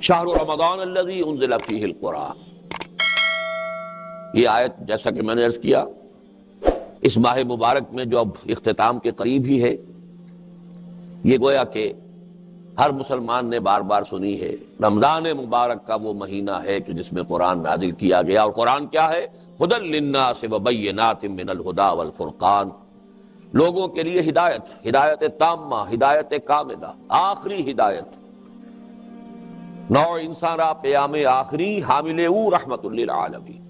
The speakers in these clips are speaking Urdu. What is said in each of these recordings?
شہر رمضان الذی انزل فیہ القرآن. یہ آیت جیسا کہ میں نے عرض کیا اس ماہ مبارک میں جو اب اختتام کے قریب ہی ہے، یہ گویا کہ ہر مسلمان نے بار بار سنی ہے. رمضان مبارک کا وہ مہینہ ہے کہ جس میں قرآن نازل کیا گیا، اور قرآن کیا ہے؟ ھدی للناس وبینات من الہدی والفرقان، لوگوں کے لیے ہدایت، ہدایت تامہ، ہدایت کاملہ، آخری ہدایت. نوع انسان را پیام آخری حامل او رحمت للعالمین.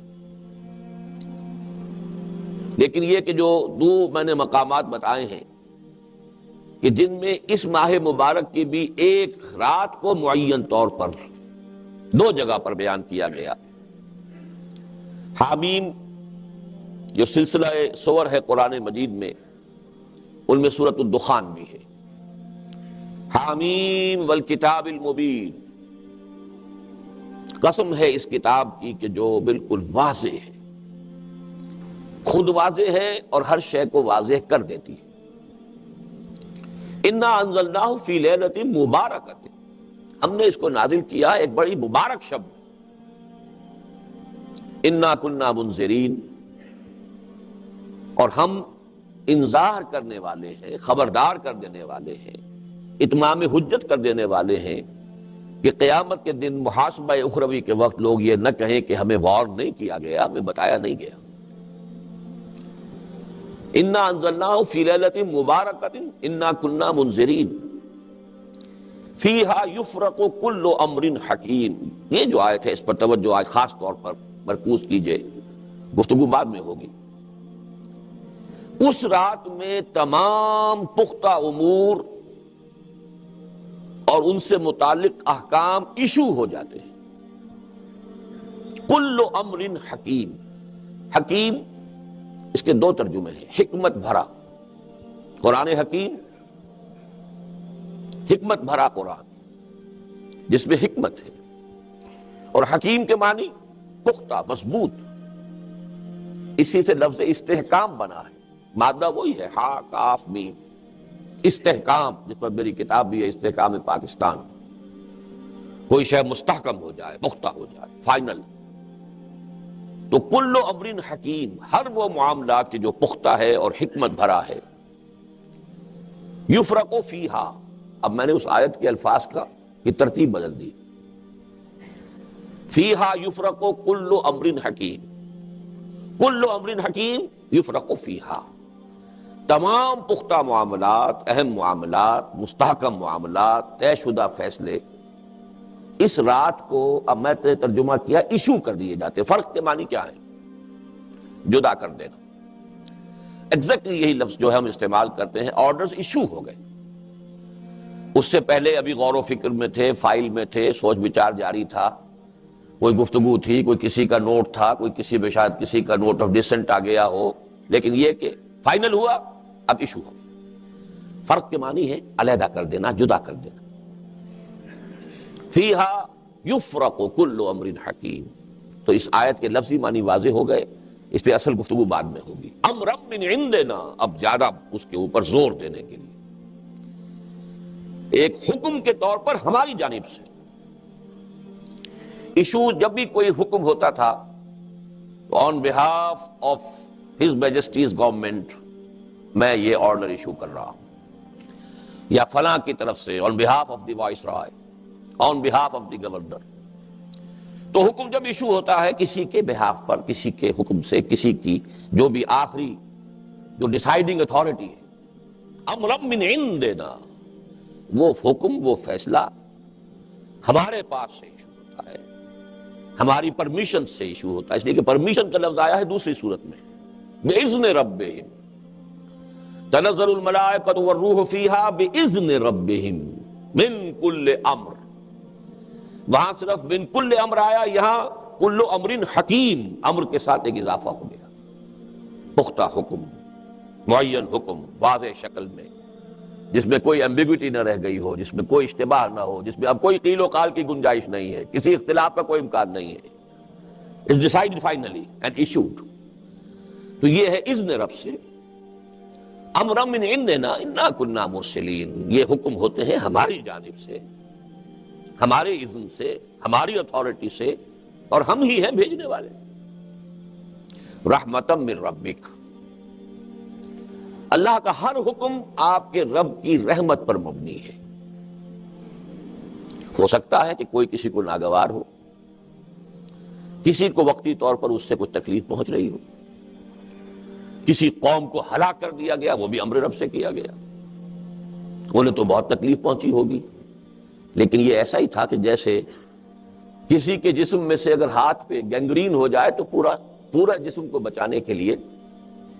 لیکن یہ کہ جو دو میں نے مقامات بتائے ہیں کہ جن میں اس ماہ مبارک کی بھی ایک رات کو معین طور پر دو جگہ پر بیان کیا گیا. حامیم جو سلسلہ سور ہے قرآن مجید میں، ان میں سورۃ الدخان بھی ہے. حامیم والکتاب المبین، قسم ہے اس کتاب کی کہ جو بالکل واضح ہے، خود واضح ہے اور ہر شے کو واضح کر دیتی ہے. انا انزلناہ فی لیلۃ مبارکۃ، ہم نے اس کو نازل کیا ایک بڑی مبارک شب. انا کنا منذرین، اور ہم انذار کرنے والے ہیں، خبردار کر دینے والے ہیں، اتمام حجت کر دینے والے ہیں کہ قیامت کے دن محاسبہ اخروی کے وقت لوگ یہ نہ کہیں کہ ہمیں وارن نہیں کیا گیا، ہمیں بتایا نہیں گیا. انا انزلناہ فی لیلۃ مبارکۃ انا کنا منذرین فیہا یفرق کل امر حکیم. یہ جو آیت ہے اس پر توجہ آج خاص طور پر مرکوز کیجئے، گفتگو بعد میں ہوگی. اس رات میں تمام پختہ امور اور ان سے متعلق احکام ایشو ہو جاتے ہیں. کل امر حکیم، حکیم اس کے دو ترجمے ہیں. حکمت بھرا قرآن حکیم، حکمت بھرا قرآن جس میں حکمت ہے، اور حکیم کے معنی پختہ، مضبوط. اسی سے لفظ استحکام بنا ہے، مادہ وہی ہے، ہا کاف میم، استحکام، جس پر میری کتاب بھی ہے استحکام پاکستان. کوئی شے مستحکم ہو جائے، پختہ ہو جائے، فائنل. تو کل امر حکیم، ہر وہ معاملات کے جو پختہ ہے اور حکمت بھرا ہے. یفرق فیہا، اب میں نے اس آیت کے الفاظ کی ترتیب بدل دی. فیہا یفرق کل امر حکیم، کل امر حکیم یفرق فیہا، تمام پختہ معاملات، اہم معاملات، مستحکم معاملات، طے شدہ فیصلے اس رات کو، اب میں نے ترجمہ کیا، ایشو کر دیے جاتے. فرق کے معنی کیا ہے؟ جدا کر دینا. ایگزیکٹلی یہی لفظ جو ہے ہم استعمال کرتے ہیں، آرڈرز ایشو ہو گئے. اس سے پہلے ابھی غور و فکر میں تھے، فائل میں تھے، سوچ بچار جاری تھا، کوئی گفتگو تھی، کوئی کسی کا نوٹ تھا، کوئی کسی میں شاید کسی کا نوٹ آف ڈسنٹ آ گیا ہو، لیکن یہ کہ فائنل ہوا، اب ایشو ہو. فرق کے معنی ہے علیحدہ کر دینا، جدا کر دینا. فیہا یفرق کل امر حکیم. تو اس آیت کے لفظی معنی واضح ہو گئے، اس پہ اصل گفتگو بعد میں ہوگی. امرا من عندنا، اب زیادہ اس کے اوپر زور دینے کے لیے ایک حکم کے طور پر ہماری جانب سے. ایشو جب بھی کوئی حکم ہوتا تھا on behalf of his majesty's government, میں یہ آرڈر ایشو کر رہا ہوں، یا فلاں کی طرف سے on behalf of the viceroy, on behalf of the governor. تو حکم جب ایشو ہوتا ہے کسی کے بہاف پر، کسی کے حکم سے، کسی کی جو بھی آخری جو ڈیسائیڈنگ اتھارٹی ہے، امرا من عندنا، وہ حکم، وہ فیصلہ ہمارے پاس سے ایشو ہوتا ہے، ہماری پرمیشن سے ایشو ہوتا ہے. اس لیے کہ پرمیشن کا لفظ آیا ہے دوسری صورت میں، بِإِذْنِ رَبِّهِمْ تَنَزَّلُ الْمَلَائِكَةُ وَالرُّوحُ فِيهَا بِإِذْنِ رَبِّهِمْ مِنْ كُلِّ أَمْرٍ. وہاں صرف من کل امر آیا، یہاں کل امر حکیم، امر کے ساتھ ایک اضافہ ہو گیا. پختہ حکم، معین حکم، واضح شکل میں، جس میں کوئی ایمبیگوٹی نہ رہ گئی ہو، جس میں کوئی اشتباہ نہ ہو، جس میں اب کوئی قیل و قال کی گنجائش نہیں ہے، کسی اختلاف کا کوئی امکان نہیں ہے. It's decided finally and issued. تو یہ ہے اذن رب سے. امرا من عندنا انا کنا مرسلین، یہ حکم ہوتے ہیں ہماری جانب سے، ہمارے اذن سے، ہماری اتھارٹی سے، اور ہم ہی ہیں بھیجنے والے۔ رحمتم من ربک، اللہ کا ہر حکم آپ کے رب کی رحمت پر مبنی ہے۔ ہو سکتا ہے کہ کوئی کسی کو ناگوار ہو، کسی کو وقتی طور پر اس سے کوئی تکلیف پہنچ رہی ہو، کسی قوم کو ہلاک کر دیا گیا، وہ بھی امر رب سے کیا گیا، انہیں تو بہت تکلیف پہنچی ہوگی، لیکن یہ ایسا ہی تھا کہ جیسے کسی کے جسم میں سے اگر ہاتھ پہ گینگرین ہو جائے تو پورا جسم کو بچانے کے لیے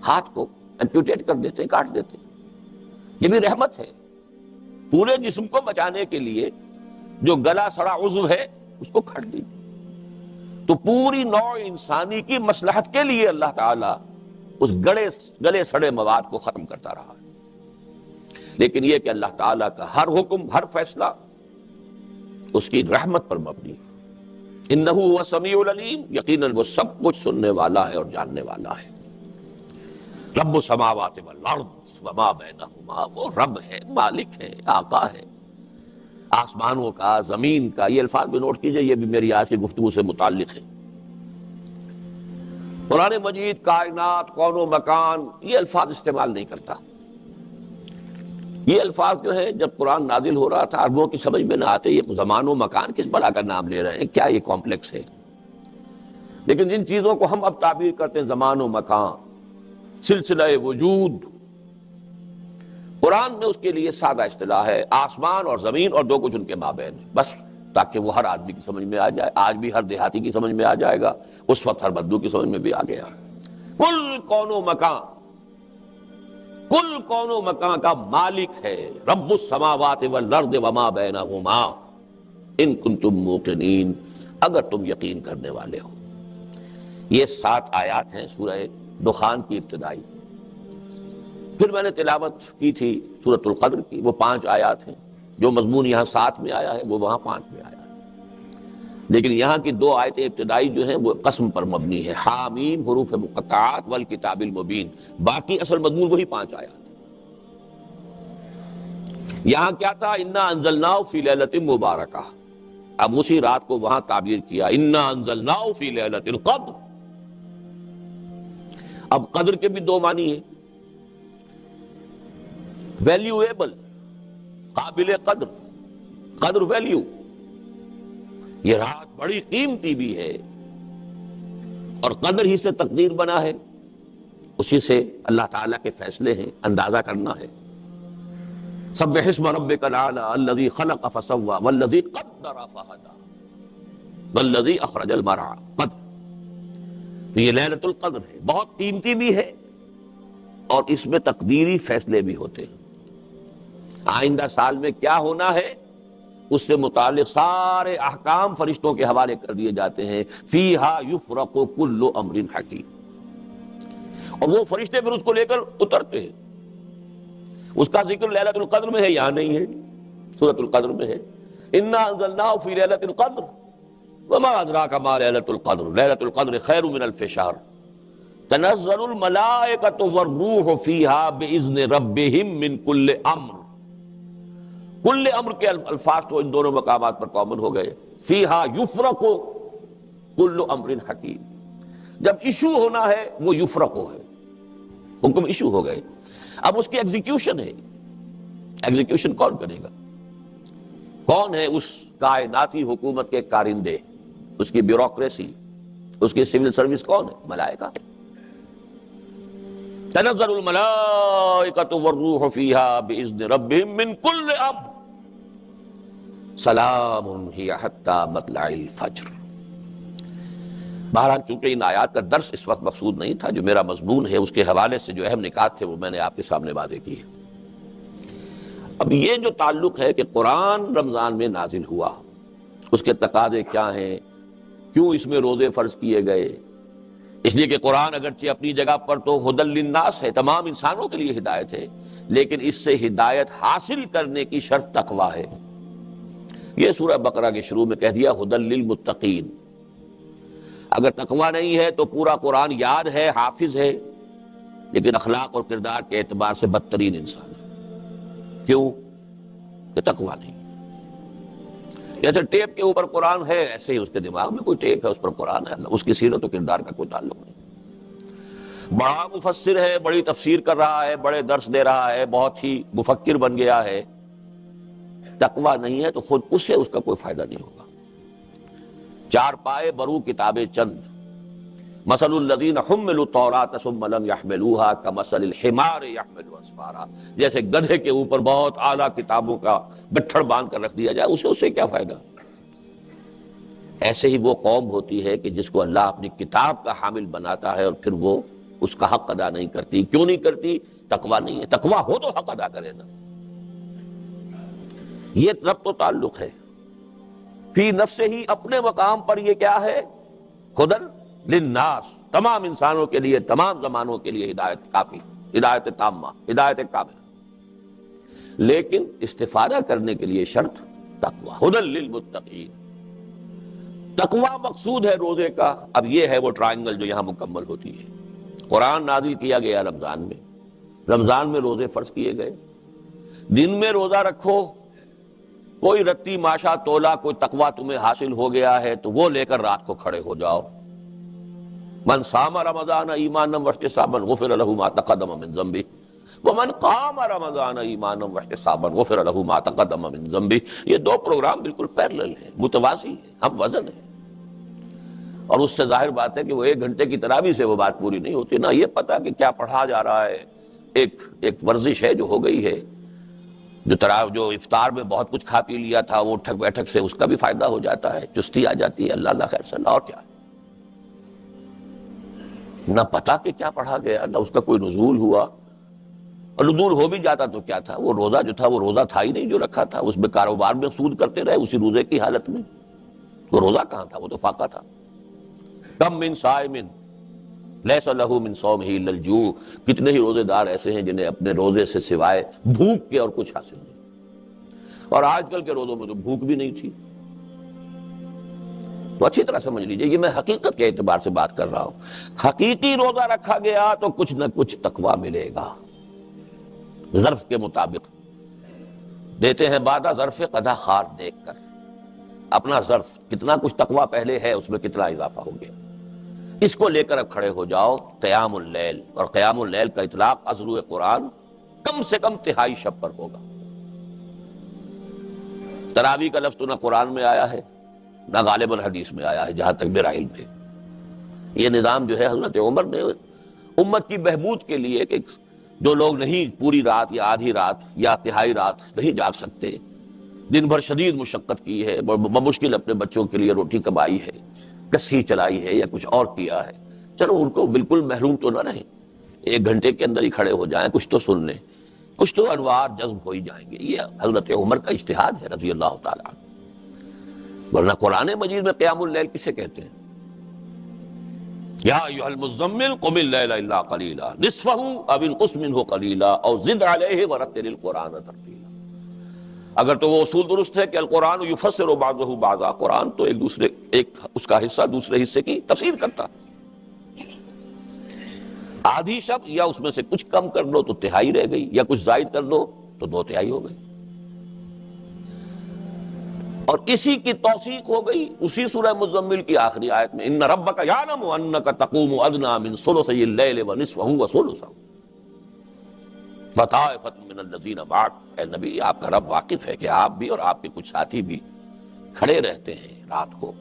ہاتھ کو ایمپیوٹیٹ کر دیتے ہیں، کاٹ دیتے ہیں۔ یہ بھی رحمت ہے، پورے جسم کو بچانے کے لیے جو گلا سڑا عضو ہے اس کو کاٹ دیجیے۔ تو پوری نوع انسانی کی مصلحت کے لیے اللہ تعالیٰ اس گلے سڑے مواد کو ختم کرتا رہا ہے۔ لیکن یہ کہ اللہ تعالیٰ کا ہر حکم، ہر فیصلہ اس کی رحمت پر مبنی ہے۔ انہ هو السمیع العلیم، یقیناً وہ سب کچھ سننے والا ہے اور جاننے والا ہے۔ رب السماوات والارض وما بینہما، وہ رب ہے، مالک ہے، آقا ہے آسمانوں کا، زمین کا۔ یہ الفاظ بھی نوٹ کیجئے، یہ بھی میری آج کی گفتگو سے متعلق ہے۔ قرآن مجید کائنات، کون و مکان، یہ الفاظ استعمال نہیں کرتا۔ یہ الفاظ جو ہے جب قرآن نازل ہو رہا تھا عربوں کی سمجھ میں نہ آتے، یہ زمان و مکان کس بلا کا نام لے رہے ہیں، کیا یہ کمپلیکس ہے؟ لیکن جن چیزوں کو ہم اب تعبیر کرتے ہیں زمان و مکان، سلسلہ وجود، قرآن میں اس کے لیے سادہ اصطلاح ہے آسمان اور زمین اور جو کچھ ان کے مابین ہے، بس، تاکہ وہ ہر آدمی کی سمجھ میں آ جائے۔ آج بھی ہر دیہاتی کی سمجھ میں آ جائے گا، اس وقت ہر بدو کی سمجھ میں بھی آ گیا۔ کل کون و مکان، کل کون و مکان کا مالک ہے رب السماوات والارض وما بینہما ان کنتم موقنین، اگر تم یقین کرنے والے ہو۔ یہ 7 آیات ہیں سورہ دخان کی ابتدائی۔ پھر میں نے تلاوت کی تھی سورۃ القدر کی، وہ 5 آیات ہیں۔ جو مضمون یہاں 7 میں آیا ہے وہ وہاں 5 میں آیا ہے، لیکن یہاں کی 2 آیتیں ابتدائی جو ہیں وہ قسم پر مبنی ہے، حامیم حروف مقطعات والکتاب المبین، باقی اصل مضمون وہی 5 آیات۔ یہاں کیا تھا؟ انا انزلناہ فی لیلۃ مبارکہ، اب اسی رات کو وہاں تعبیر کیا انا انزلناہ فی لیلۃ القدر۔ اب قدر کے بھی 2 معنی ہیں، ویلیویبل، قابل قدر، قدر ویلیو، یہ رات بڑی قیمتی بھی ہے اور قدر ہی سے تقدیر بنا ہے، اسی سے اللہ تعالیٰ کے فیصلے ہیں، اندازہ کرنا ہے۔ سبح اسم ربک الاعلی الذی خلق فسوی والذی قدر فہدی والذی اخرج المرعی، قدر، تو یہ لیلۃ القدر ہے، بہت قیمتی بھی ہے اور اس میں تقدیری فیصلے بھی ہوتے ہیں۔ آئندہ سال میں کیا ہونا ہے اس سے متعلق سارے احکام فرشتوں کے حوالے کر دیے جاتے ہیں۔ فیہا یفرق کل امر حکیم، اور وہ فرشتے پھر اس کو لے کر اترتے ہیں۔ اس کا ذکر لیلۃ القدر میں ہے، یہاں نہیں ہے، سورۃ القدر میں ہے۔ انا انزلناہ فی لیلۃ القدر وما ادراک ما لیلۃ القدر لیلۃ القدر خیر من الف شہر تنزل الملائکۃ والروح فیہا باذن ربہم من کل امر۔ کل امر کے الفاظ تو ان دونوں مقامات پر کامن ہو گئے۔ فیہا یفرق کل امر حکیم، جب ایشو ہونا ہے وہ یفرقو ہے، حکم ایشو ہو گئے، اب اس کی ایگزیکیوشن ہے۔ ایگزیکیوشن کون کرے گا؟ کون ہے اس کائناتی حکومت کے کارندے، اس کی بیوروکریسی، اس کی سول سروس کون ہے؟ ملائکہ۔ تنزل الملائکۃ والروح فیہا باذن ربہم من کل امر سلام ہی حتی مطلع الفجر۔ بہرحال چونکہ ان آیات کا درس اس وقت مقصود نہیں تھا، جو میرا مضمون ہے اس کے حوالے سے جو اہم نکات تھے وہ میں نے آپ کے سامنے واضح کی ہے۔ اب یہ جو تعلق ہے کہ قرآن رمضان میں نازل ہوا، اس کے تقاضے کیا ہیں، کیوں اس میں روزے فرض کیے گئے؟ اس لیے کہ قرآن اگرچہ اپنی جگہ پر تو ھدی للناس ہے، تمام انسانوں کے لیے ہدایت ہے، لیکن اس سے ہدایت حاصل کرنے کی شرط تقویٰ ہے۔ یہ سورہ بقرہ کے شروع میں کہہ دیا ھدی للمتقین۔ اگر تقویٰ نہیں ہے تو پورا قرآن یاد ہے، حافظ ہے، لیکن اخلاق اور کردار کے اعتبار سے بدترین انسان ہے۔ کیوں؟ کہ تقویٰ نہیں۔ جیسے ٹیپ کے اوپر قرآن ہے، ایسے ہی اس کے دماغ میں کوئی ٹیپ ہے، اس پر قرآن ہے، اس کی سیرت و کردار کا کوئی تعلق نہیں۔ بڑا مفسر ہے، بڑی تفسیر کر رہا ہے، بڑے درس دے رہا ہے، بہت ہی مفکر بن گیا ہے، تقویٰ نہیں ہے تو خود اس سے اس کا کوئی فائدہ نہیں ہوگا۔ چار پائے برو کتابیں چند، مثل الذین حملوا التوراۃ ثم لم يحملوها كمثل الحمار يحمل اسفارا، جیسے گدھے کے اوپر بہت اعلیٰ کتابوں کا گٹھڑ باندھ کر رکھ دیا جائے، اسے کیا فائدہ۔ ایسے ہی وہ قوم ہوتی ہے کہ جس کو اللہ اپنی کتاب کا حامل بناتا ہے اور پھر وہ اس کا حق ادا نہیں کرتی۔ کیوں نہیں کرتی؟ تقویٰ نہیں ہے۔ تقویٰ ہو تو حق ادا کرے نا۔ یہ ربط و تعلق ہے۔ فی نفسہ ہی، اپنے مقام پر یہ کیا ہے؟ ہدی للناس، تمام انسانوں کے لیے، تمام زمانوں کے لیے ہدایت کافی، ہدایت تامہ، ہدایت کاملہ۔ لیکن استفادہ کرنے کے لیے شرط تقویٰ، ہدی للمتقین۔ تقویٰ مقصود ہے روزے کا۔ اب یہ ہے وہ ٹرائنگل جو یہاں مکمل ہوتی ہے۔ قرآن نازل کیا گیا رمضان میں، رمضان میں روزے فرض کیے گئے۔ دن میں روزہ رکھو، کوئی رتی ماشا تولا کوئی تقویٰ تمہیں حاصل ہو گیا ہے تو وہ لے کر رات کو کھڑے ہو جاؤ۔ من صام رمضان ایمانا واحتسابا غفر له ما تقدم من ذنبه ومن قام رمضان ایمانا واحتسابا غفر له ما تقدم من ذنبه۔ یہ دو پروگرام بالکل پیرلل ہیں، متوازی ہیں، ہم وزن ہیں۔ اور اس سے ظاہر بات ہے کہ وہ 1 گھنٹے کی تراویح سے وہ بات پوری نہیں ہوتی نا، یہ پتا کہ کیا پڑھا جا رہا ہے۔ ایک ورزش ہے جو ہو گئی ہے، جو افطار میں بہت کچھ کھا پی لیا تھا، وہ اٹھک بیٹھک سے اس کا بھی فائدہ ہو جاتا ہے، چستی آ جاتی ہے، اللہ خیر صلاح۔ اور کیا، نہ پتا کہ کیا پڑھا گیا، نہ اس کا کوئی نزول ہوا، اور نزول ہو بھی جاتا تو کیا تھا، وہ روزہ جو تھا وہ روزہ تھا ہی نہیں جو رکھا تھا، اس میں کاروبار میں سود کرتے رہے اسی روزے کی حالت میں۔ وہ روزہ کہاں تھا، وہ تو فاقہ تھا۔ کم من صائم لیس لہ من صومہ الا الجوع، کتنے ہی روزے دار ایسے ہیں جنہیں اپنے روزے سے سوائے بھوک کے اور کچھ حاصل نہیں۔ اور آج کل کے روزوں میں تو بھوک بھی نہیں تھی۔ تو اچھی طرح سمجھ لیجئے، یہ میں حقیقت کے اعتبار سے بات کر رہا ہوں۔ حقیقی روزہ رکھا گیا تو کچھ نہ کچھ تقویٰ ملے گا، ظرف کے مطابق دیتے ہیں بعد ظرف قضا خار دیکھ کر، اپنا ظرف کتنا کچھ تقویٰ پہلے ہے اس میں کتنا اضافہ ہو گیا، اس کو لے کر اب کھڑے ہو جاؤ۔ قیام اللیل، اور قیام اللیل کا اطلاق ازرو قرآن کم سے کم تہائی شب پر ہوگا۔ تراویح کا لفظ تو نہ قرآن میں آیا ہے نہ غالباً حدیث میں آیا ہے، جہاں تک میرا علم ہے۔ یہ نظام جو ہے حضرت عمر نے امت کی بہبود کے لیے، کہ جو لوگ نہیں پوری رات یا آدھی رات یا تہائی رات نہیں جاگ سکتے، دن بھر شدید مشقت کی ہے، بمشکل اپنے بچوں کے لیے روٹی کمائی ہے، کسی چلائی ہے یا کچھ اور کیا ہے، چلو ان کو بالکل محروم تو نہ رہیں، 1 گھنٹے کے اندر ہی کھڑے ہو جائیں، کچھ تو سن لیں، کچھ تو انوار جذب ہو ہی جائیں گے۔ یہ حضرت عمر کا اجتہاد ہے رضی اللہ تعالیٰ عنہ۔ ورنہ قرآن مجید میں قیام اللیل کسے کہتے ہیں؟ یا ایھا المزمل قم اللیل الا قلیلا نصفہ او انقص منہ قلیلا او زد علیہ ورتل القرآن ترتیلا۔ اگر تو وہ اصول درست ہے کہ القرآن یفسر بعضہ بعضا، قرآن تو ایک اس کا حصہ دوسرے حصے کی تفسیر کرتا، آدھی شب یا اس میں سے کچھ کم کر لو تو تہائی رہ گئی، یا کچھ زائد کر لو تو 2/3 ہو گئی۔ اور اسی کی توثیق ہو گئی اسی سورہ مزمل کی آخری آیت میں، ان ربک یعلم انک تقوم ادنی من ثلثی اللیل ونصفہ وثلثہ وطائفۃ من الذین معک۔ اے نبی، آپ کا رب واقف ہے کہ آپ بھی اور آپ کے کچھ ساتھی بھی کھڑے رہتے ہیں رات کو،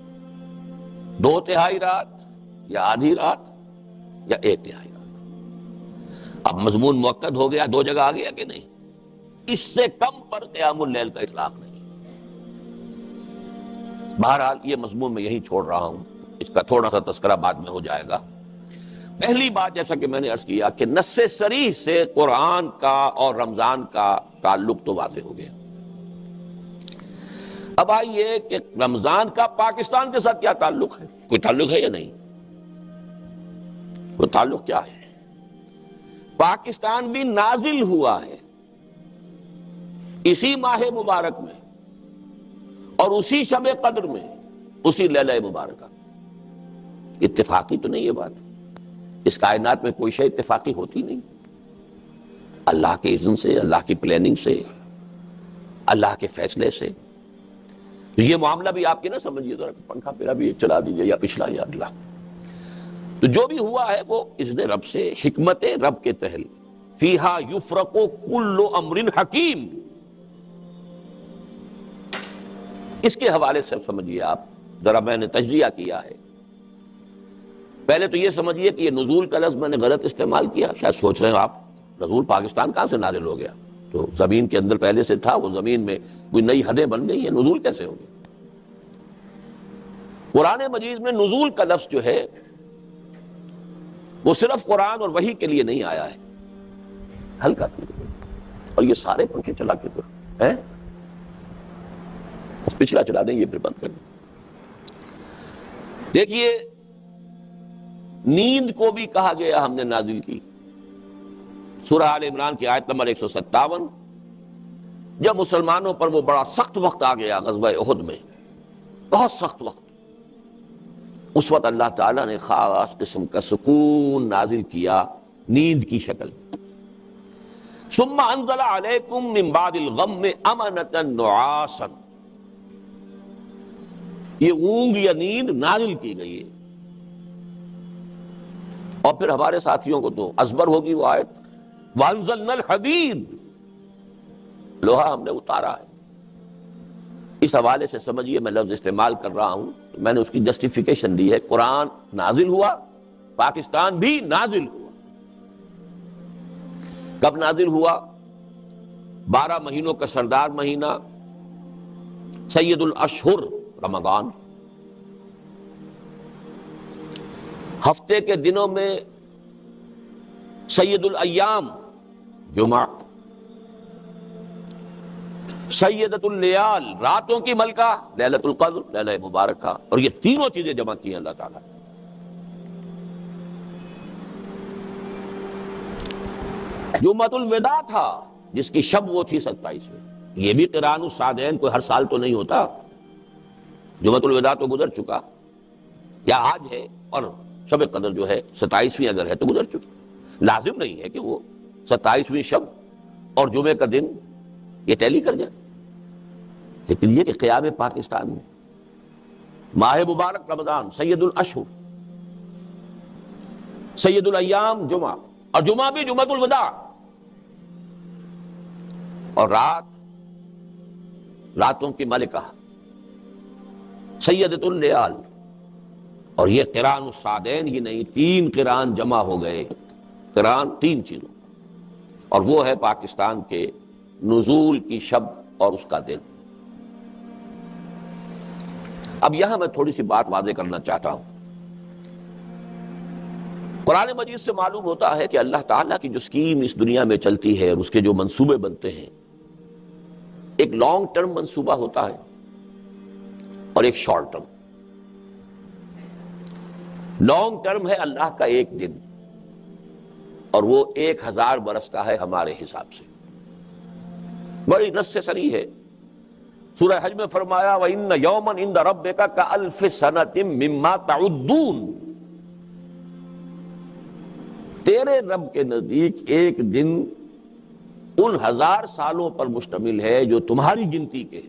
2/3 رات یا آدھی رات یا 1/3 رات۔ اب مضمون مؤکد ہو گیا، 2 جگہ آ گیا کہ نہیں؟ اس سے کم پر قیام اللیل کا اطلاق نہیں۔ بہرحال یہ مضمون میں یہیں چھوڑ رہا ہوں، اس کا تھوڑا سا تذکرہ بعد میں ہو جائے گا۔ پہلی بات جیسا کہ میں نے عرض کیا کہ نص صریح سے قرآن کا اور رمضان کا تعلق تو واضح ہو گیا۔ اب آئیے کہ رمضان کا پاکستان کے ساتھ کیا تعلق ہے؟ کوئی تعلق ہے یا نہیں؟ کوئی تعلق کیا ہے؟ پاکستان بھی نازل ہوا ہے اسی ماہ مبارک میں اور اسی شب قدر میں، اسی لیلہ مبارکہ۔ اتفاقی تو نہیں یہ بات، اس کائنات میں کوئی شے اتفاقی ہوتی نہیں، اللہ کے اذن سے، اللہ کی پلاننگ سے، اللہ کے فیصلے سے۔ تو یہ معاملہ بھی آپ کے نہ سمجھیے، ذرا پنکھا پھرا بھی چلا دیجیے یا پچھلا یا اگلا. تو جو بھی ہوا ہے وہ اس نے رب سے، حکمت رب کے تحت. فیہا یفرق کل امر حکیم، اس کے حوالے سے سمجھیے آپ. ذرا میں نے تجزیہ کیا ہے. پہلے تو یہ سمجھیے کہ یہ نزول کا لفظ میں نے غلط استعمال کیا. شاید سوچ رہے ہیں آپ نزول پاکستان کہاں سے نازل ہو گیا؟ تو زمین کے اندر پہلے سے تھا، وہ زمین میں کوئی نئی حدیں بن گئی ہیں، نزول کیسے ہو گیا؟ قرآن مجید میں نزول کا لفظ جو ہے وہ صرف قرآن اور وحی کے لیے نہیں آیا ہے. ہلکا اور یہ سارے پنکھے چلا کے تو ہیں، پچھلا چلا دیں، یہ پھر بند کر دیں. دیکھیے نیند کو بھی کہا گیا ہم نے نازل کی. سورہ آل عمران کی آیت نمبر 157، جب مسلمانوں پر وہ بڑا سخت وقت آ گیا غزوہ احد میں، بہت سخت وقت، اس وقت اللہ تعالیٰ نے خاص قسم کا سکون نازل کیا نیند کی شکل. ثم انزل علیکم من بعد الغم امنۃ نعاسا، یہ اونگ یا نیند نازل کی گئی ہے. اور پھر ہمارے ساتھیوں کو تو ازبر ہوگی وہ آیت، وانزلنا الحدید، لوہا ہم نے اتارا ہے. اس حوالے سے سمجھیے میں لفظ استعمال کر رہا ہوں، میں نے اس کی جسٹیفیکیشن دی ہے. قرآن نازل ہوا، پاکستان بھی نازل ہوا. کب نازل ہوا؟ 12 مہینوں کا سردار مہینہ، سید الاشہر رمضان. ہفتے کے دنوں میں سید الایام جمعہ، سیدۃ اللیال راتوں کی ملکہ لیلۃ القدر لیلہ مبارکہ. اور یہ تینوں چیزیں جمع کی ہیں اللہ تعالیٰ. جمعۃ الوداع تھا جس کی شب وہ تھی 27 میں. یہ بھی قران الصادین کوئی ہر سال تو نہیں ہوتا. جمعۃ الوداع تو گزر چکا، یا آج ہے، اور شب قدر جو ہے 27ویں اگر ہے تو گزر چکی. لازم نہیں ہے کہ وہ 27ویں شب اور جمعے کا دن یہ ٹیلی کر جائے، لیکن یہ کہ قیام پاکستان میں ماہ مبارک رمضان، سید الاشہر، سید الایام جمعہ، اور جمعہ بھی جمعۃ الوداع، اور راتوں کی ملکہ سیدۃ اللیال. اور یہ قران الصادین ہی نہیں، 3 قران جمع ہو گئے. قران 3 چیزوں، اور وہ ہے پاکستان کے نزول کی شب اور اس کا دن. اب یہاں میں تھوڑی سی بات واضح کرنا چاہتا ہوں. قرآن مجید سے معلوم ہوتا ہے کہ اللہ تعالیٰ کی جو اسکیم اس دنیا میں چلتی ہے اور اس کے جو منصوبے بنتے ہیں، ایک لانگ ٹرم منصوبہ ہوتا ہے اور ایک شارٹ ٹرم. لانگ ٹرم ہے اللہ کا ایک دن، اور وہ 1000 برس کا ہے ہمارے حساب سے. بڑی نص سے صریح ہے. سورہ حج میں فرمایا وَإِنَّ يَوْمًا عِندَ رَبِّكَ كَأَلْفِ سَنَةٍ مِّمَّا تَعُدُّونَ، تیرے رب کے نزدیک ایک دن ان 1000 سالوں پر مشتمل ہے جو تمہاری گنتی کے.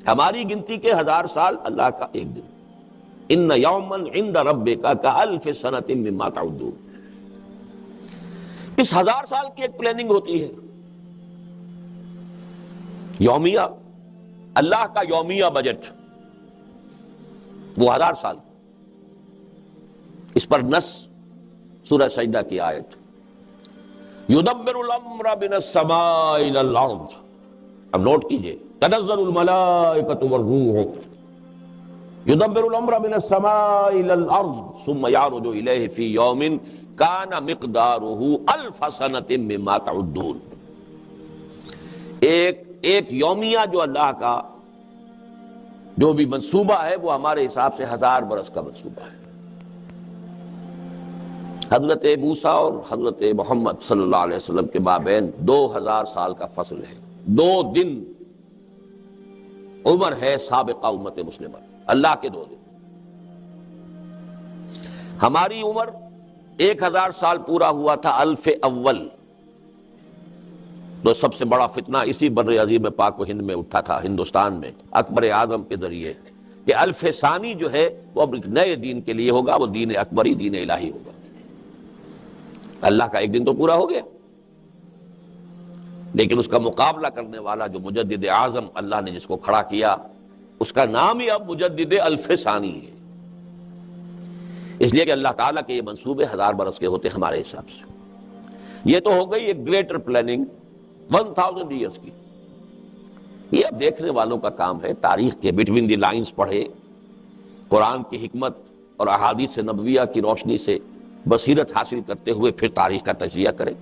ہماری گنتی کے 1000 سال، اللہ کا ایک دن. ان یوما عند ربک کالف سنۃ مما تعدون. اس 1000 سال کی ایک پلاننگ ہوتی ہے یومیہ. اللہ کا یومیہ بجٹ وہ 1000 سال. اس پر نص سورہ سجدہ کی آیت، یدبر الامر من السماء الى الارض. اب نوٹ کیجئے، تنزل الملائکۃ والروح، یدبر الامر من السماء الى الارض ثم يعرج الیہ فی یوم کان مقدارہ 1000 سنۃ مما تعدون. ایک یومیہ جو اللہ کا جو بھی منصوبہ ہے وہ ہمارے حساب سے 1000 برس کا منصوبہ ہے. حضرت موسیٰ اور حضرت محمد صلی اللہ علیہ وسلم کے مابین 2000 سال کا فصل ہے. 2 دن عمر ہے سابقہ امت مسلمہ، اللہ کے 2 دن. ہماری عمر 1000 سال پورا ہوا تھا الف اول. تو سب سے بڑا فتنہ اسی بر عظیم پاک و ہند میں اٹھا تھا، ہندوستان میں، اکبر اعظم کے ذریعے، کہ الف ثانی جو ہے وہ اب نئے دین کے لیے ہوگا، وہ دین اکبری، دین الہی ہوگا۔ اللہ کا ایک دن تو پورا ہو گیا، لیکن اس کا مقابلہ کرنے والا جو مجدد اعظم اللہ نے جس کو کھڑا کیا، اس کا نام ہی اب مجدد الف ثانی ہے، اس لیے کہ اللہ تعالیٰ کے یہ منصوبے 1000 برس کے ہوتے ہمارے حساب سے۔ یہ تو ہو گئی ایک گریٹر پلاننگ 1000 ایئرس کی۔ یہ اب دیکھنے والوں کا کام ہے، تاریخ کے بٹوین دی لائنز پڑھے، قرآن کی حکمت اور احادیث نبویہ کی روشنی سے بصیرت حاصل کرتے ہوئے پھر تاریخ کا تجزیہ کرے،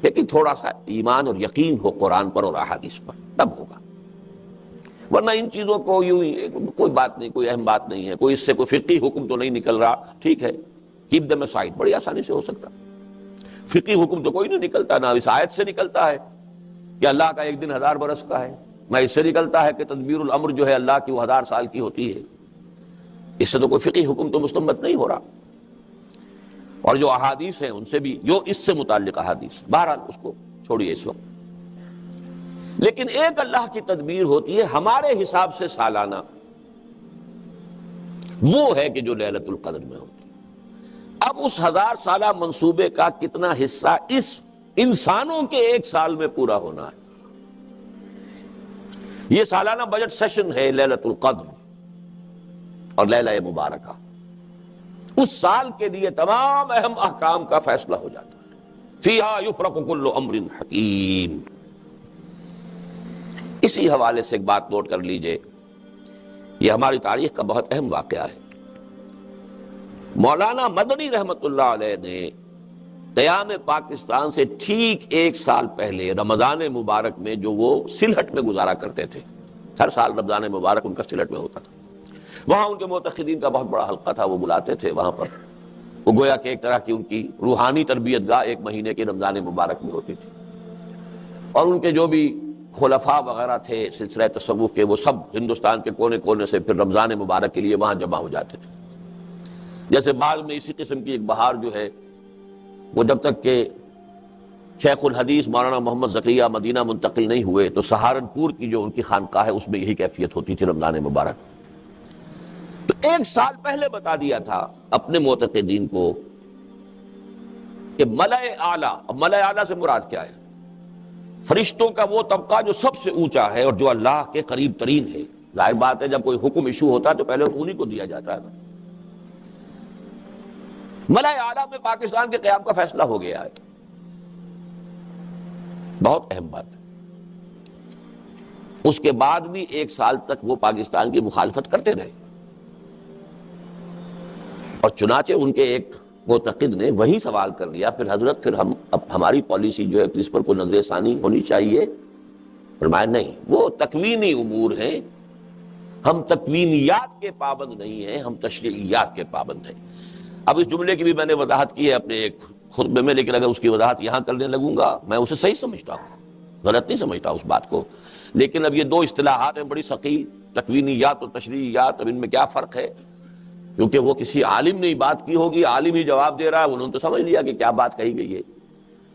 لیکن تھوڑا سا ایمان اور یقین ہو قرآن پر اور احادیث پر، تب ہوگا۔ ورنہ ان چیزوں کو یوں ہی کوئی بات نہیں، کوئی اہم بات نہیں ہے، کوئی اس سے کوئی فقہی حکم تو نہیں نکل رہا، ٹھیک ہے، کیپ دم اسائڈ، بڑی آسانی سے ہو سکتا۔ فقہی حکم تو کوئی نہیں نکلتا، نہ اس آیت سے نکلتا ہے کہ اللہ کا ایک دن 1000 برس کا ہے، نہ اس سے نکلتا ہے کہ تدبیر الامر جو ہے اللہ کی وہ 1000 سال کی ہوتی ہے۔ اس سے تو کوئی فقہی حکم تو مستنبط نہیں ہو رہا۔ اور جو احادیث ہیں ان سے بھی، جو اس سے متعلق احادیث، بہرحال اس کو چھوڑیے اس وقت۔ لیکن ایک اللہ کی تدبیر ہوتی ہے ہمارے حساب سے سالانہ، وہ ہے کہ جو لیلۃ القدر میں ہوتی ہے۔ اب اس 1000 سالہ منصوبے کا کتنا حصہ اس انسانوں کے ایک سال میں پورا ہونا ہے؟ یہ سالانہ بجٹ سیشن ہے لیلۃ القدر اور لیلہ مبارکہ، اس سال کے لیے تمام اہم احکام کا فیصلہ ہو جاتا ہے۔ فیہا یفرق کل امر حکیم۔ اسی حوالے سے ایک بات نوٹ کر لیجئے، یہ ہماری تاریخ کا بہت اہم واقعہ ہے۔ مولانا مدنی رحمت اللہ علیہ نے قیام پاکستان سے ٹھیک 1 سال پہلے رمضان مبارک میں جو وہ سلہٹ میں گزارا کرتے تھے، ہر سال رمضان مبارک ان کا سلہٹ میں ہوتا تھا، وہاں ان کے معتقدین کا بہت بڑا حلقہ تھا، وہ بلاتے تھے وہاں پر، وہ گویا کہ ایک طرح کی ان کی روحانی تربیت گاہ 1 مہینے کے رمضان مبارک میں ہوتی تھی، اور ان کے جو بھی خلفاء وغیرہ تھے سلسلہ تصوف کے، وہ سب ہندوستان کے کونے کونے سے پھر رمضان مبارک کے لیے وہاں جمع ہو جاتے تھے۔ جیسے بعد میں اسی قسم کی ایک بہار جو ہے، وہ جب تک کہ شیخ الحدیث مولانا محمد زکریا مدینہ منتقل نہیں ہوئے تو سہارنپور کی جو ان کی خانقاہ ہے اس میں یہی کیفیت ہوتی تھی رمضان مبارک۔ تو 1 سال پہلے بتا دیا تھا اپنے معتقدین کو کہ ملأ اعلیٰ، اب ملأ اعلیٰ سے مراد کیا ہے؟ فرشتوں کا وہ طبقہ جو سب سے اونچا ہے اور جو اللہ کے قریب ترین ہے۔ ظاہر بات ہے جب کوئی حکم ایشو ہوتا ہے تو پہلے انہی کو دیا جاتا ہے۔ ملأ اعلیٰ میں پاکستان کے قیام کا فیصلہ ہو گیا ہے، بہت اہم بات ہے۔ اس کے بعد بھی 1 سال تک وہ پاکستان کی مخالفت کرتے رہے، اور چنانچہ ان کے ایک معتقد نے وہی سوال کر لیا، پھر حضرت پھر اب ہماری پالیسی جو ہے اس پر کوئی نظر ثانی ہونی چاہیے؟ فرمایا نہیں، وہ تکوینی امور ہیں، ہم تکوینیات کے پابند نہیں ہیں، ہم تشریعیات کے پابند ہیں۔ اب اس جملے کی بھی میں نے وضاحت کی ہے اپنے ایک خطبے میں، لیکن اگر اس کی وضاحت یہاں کرنے لگوں گا میں اسے صحیح سمجھتا ہوں، غلط نہیں سمجھتا اس بات کو، لیکن اب یہ 2 اصطلاحات ہیں بڑی ثقیل، تکوینیات اور تشریعیات، اب ان میں کیا فرق ہے؟ کیونکہ وہ کسی عالم نے بات کی ہوگی، عالم ہی جواب دے رہا ہے، انہوں نے تو سمجھ لیا کہ کیا بات کہی گئی ہے،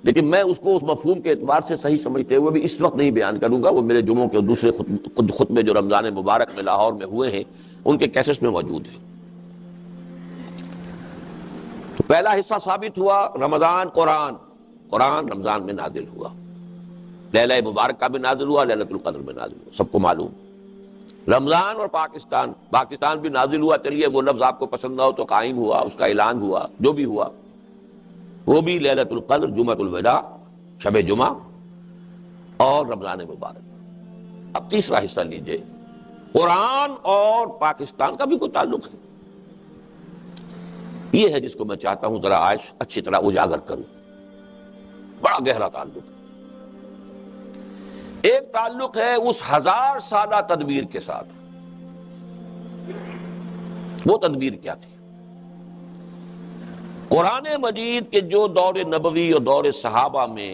لیکن میں اس کو اس مفہوم کے اعتبار سے صحیح سمجھتے ہوئے بھی اس وقت نہیں بیان کروں گا، وہ میرے جمعوں کے دوسرے خطبے جو رمضان مبارک میں لاہور میں ہوئے ہیں ان کے کیسٹس میں موجود ہیں۔ تو پہلا حصہ ثابت ہوا رمضان، قرآن رمضان میں نازل ہوا، لیلہ مبارکہ بھی نازل ہوا، لیلۃ القدر میں نازل ہوا، سب کو معلوم۔ رمضان اور پاکستان بھی نازل ہوا، چلیے وہ لفظ آپ کو پسند نہ ہو تو قائم ہوا، اس کا اعلان ہوا، جو بھی ہوا، وہ بھی لیلۃ القدر، جمعۃ الوداع، شب جمعہ اور رمضان مبارک۔ اب تیسرا حصہ لیجئے، قرآن اور پاکستان کا بھی کوئی تعلق ہے؟ یہ ہے جس کو میں چاہتا ہوں ذرا آج اچھی طرح اجاگر کروں، بڑا گہرا تعلق ہے۔ ایک تعلق ہے اس 1000 سالہ تدبیر کے ساتھ۔ وہ تدبیر کیا تھی؟ قرآن مجید کے جو دور نبوی اور دور صحابہ میں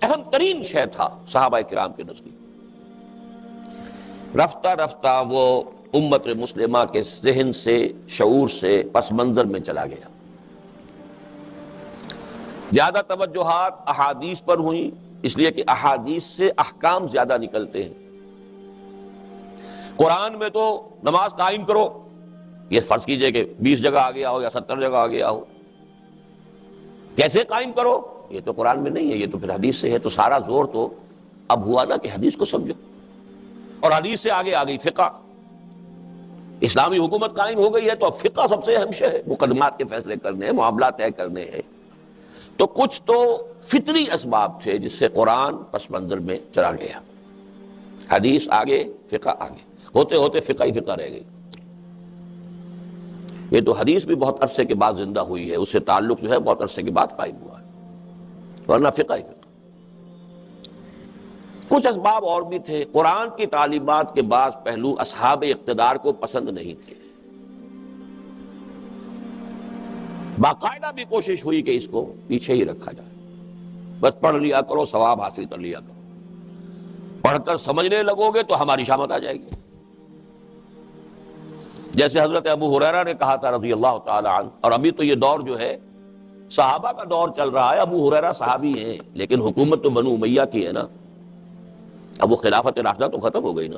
اہم ترین شے تھا صحابہ کرام کے نزدیک، رفتہ رفتہ وہ امت مسلمہ کے ذہن سے، شعور سے پس منظر میں چلا گیا۔ زیادہ توجہات احادیث پر ہوئیں، اس لیے کہ احادیث سے احکام زیادہ نکلتے ہیں۔ قرآن میں تو نماز قائم کرو، یہ فرض کیجئے کہ 20 جگہ آ گیا ہو یا 70 جگہ آ گیا ہو، کیسے قائم کرو یہ تو قرآن میں نہیں ہے، یہ تو پھر حدیث سے ہے۔ تو سارا زور تو اب ہوا نا کہ حدیث کو سمجھو، اور حدیث سے آگے آ گئی فقہ۔ اسلامی حکومت قائم ہو گئی ہے تو اب فقہ سب سے اہم شے ہے، مقدمات کے فیصلے کرنے ہیں، معاملات طے کرنے ہیں۔ تو کچھ تو فطری اسباب تھے جس سے قرآن پس منظر میں چلا گیا، حدیث آگے فقہ آگے، ہوتے ہوتے فقہ ہی فقہ رہ گئی۔ یہ تو حدیث بھی بہت عرصے کے بعد زندہ ہوئی ہے، اس سے تعلق جو ہے بہت عرصے کے بعد قائم ہوا ہے، ورنہ فقہ ہی فقہ۔ کچھ اسباب اور بھی تھے۔ قرآن کی تعلیمات کے بعض پہلو اصحاب اقتدار کو پسند نہیں تھے، باقاعدہ بھی کوشش ہوئی کہ اس کو پیچھے ہی رکھا جائے، بس پڑھ لیا کرو، ثواب حاصل کر لیا کرو، پڑھ کر سمجھنے لگو گے تو ہماری شامت آ جائے گی۔ جیسے حضرت ابو ہریرہ نے کہا تھا رضی اللہ تعالی عنہ، اور ابھی تو یہ دور جو ہے صحابہ کا دور چل رہا ہے، ابو ہریرہ صحابی ہیں لیکن حکومت تو بنو امیہ کی ہے نا، اب وہ خلافت راشدہ تو ختم ہو گئی نا،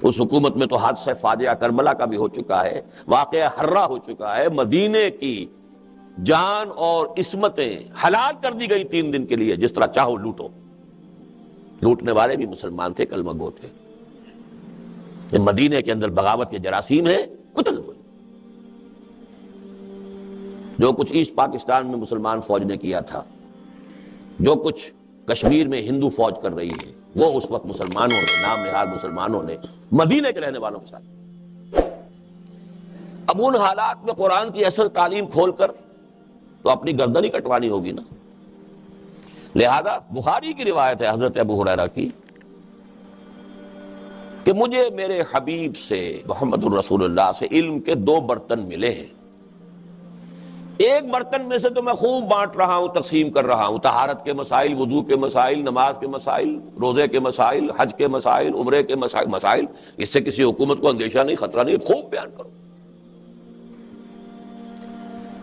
اس حکومت میں تو حادثہ فاجعہ کربلا کا بھی ہو چکا ہے، واقعہ حرہ ہو چکا ہے، مدینے کی جان اور عصمتیں حلال کر دی گئی 3 دن کے لیے، جس طرح چاہو لوٹو۔ لوٹنے والے بھی مسلمان تھے، کلمہ گو تھے۔ مدینے کے اندر بغاوت کے جراثیم ہیں، قتل ہوئے۔ جو کچھ ایسٹ پاکستان میں مسلمان فوج نے کیا تھا، جو کچھ کشمیر میں ہندو فوج کر رہی ہے، وہ اس وقت مسلمانوں نے، نام نہاد مسلمانوں نے مدینے کے رہنے والوں کے ساتھ۔ اب ان حالات میں قرآن کی اصل تعلیم کھول کر تو اپنی گردن ہی کٹوانی ہوگی نا۔ لہذا بخاری کی روایت ہے حضرت ابو ہریرہ کی کہ مجھے میرے حبیب سے، محمد الرسول اللہ سے، علم کے 2 برتن ملے ہیں۔ ایک برتن میں سے تو میں خوب بانٹ رہا ہوں، تقسیم کر رہا ہوں، طہارت کے مسائل، وضو کے مسائل، نماز کے مسائل، روزے کے مسائل، حج کے مسائل، عمرے کے مسائل۔ اس سے کسی حکومت کو اندیشہ نہیں، خطرہ نہیں، خوب بیان کرو۔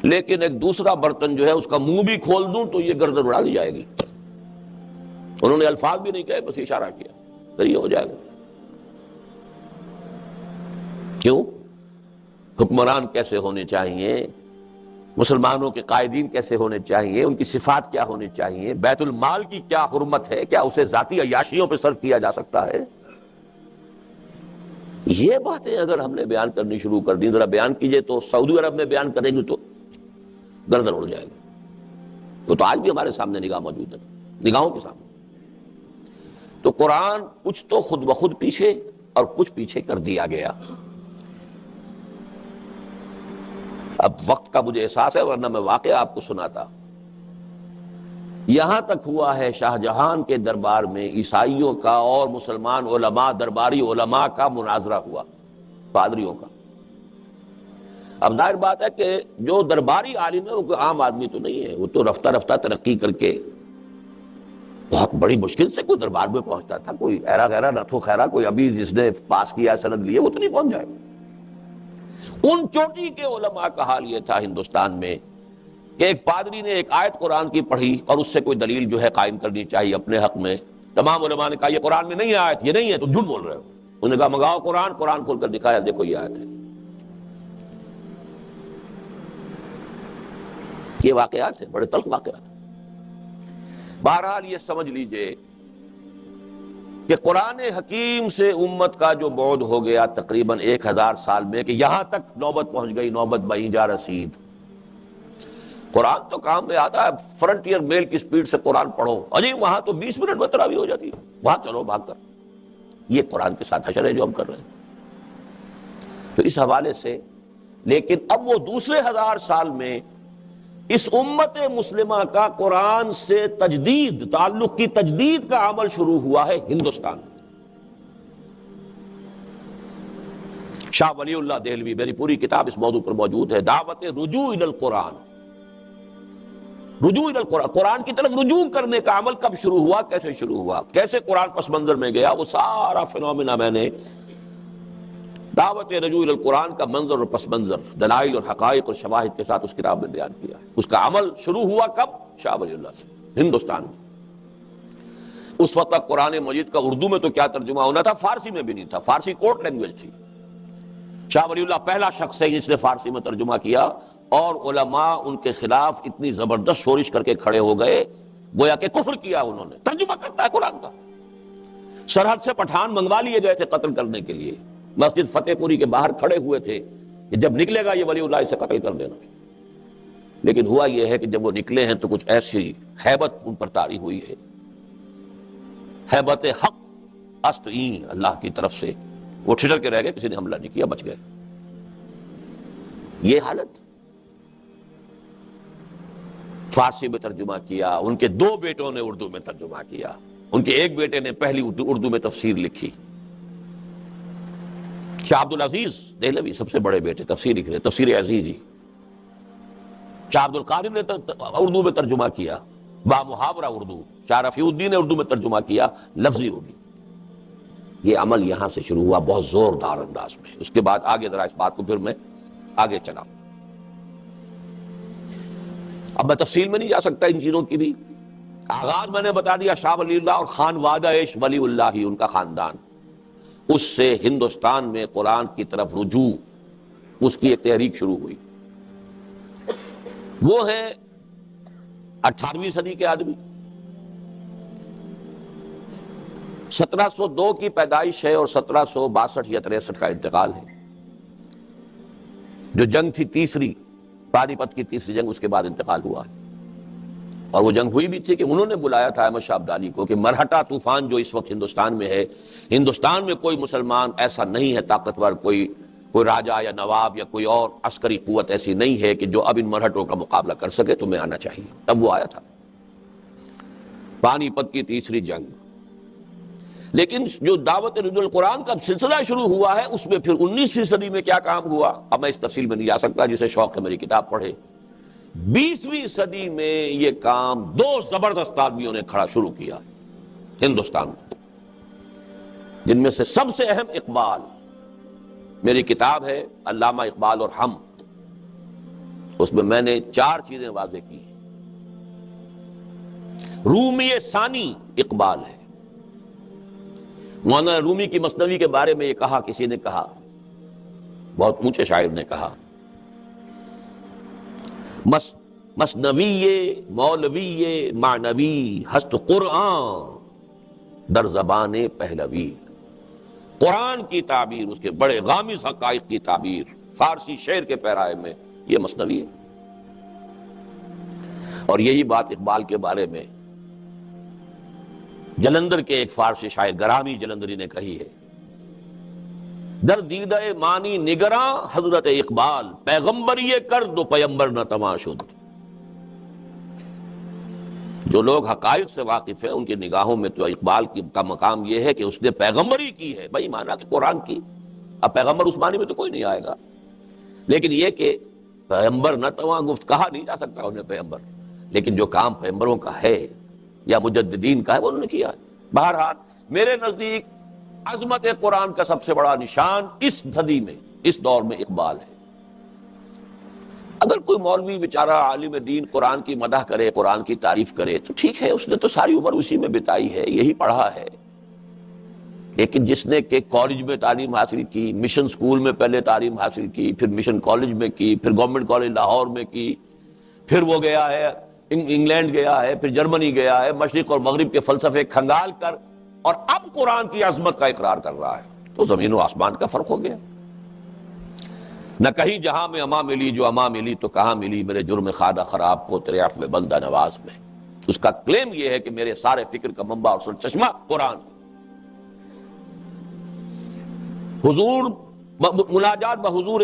لیکن ایک دوسرا برتن جو ہے اس کا منہ بھی کھول دوں تو یہ گردن اڑا دی جائے گی۔ انہوں نے الفاظ بھی نہیں کہے، بس اشارہ کیا، پھر یہ ہو جائے گا۔ کیوں؟ حکمران کیسے ہونے چاہیے، مسلمانوں کے قائدین کیسے ہونے چاہیے، ان کی صفات کیا ہونی چاہیے، بیت المال کی کیا حرمت ہے، کیا اسے ذاتی عیاشیوں پہ صرف کیا جا سکتا ہے۔ یہ باتیں اگر ہم نے بیان کرنی شروع کر دی، ذرا بیان کیجئے تو سعودی عرب میں بیان کریں گے تو گردن اڑ جائے گی۔ وہ تو آج بھی ہمارے سامنے نگاہ موجود ہے، نگاہوں کے سامنے۔ تو قرآن کچھ تو خود بخود پیچھے اور کچھ پیچھے کر دیا گیا۔ اب وقت کا مجھے احساس ہے، ورنہ میں واقعہ آپ کو سناتا۔ یہاں تک ہوا ہے شاہ جہان کے دربار میں عیسائیوں کا اور مسلمان علماء، درباری علماء کا مناظرہ ہوا، پادریوں کا۔ اب ظاہر بات ہے کہ جو درباری عالم ہے وہ کوئی عام آدمی تو نہیں ہے، وہ تو رفتہ رفتہ ترقی کر کے بہت بڑی مشکل سے کوئی دربار میں پہنچتا تھا، کوئی ایرا غیرہ نتھو خیرہ، کوئی ابھی جس نے پاس کیا سند لیے وہ تو نہیں پہنچ جائے گا۔ ان چوٹی کے علماء کا حال یہ تھا ہندوستان میں کہ ایک پادری نے ایک آیت قرآن کی پڑھی اور اس سے کوئی دلیل جو ہے قائم کرنی چاہیے اپنے حق میں۔ تمام علماء نے کہا یہ قرآن میں نہیں ہے آیت، یہ نہیں ہے، تم جھوٹ بول رہے ہو۔ انہوں نے کہا منگاؤ قرآن، قرآن کھول کر دکھایا، دیکھو یہ آیت ہے۔ یہ واقعات ہیں، بڑے تلخ واقعات۔ بہرحال یہ سمجھ لیجئے کہ قرآن حکیم سے امت کا جو بعد ہو گیا تقریباً 1000 سال میں، کہ یہاں تک نوبت پہنچ گئی، نوبت بہیں جا رسید۔ قرآن تو کام میں آتا ہے، فرنٹیئر میل کی سپیڈ سے قرآن پڑھو، اجی وہاں تو 20 منٹ میں تراویح ہو جاتی ہے، وہاں چلو بھاگ کر۔ یہ قرآن کے ساتھ حشر ہے جو ہم کر رہے ہیں۔ تو اس حوالے سے لیکن اب وہ دوسرے 1000 سال میں اس امت مسلمہ کا قرآن سے تجدید، تعلق کی تجدید کا عمل شروع ہوا ہے ہندوستان میں۔ شاہ ولی اللہ دہلوی، میری پوری کتاب اس موضوع پر موجود ہے، دعوت رجوع الی القرآن، رجوع الی القرآن، قرآن کی طرف رجوع کرنے کا عمل کب شروع ہوا، کیسے شروع ہوا، کیسے قرآن پس منظر میں گیا، وہ سارا فنومینا میں نے دعوت رجوع الی القرآن کا منظر اور پس منظر، دلائل اور حقائق اور شواہد کے ساتھ اس کتاب میں بیان کیا ہے۔ اس کا عمل شروع ہوا کب؟ شاہ ولی اللہ سے، ہندوستان میں۔ اس وقت تک قرآن مجید کا اردو میں تو کیا ترجمہ ہونا تھا، فارسی میں بھی نہیں تھا، فارسی کورٹ لینگویج تھی۔ شاہ ولی اللہ پہلا شخص ہے جس نے فارسی میں ترجمہ کیا، اور علماء ان کے خلاف اتنی زبردست شورش کر کے کھڑے ہو گئے گویا کہ کفر کیا انہوں نے، ترجمہ کرتا ہے قرآن کا۔ سرحد سے پٹھان منگوا لیے گئے تھے قتل کرنے کے لیے، مسجد فتح پوری کے باہر کھڑے ہوئے تھے کہ جب نکلے گا یہ ولی اللہ اسے قتل کر دینا۔ لیکن ہوا یہ ہے کہ جب وہ نکلے ہیں تو کچھ ایسی ہیبت ان پر طاری ہوئی ہے، ہیبت حق استعین اللہ کی طرف سے، وہ ٹھٹر کے رہ گئے، کسی نے حملہ نہیں کیا، بچ گئے۔ یہ حالت، فارسی میں ترجمہ کیا، ان کے 2 بیٹوں نے اردو میں ترجمہ کیا، ان کے ایک بیٹے نے پہلی اردو میں تفسیر لکھی، شاہ عبد العزیز دہلوی سب سے بڑے بیٹے تفسیر لکھ رہے، تفسیر عزیزی۔ شاہ عبد القادر نے اردو میں ترجمہ کیا، با محاورہ اردو۔ شاہ رفیع الدین نے اردو میں ترجمہ کیا، لفظی اردو۔ یہ عمل یہاں سے شروع ہوا بہت زوردار انداز میں۔ اس کے بعد آگے ذرا اس بات کو پھر میں آگے چلا، اب میں تفصیل میں نہیں جا سکتا ان چیزوں کی بھی۔ آغاز میں نے بتا دیا، شاہ ولی اللہ اور خان وادہ ولی اللہ ہی ان کا خاندان، اس سے ہندوستان میں قرآن کی طرف رجوع، اس کی ایک تحریک شروع ہوئی۔ وہ ہے 18ویں صدی کے آدمی، 1702 کی پیدائش ہے اور 1762 یا 63 کا انتقال ہے۔ جو جنگ تھی تیسری، پانی پت کی تیسری جنگ، اس کے بعد انتقال ہوا ہے۔ اور وہ جنگ ہوئی بھی تھی کہ انہوں نے بلایا تھا احمد شاہ ابدالی کو کہ مرہٹا طوفان جو اس وقت ہندوستان میں ہے، ہندوستان میں کوئی مسلمان ایسا نہیں ہے طاقتور، کوئی راجا یا نواب یا کوئی اور عسکری قوت ایسی نہیں ہے کہ جو اب ان مرہٹوں کا مقابلہ کر سکے، تمہیں آنا چاہیے۔ تب وہ آیا تھا، پانی پت کی تیسری جنگ۔ لیکن جو دعوت نزول القرآن کا سلسلہ شروع ہوا ہے، اس میں پھر 19ویں صدی میں کیا کام ہوا، اب میں اس تفصیل میں نہیں جا سکتا، جسے شوق ہے میری کتاب پڑھے۔ 20ویں صدی میں یہ کام 2 زبردست آدمیوں نے کھڑا شروع کیا ہندوستان میں، جن میں سے سب سے اہم اقبال۔ میری کتاب ہے علامہ اقبال اور ہم، اس میں میں نے 4 چیزیں واضح کی ہیں۔ رومی ثانی اقبال ہے۔ مولانا رومی کی مثنوی کے بارے میں یہ کہا، کسی نے کہا، بہت اونچے شاعر نے کہا، مثنوی مولوی معنوی ہست قرآن در زبان پہلوی۔ قرآن کی تعبیر، اس کے بڑے غامض حقائق کی تعبیر فارسی شعر کے پیرائے میں، یہ مثنوی ہے۔ اور یہی بات اقبال کے بارے میں جلندر کے ایک فارسی شاعر گرامی جلندری نے کہی ہے، در دیدہ مانی نگراں حضرت اقبال، پیغمبری کرد و پیمبر نہ تماشد۔ جو لوگ حقائق سے واقف ہیں ان کی نگاہوں میں تو اقبال کا مقام یہ ہے کہ اس نے پیغمبری کی ہے، بھائی مانا کہ قرآن کی۔ اب پیغمبر اس معنی میں تو کوئی نہیں آئے گا، لیکن یہ کہ پیغمبر نہ تواں گفت، کہا نہیں جا سکتا انہیں پیغمبر، لیکن جو کام پیغمبروں کا ہے یا مجددین کا ہے وہ انہوں نے کیا ہے۔ بہرحال میرے نزدیک عظمت قرآن کا سب سے بڑا نشان اس صدی میں، اس دور میں اقبال ہے۔ اگر کوئی مولوی بیچارہ عالم دین قرآن کی مدح کرے، قرآن کی تعریف کرے تو ٹھیک ہے، اس نے تو ساری عمر اسی میں بتائی ہے، یہی پڑھا ہے۔ لیکن جس نے کہ کالج میں تعلیم حاصل کی، مشن سکول میں پہلے تعلیم حاصل کی، پھر مشن کالج میں کی، پھر گورنمنٹ کالج لاہور میں کی، پھر وہ گیا ہے انگلینڈ گیا ہے، پھر جرمنی گیا ہے، مشرق اور مغرب کے فلسفے کھنگال کر، اور اب قرآن کی عظمت کا اقرار کر رہا ہے، تو زمین و آسمان کا فرق ہو گیا۔ نہ کہیں جہاں میں اما ملی جو اما ملی تو کہاں ملی میرے جرم خادہ خراب کو تیرے عفو بندہ نواز میں۔ اس کا کلیم یہ ہے کہ میرے سارے فکر کا منبع اور سرچشمہ قرآن۔ حضور مناجات بحضور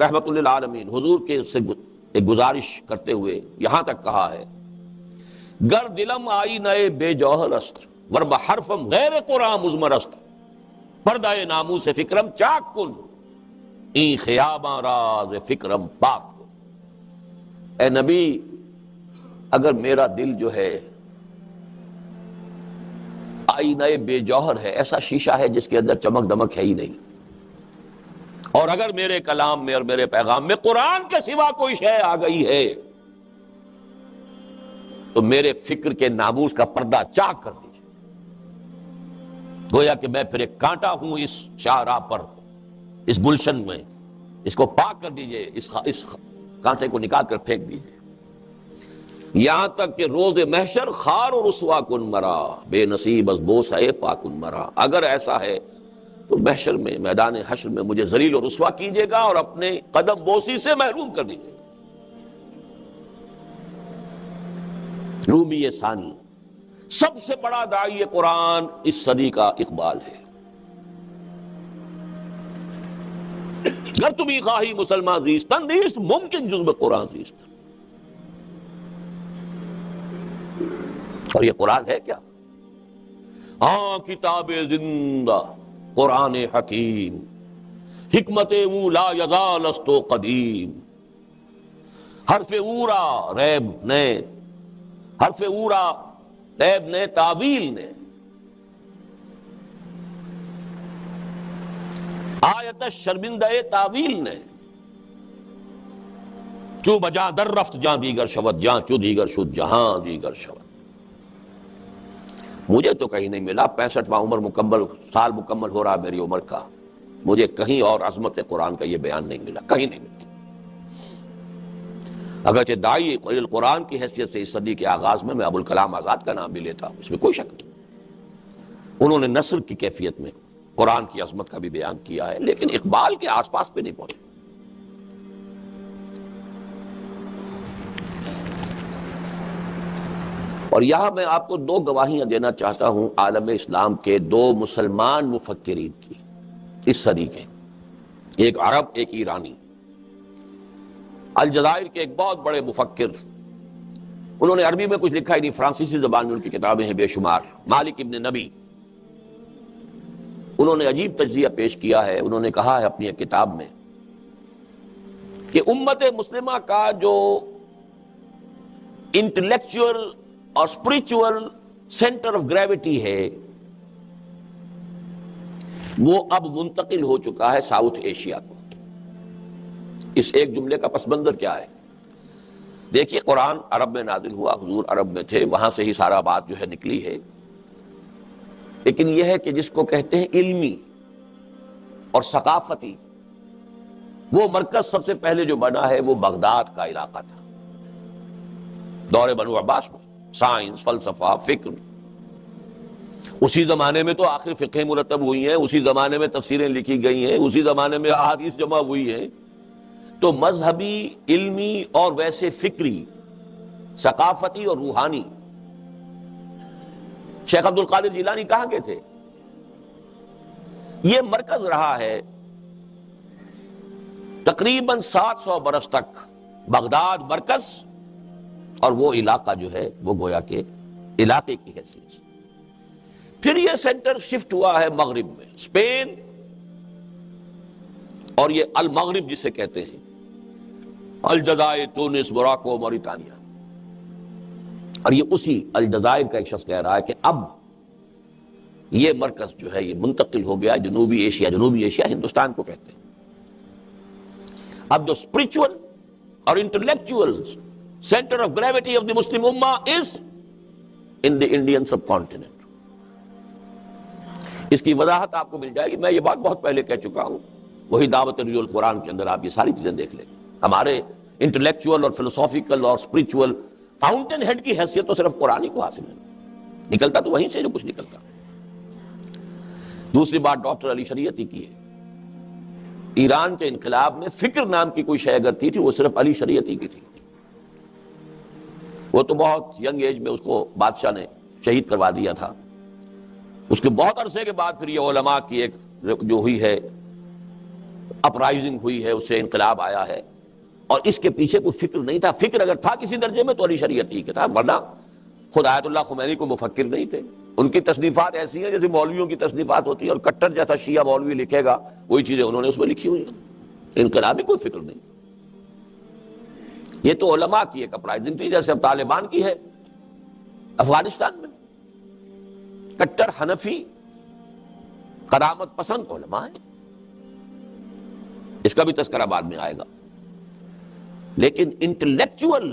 رحمت للعالمین، حضور کے سے ایک گزارش کرتے ہوئے یہاں تک کہا ہے، گر دلم آئی نئے بے جوہر است ور بحرفم غیر قرآن مزمر است، پردہ ناموس فکرم چاک کن این خیاباں راز فکرم پاک کن۔ اے نبی، اگر میرا دل جو ہے آئینہ بے جوہر ہے، ایسا شیشہ ہے جس کے اندر چمک دمک ہے ہی نہیں، اور اگر میرے کلام میں اور میرے پیغام میں قرآن کے سوا کوئی شے آ گئی ہے تو میرے فکر کے ناموس کا پردہ چاک کر دیجیے۔ گویا کہ میں پھر ایک کانٹا ہوں اس شاہراہ پر، اس گلشن میں، اس کو پاک کر دیجئے، اس کانٹے کو نکال کر پھینک دیجئے، یہاں تک کہ روز محشر خار و رسوا کن مرا، بے نصیب از بوس ہے پاکن مرا۔ اگر ایسا ہے تو محشر میں، میدان حشر میں مجھے ذلیل و رسوا کیجئے گا اور اپنے قدم بوسی سے محروم کر دیجئے گا۔ رومی ثانی سب سے بڑا داعی قرآن اس صدی کا اقبال ہے۔ گر تمہیں خواہی مسلمان زیستن نیست ممکن جز قرآن زیستن۔ اور یہ قرآن ہے کیا؟ ہاں کتاب زندہ قرآن حکیم، حکمت او لا یزال است و قدیم، حرف اورا ریب نے، حرف اورا ریب نے، تعویل نے، آیت شرمندہ تعویل نے، چو بجا در رفت جاں دیگر شود، جاں چو دیگر شد جہاں دیگر شود۔ مجھے تو کہیں نہیں ملا، 65واں سال مکمل ہو رہا میری عمر کا، مجھے کہیں اور عظمت قرآن کا یہ بیان نہیں ملا، کہیں نہیں ملا۔ اگرچہ داعی قرآن کی حیثیت سے اس صدی کے آغاز میں ابوالکلام آزاد کا نام بھی لیتا ہوں، اس میں کوئی شک نہیں، انہوں نے نثر کی کیفیت میں قرآن کی عظمت کا بھی بیان کیا ہے، لیکن اقبال کے آس پاس پہ نہیں پہنچے۔ اور یہاں میں آپ کو دو گواہیاں دینا چاہتا ہوں عالم اسلام کے دو مسلمان مفکرین کی اس صدی کے، ایک عرب ایک ایرانی۔ الجزائر کے ایک بہت بڑے مفکر، انہوں نے عربی میں کچھ لکھا ہی نہیں، فرانسیسی زبان میں ان کی کتابیں ہیں بے شمار، مالک ابن نبی۔ انہوں نے عجیب تجزیہ پیش کیا ہے، انہوں نے کہا ہے اپنی کتاب میں کہ امت مسلمہ کا جو انٹلیکچوئل اور اسپریچول سینٹر آف گریوٹی ہے وہ اب منتقل ہو چکا ہے ساؤتھ ایشیا کو۔ اس ایک جملے کا پس منظر کیا ہے؟ دیکھیے قرآن عرب میں نازل ہوا، حضور عرب میں تھے، وہاں سے ہی سارا بات جو ہے نکلی ہے، لیکن یہ ہے کہ جس کو کہتے ہیں علمی اور ثقافتی، وہ مرکز سب سے پہلے جو بنا ہے وہ بغداد کا علاقہ تھا، دور بنو عباس میں۔ سائنس، فلسفہ، فکر، اسی زمانے میں تو آخر فقہ مرتب ہوئی ہیں، اسی زمانے میں تفسیریں لکھی گئی ہیں، اسی زمانے میں احادیث جمع ہوئی ہیں، تو مذہبی، علمی اور ویسے فکری، ثقافتی اور روحانی شیخ عبد القادر جیلانی کہاں کے تھے؟ یہ مرکز رہا ہے تقریباً 700 برس تک، بغداد مرکز، اور وہ علاقہ جو ہے وہ گویا کہ علاقے کی حیثیت سے۔ پھر یہ سینٹر شفٹ ہوا ہے مغرب میں، اسپین اور یہ المغرب جسے کہتے ہیں، الجزائر، تونس، موراکو، موریٹانیہ۔ اور یہ اسی الجزائر کا ایک شخص کہہ رہا ہے کہ اب یہ مرکز جو ہے یہ منتقل ہو گیا جنوبی ایشیا، جنوبی ایشیا ہندوستان کو کہتے ہیں۔ اب جو اسپرچول اور intellectual center of gravity of the Muslim Ummah is in the Indian subcontinent۔ اس کی وضاحت آپ کو مل جائے گی، میں یہ بات بہت پہلے کہہ چکا ہوں، وہی دعوت ریل القرآن کے اندر آپ یہ ساری چیزیں دیکھ لیں۔ ہمارے انٹلیکچوئل اور فلسافیکل اور اسپرچول فاؤنٹین ہیڈ کی حیثیت تو صرف قرآن ہی کو حاصل ہے، نکلتا تو وہیں سے جو کچھ نکلتا۔ دوسری بات ڈاکٹر علی شریعتی کی ہے، ایران کے انقلاب میں فکر نام کی کوئی شے اگر تھی وہ صرف علی شریعتی کی تھی۔ وہ تو بہت ینگ ایج میں اس کو بادشاہ نے شہید کروا دیا تھا، اس کے بہت عرصے کے بعد پھر یہ علماء کی ایک جو ہوئی ہے اپرائزنگ ہوئی ہے، اس سے انقلاب آیا ہے، اور اس کے پیچھے کوئی فکر نہیں تھا۔ فکر اگر تھا کسی درجے میں تو علی شریعتی کا تھا، ورنہ خود آیت اللہ خمینی کو مفکر نہیں تھے۔ ان کی تصنیفات ایسی ہیں جیسے مولویوں کی تصنیفات ہوتی ہیں، اور کٹر جیسا شیعہ مولوی لکھے گا وہی چیزیں انہوں نے اس میں لکھی ہوئی ہیں، انقلابی کوئی فکر نہیں۔ یہ تو علماء کی ایک اپرائزنگ تھی، جیسے اب طالبان کی ہے افغانستان میں، کٹر حنفی قدامت پسند علماء ہیں، اس کا بھی تذکرہ بعد میں آئے گا۔ لیکن انٹلیکچوئل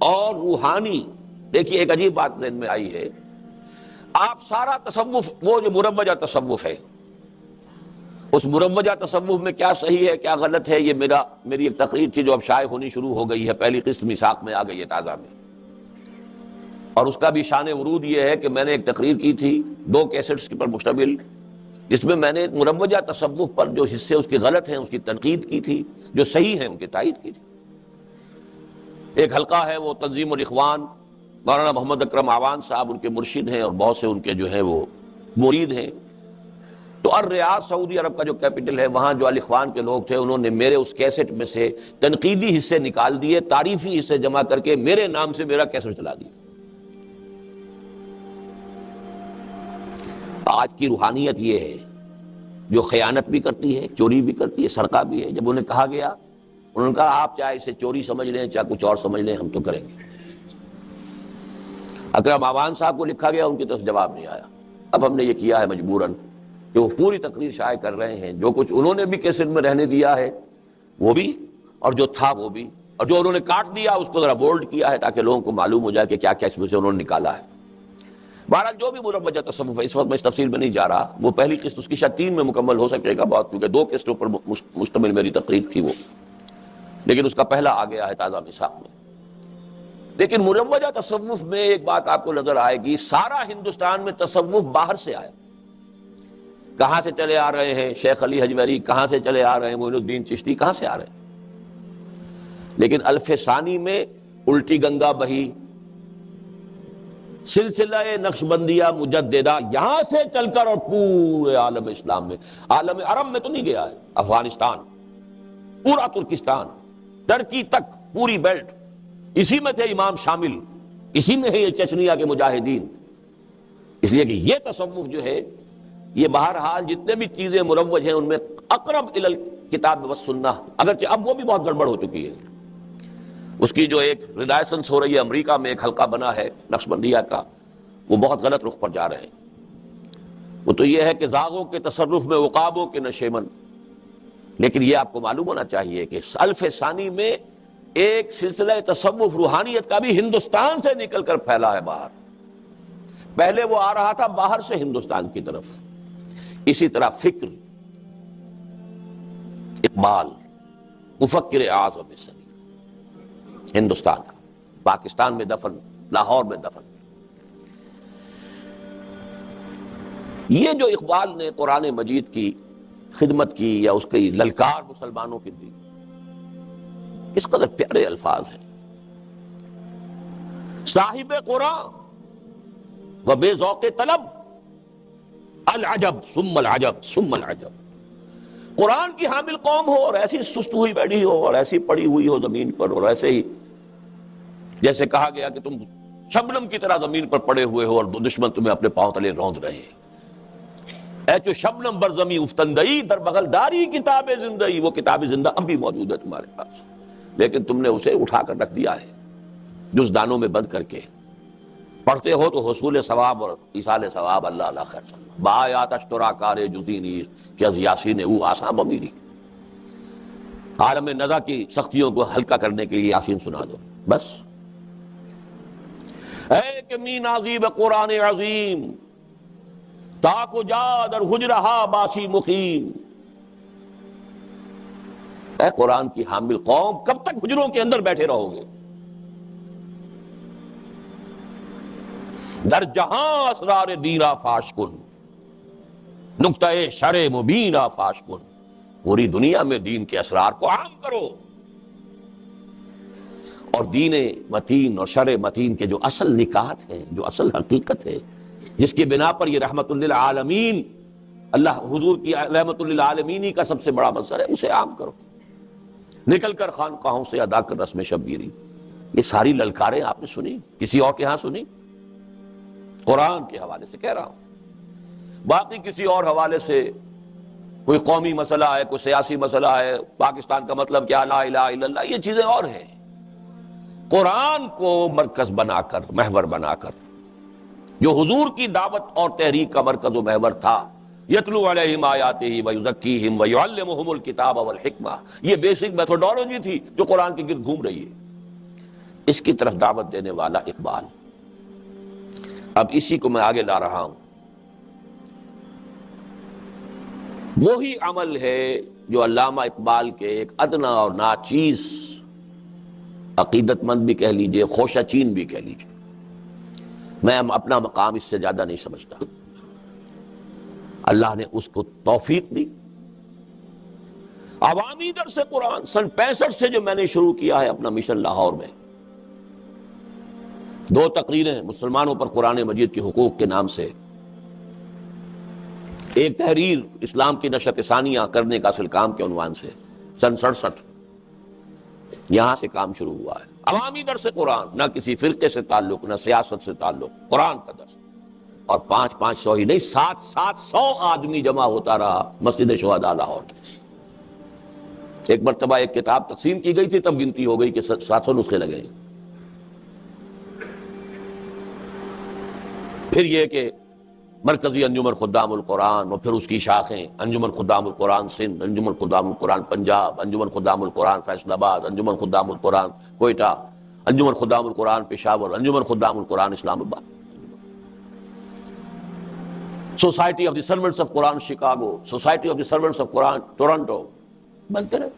اور روحانی، دیکھیے ایک عجیب بات ذہن میں آئی ہے، آپ سارا تصوف، وہ جو مروجہ تصوف ہے، اس مروجہ تصوف میں کیا صحیح ہے کیا غلط ہے، یہ میری ایک تقریر تھی جو اب شائع ہونی شروع ہو گئی ہے، پہلی قسط میثاق میں آ گئی ہے تازہ میں، اور اس کا بھی شان ورود یہ ہے کہ میں نے ایک تقریر کی تھی 2 کیسٹس پر مشتمل، جس میں نے مروجہ تصوف پر جو حصے اس کے غلط ہیں اس کی تنقید کی تھی، جو صحیح ہیں ان کی تائید کی تھی۔ ایک حلقہ ہے وہ تنظیم الاخوان، مولانا محمد اکرم آوان صاحب ان کے مرشد ہیں اور بہت سے ان کے جو ہیں وہ مرید ہیں، تو الریاض سعودی عرب کا جو کیپٹل ہے وہاں جو الاخوان کے لوگ تھے انہوں نے میرے اس کیسٹ میں سے تنقیدی حصے نکال دیے، تعریفی حصے جمع کر کے میرے نام سے میرا کیسٹ چلا دیا۔ آج کی روحانیت یہ ہے جو خیانت بھی کرتی ہے، چوری بھی کرتی ہے، سرقہ بھی ہے۔ جب انہیں کہا گیا، انہوں نے کہا آپ چاہے اسے چوری سمجھ لیں چاہے کچھ اور سمجھ لیں، ہم تو کریں گے۔ اکرم آوان صاحب کو لکھا گیا، ان کی طرف جواب نہیں آیا۔ اب ہم نے یہ کیا ہے مجبوراً کہ وہ پوری تقریر شائع کر رہے ہیں، جو کچھ انہوں نے بھی کیسٹ میں رہنے دیا ہے وہ بھی، اور جو تھا وہ بھی، اور جو انہوں نے کاٹ دیا اس کو ذرا بولڈ کیا ہے تاکہ لوگوں کو معلوم ہو جائے کہ کیا کیا اس میں سے انہوں نے نکالا ہے۔ بہرحال جو بھی مروجہ تصوف ہے، اس وقت میں اس تفصیل میں نہیں جا رہا، وہ پہلی قسط اس کی شاید 3 میں مکمل ہو سکے گا، بہت کیونکہ 2 قسطوں پر مشتمل میری تقریر تھی وہ، لیکن اس کا پہلا آ گیا ہے تازہ میثاق میں۔ لیکن مروجہ تصوف میں ایک بات آپ کو نظر آئے گی، سارا ہندوستان میں تصوف باہر سے آیا۔ کہاں سے چلے آ رہے ہیں؟ شیخ علی حجویری، کہاں سے چلے آ رہے ہیں معین الدین چشتی، کہاں سے آ رہے ہیں؟ لیکن الف ثانی میں الٹی گنگا بہی، سلسلہ نقشبندیہ مجددہ یہاں سے چل کر اور پورے عالم اسلام میں، عالم عرب میں تو نہیں گیا ہے، افغانستان، پورا ترکستان، ترکی تک پوری بیلٹ، اسی میں تھے امام شامل، اسی میں ہے یہ چچنیا کے مجاہدین۔ اس لیے کہ یہ تصوف جو ہے یہ بہرحال جتنے بھی چیزیں مروج ہیں ان میں اقرب الی الکتاب والسنہ، اگرچہ اب وہ بھی بہت گڑبڑ ہو چکی ہے۔ اس کی جو ایک ریلائسنس ہو رہی ہے، امریکہ میں ایک حلقہ بنا ہے نقشبندیہ کا، وہ بہت غلط رخ پر جا رہے ہیں۔ وہ تو یہ ہے کہ زاغوں کے تصرف میں عقابوں کے نشیمن، لیکن یہ آپ کو معلوم ہونا چاہیے کہ الف ثانی میں ایک سلسلہ تصوف روحانیت کا بھی ہندوستان سے نکل کر پھیلا ہے باہر۔ پہلے وہ آ رہا تھا باہر سے ہندوستان کی طرف۔ اسی طرح فکر، اقبال، مفکر اعظم سری ہندوستان کا، پاکستان میں دفن، لاہور میں دفن۔ یہ جو اقبال نے قرآن مجید کی خدمت کی یا اس کی للکار مسلمانوں کی دی، اس قدر پیارے الفاظ ہیں، صاحب قرآن و بے ذوق طلب، العجب ثم العجب ثم العجب۔ قرآن کی حامل قوم ہو اور ایسی سست ہوئی بیٹھی ہو اور ایسی پڑی ہوئی ہو زمین پر، اور ایسے ہی جیسے کہا گیا کہ تم شبنم کی طرح زمین پر پڑے ہوئے ہو اور دشمن تمہیں اپنے پاؤں تلے روند رہے ہیں۔ اے چو شبنم بر زمیں افتندئی، در بغل داری کتاب زندئی، وہ کتاب زندہ اب بھی موجود ہے تمہارے پاس، لیکن تم نے اسے اٹھا کر رکھ دیا ہے جزدانوں میں بند کر کے۔ پڑھتے ہو تو حصول ثواب اور ایصال ثواب اللہ اللہ خیر صلی اللہ بآیات اشترا کار جزی نیست کہ از یاسین او آسان بمیری۔ عالم نزا کی سختیوں کو ہلکا کرنے کے لیے یاسین سنا دو بس۔ اے کہ می نازیب قرآن عظیم، تاک و جا در حجرہا باسی مقیم۔ اے قرآن کی حامل قوم، کب تک حجروں کے اندر بیٹھے رہو گے؟ در جہاں اسرار دیرا فاش کن، نقطہ شرع مبینہ فاش کن۔ پوری دنیا میں دین کے اسرار کو عام کرو، اور دین متین اور شرع متین کے جو اصل نکات ہیں، جو اصل حقیقت ہے، جس کی بنا پر یہ رحمت للعالمین، اللہ حضور کی رحمت للعالمینی کا سب سے بڑا منصب ہے، اسے عام کرو۔ نکل کر خانقاہوں سے ادا کر رسم شبگیری۔ یہ ساری للکاریں آپ نے سنی، کسی اور کے ہاں سنی؟ قرآن کے حوالے سے کہہ رہا ہوں، باقی کسی اور حوالے سے کوئی قومی مسئلہ ہے، کوئی سیاسی مسئلہ ہے، پاکستان کا مطلب کیا، لا الہ الا اللہ، یہ چیزیں اور ہیں۔ قرآن کو مرکز بنا کر، محور بنا کر، جو حضور کی دعوت اور تحریک کا مرکز و محور تھا، یتلو علیہم آیاتہ ویزکیہم ویعلمہم الکتاب والحکمہ، یہ بیسک میتھوڈولوجی تھی جو قرآن کے گرد گھوم رہی ہے۔ اس کی طرف دعوت دینے والا اقبال، اب اسی کو میں آگے لا رہا ہوں. وہی عمل ہے جو علامہ اقبال کے ایک ادنا اور ناچیز عقیدت مند بھی کہہ لیجئے، خوشہ چین بھی کہہ لیجئے، میں اپنا مقام اس سے زیادہ نہیں سمجھتا، اللہ نے اس کو توفیق دی. عوامی درس قرآن سن 65 سے جو میں نے شروع کیا ہے اپنا مشن لاہور میں، 2 تقریریں مسلمانوں پر قرآن مجید کے حقوق کے نام سے، ایک تحریر اسلام کی نشرت ثانیہ کرنے کا اصل کام کے عنوان سے، سن 67 یہاں سے کام شروع ہوا ہے. عوامی درس قرآن، نہ کسی فرقے سے تعلق، نہ سیاست سے تعلق، قرآن کا درس. اور 500 ہی نہیں، 700 آدمی جمع ہوتا رہا مسجد شہداء لاہور. ایک مرتبہ ایک کتاب تقسیم کی گئی تھی، تب گنتی ہو گئی کہ 700 نسخے لگے. پھر یہ کہ مرکزی انجمن خدام القرآن اور پھر اس کی شاخیں، انجمن خدام القرآن سندھ، انجمن خدام القرآن پنجاب، انجمن خدام القرآن فیصل آباد، انجمن خدام القرآن کوئٹہ، انجمن خدام القرآن پشاور، انجمن خدام القرآن اسلام آباد، society of the servants of Quran Chicago, society of the servants of Quran Toronto, بنتے رہے.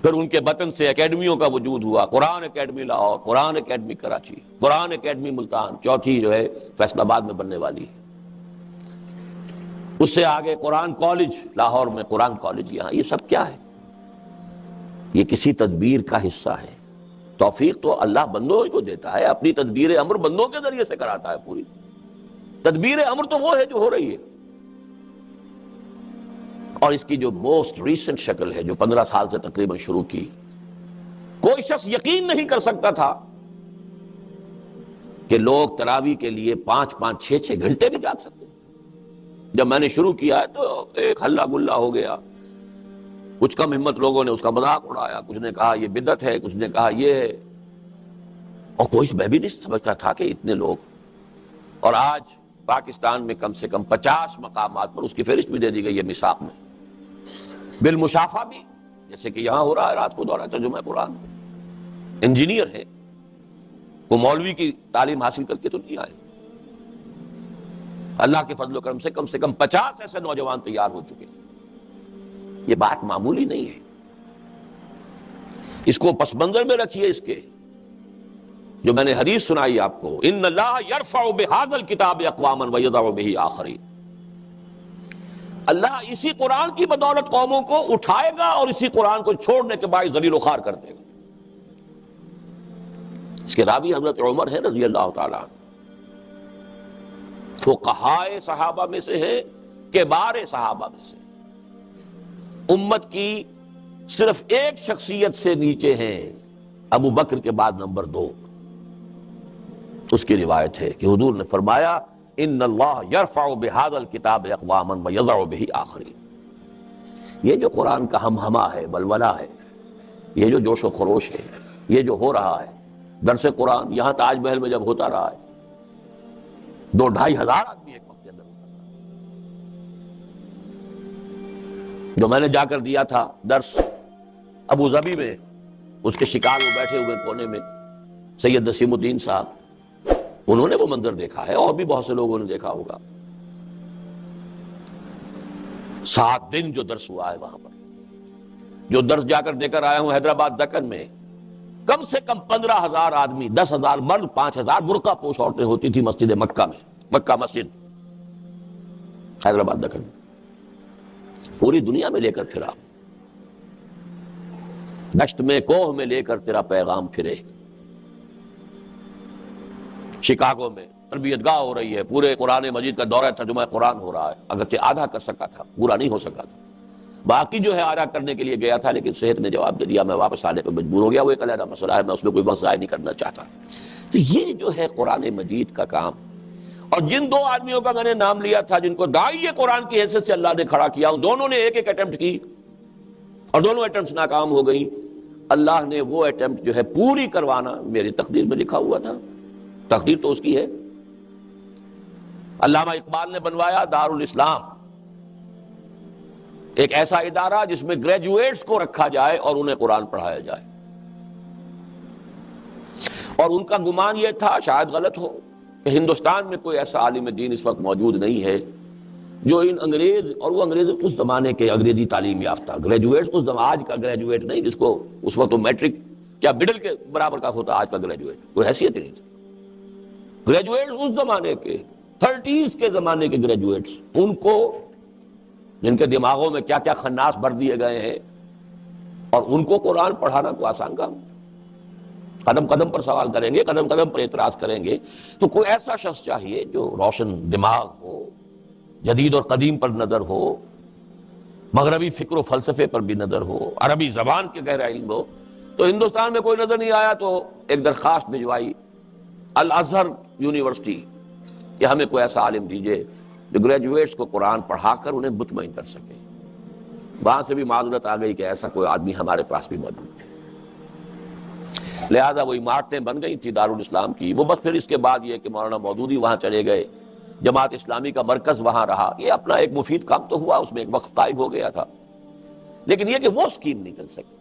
پھر ان کے بطن سے اکیڈمیوں کا وجود ہوا، قرآن اکیڈمی لاہور، قرآن اکیڈمی کراچی، قرآن اکیڈمی ملتان، چوتھی جو ہے فیصل آباد میں بننے والی ہے. اس سے آگے قرآن کالج لاہور میں، قرآن کالج یہاں. یہ سب کیا ہے؟ یہ کسی تدبیر کا حصہ ہے. توفیق تو اللہ بندوں ہی کو دیتا ہے، اپنی تدبیر امر بندوں کے ذریعے سے کراتا ہے. پوری تدبیر امر تو وہ ہے جو ہو رہی ہے. اور اس کی جو موسٹ ریسنٹ شکل ہے، جو 15 سال سے تقریباً شروع کی، کوئی شخص یقین نہیں کر سکتا تھا کہ لوگ تراویح کے لیے 5 6 گھنٹے بھی جاگ سکتے. جب میں نے شروع کیا ہے تو ایک ہلہ گلہ ہو گیا. کچھ کم ہمت لوگوں نے اس کا مذاق اڑایا، کچھ نے کہا یہ بدعت ہے، کچھ نے کہا یہ ہے، اور کوئی میں بھی نہیں سمجھتا تھا کہ اتنے لوگ. اور آج پاکستان میں کم سے کم 50 مقامات پر اس کی فہرست بھی دے دی گئی ہے میثاق میں، بالمشافہ بھی، جیسے کہ یہاں ہو رہا ہے رات کو دورہ ترجمہ قرآن. انجینئر ہے، وہ مولوی کی تعلیم حاصل کر کے تو نہیں آئے. اللہ کے فضل و کرم سے کم 50 ایسے نوجوان تیار ہو چکے ہیں. یہ بات معمولی نہیں ہے. اس کو پس منظر میں رکھیے. اس کے جو میں نے حدیث سنائی آپ کو، ان اللہ یرفع بہذا الکتاب اقواما ویضع بہ آخرین، اللہ اسی قرآن کی بدولت قوموں کو اٹھائے گا اور اسی قرآن کو چھوڑنے کے باعث ذلیل و خوار کر دے گا. اس کے راوی حضرت عمر ہے رضی اللہ تعالیٰ عنہ، فقہائے صحابہ میں سے ہیں، کبار صحابہ میں سے. امت کی صرف ایک شخصیت سے نیچے ہیں، ابو بکر کے بعد نمبر 2. اس کی روایت ہے کہ حضور نے فرمایا ان اللہ یرفع بہذا الکتاب اقواما ویضع بہ آخرین. یہ جو قرآن کا ہمہمہ ہے، ولولہ ہے، یہ جو جوش و خروش ہے، یہ جو ہو رہا ہے درس قرآن، یہاں تاج محل میں جب ہوتا رہا ہے 2-2.5 ہزار آدمی ایک وقت کے اندر ہوتا رہا. جو میں نے جا کر دیا تھا درس ابو ظبی میں، اس کے شکار وہ بیٹھے ہوئے کونے میں سید نسیم الدین صاحب، انہوں نے وہ منظر دیکھا ہے، اور بھی بہت سے لوگوں نے دیکھا ہوگا. 7 دن جو درس ہوا ہے وہاں پر، جو درس جا کر دے کر آیا ہوں حیدرآباد دکن میں، کم سے کم 15,000 آدمی، 10,000 مرد، 5,000 برقع پوش عورتیں ہوتی تھی مسجد مکہ میں، مکہ مسجد حیدرآباد دکن میں. پوری دنیا میں لے کر پھرا، دشت میں کوہ میں لے کر تیرا پیغام پھرے. شکاگو میں تربیت گاہ ہو رہی ہے، پورے قرآن مجید کا دورہ ترجمہ قرآن ہو رہا ہے. اگرچہ آدھا کر سکا تھا، پورا نہیں ہو سکا تھا. باقی جو ہے آدھا کرنے کے لیے گیا تھا، لیکن صحت نے جواب دے دیا، میں واپس آنے پہ مجبور ہو گیا. وہ ایک علیحدہ مسئلہ ہے، میں اس میں کوئی وقت ضائع نہیں کرنا چاہتا. تو یہ جو ہے قرآن مجید کا کام. اور جن 2 آدمیوں کا میں نے نام لیا تھا جن کو داعی قرآن کی حیثیت سے اللہ نے کھڑا کیا، دونوں نے ایک اٹیمپٹ کی اور دونوں اٹیمپٹس ناکام ہو گئی. اللہ نے وہ اٹیمپٹ جو ہے پوری کروانا میری تقدیر میں لکھا ہوا تھا. تقدیر تو اس کی ہے. علامہ اقبال نے بنوایا دارالاسلام، ایک ایسا ادارہ جس میں گریجویٹس کو رکھا جائے اور انہیں قرآن پڑھایا جائے. اور ان کا گمان یہ تھا، شاید غلط ہو، کہ ہندوستان میں کوئی ایسا عالم دین اس وقت موجود نہیں ہے جو ان انگریز، اور وہ انگریز اس زمانے کے انگریزی تعلیم یافتہ گریجویٹس، اس زمانے آج کا گریجویٹ نہیں جس کو اس وقت میٹرک یا مڈل کے برابر کا ہوتا آج کا گریجویٹ، کوئی حیثیت نہیں تھی۔ گریجویٹس اس زمانے کے 30s کے زمانے کے گریجویٹس، ان کو جن کے دماغوں میں کیا کیا خناس بھر دیے گئے ہیں، اور ان کو قرآن پڑھانا کوئی آسان کام، قدم قدم پر سوال کریں گے، قدم قدم پر اعتراض کریں گے۔ تو کوئی ایسا شخص چاہیے جو روشن دماغ ہو، جدید اور قدیم پر نظر ہو، مغربی فکر و فلسفے پر بھی نظر ہو، عربی زبان کے گہرا علم ہو۔ تو ہندوستان میں کوئی نظر نہیں آیا تو ایک درخواست بھجوائی الازہر یونیورسٹی کہ ہمیں کوئی ایسا عالم دیجئے جو گریجویٹس کو قرآن پڑھا کر انہیں مطمئن کر سکے۔ وہاں سے بھی معذرت آ گئی کہ ایسا کوئی آدمی ہمارے پاس بھی موجود ہے۔ لہذا وہ عمارتیں بن گئی تھی دارالاسلام کی، وہ بس پھر اس کے بعد یہ کہ مولانا مودودی وہاں چلے گئے، جماعت اسلامی کا مرکز وہاں رہا، یہ اپنا ایک مفید کام تو ہوا، اس میں ایک وقت قائم ہو گیا تھا، لیکن یہ کہ وہ اسکیم نہیں چل سکی۔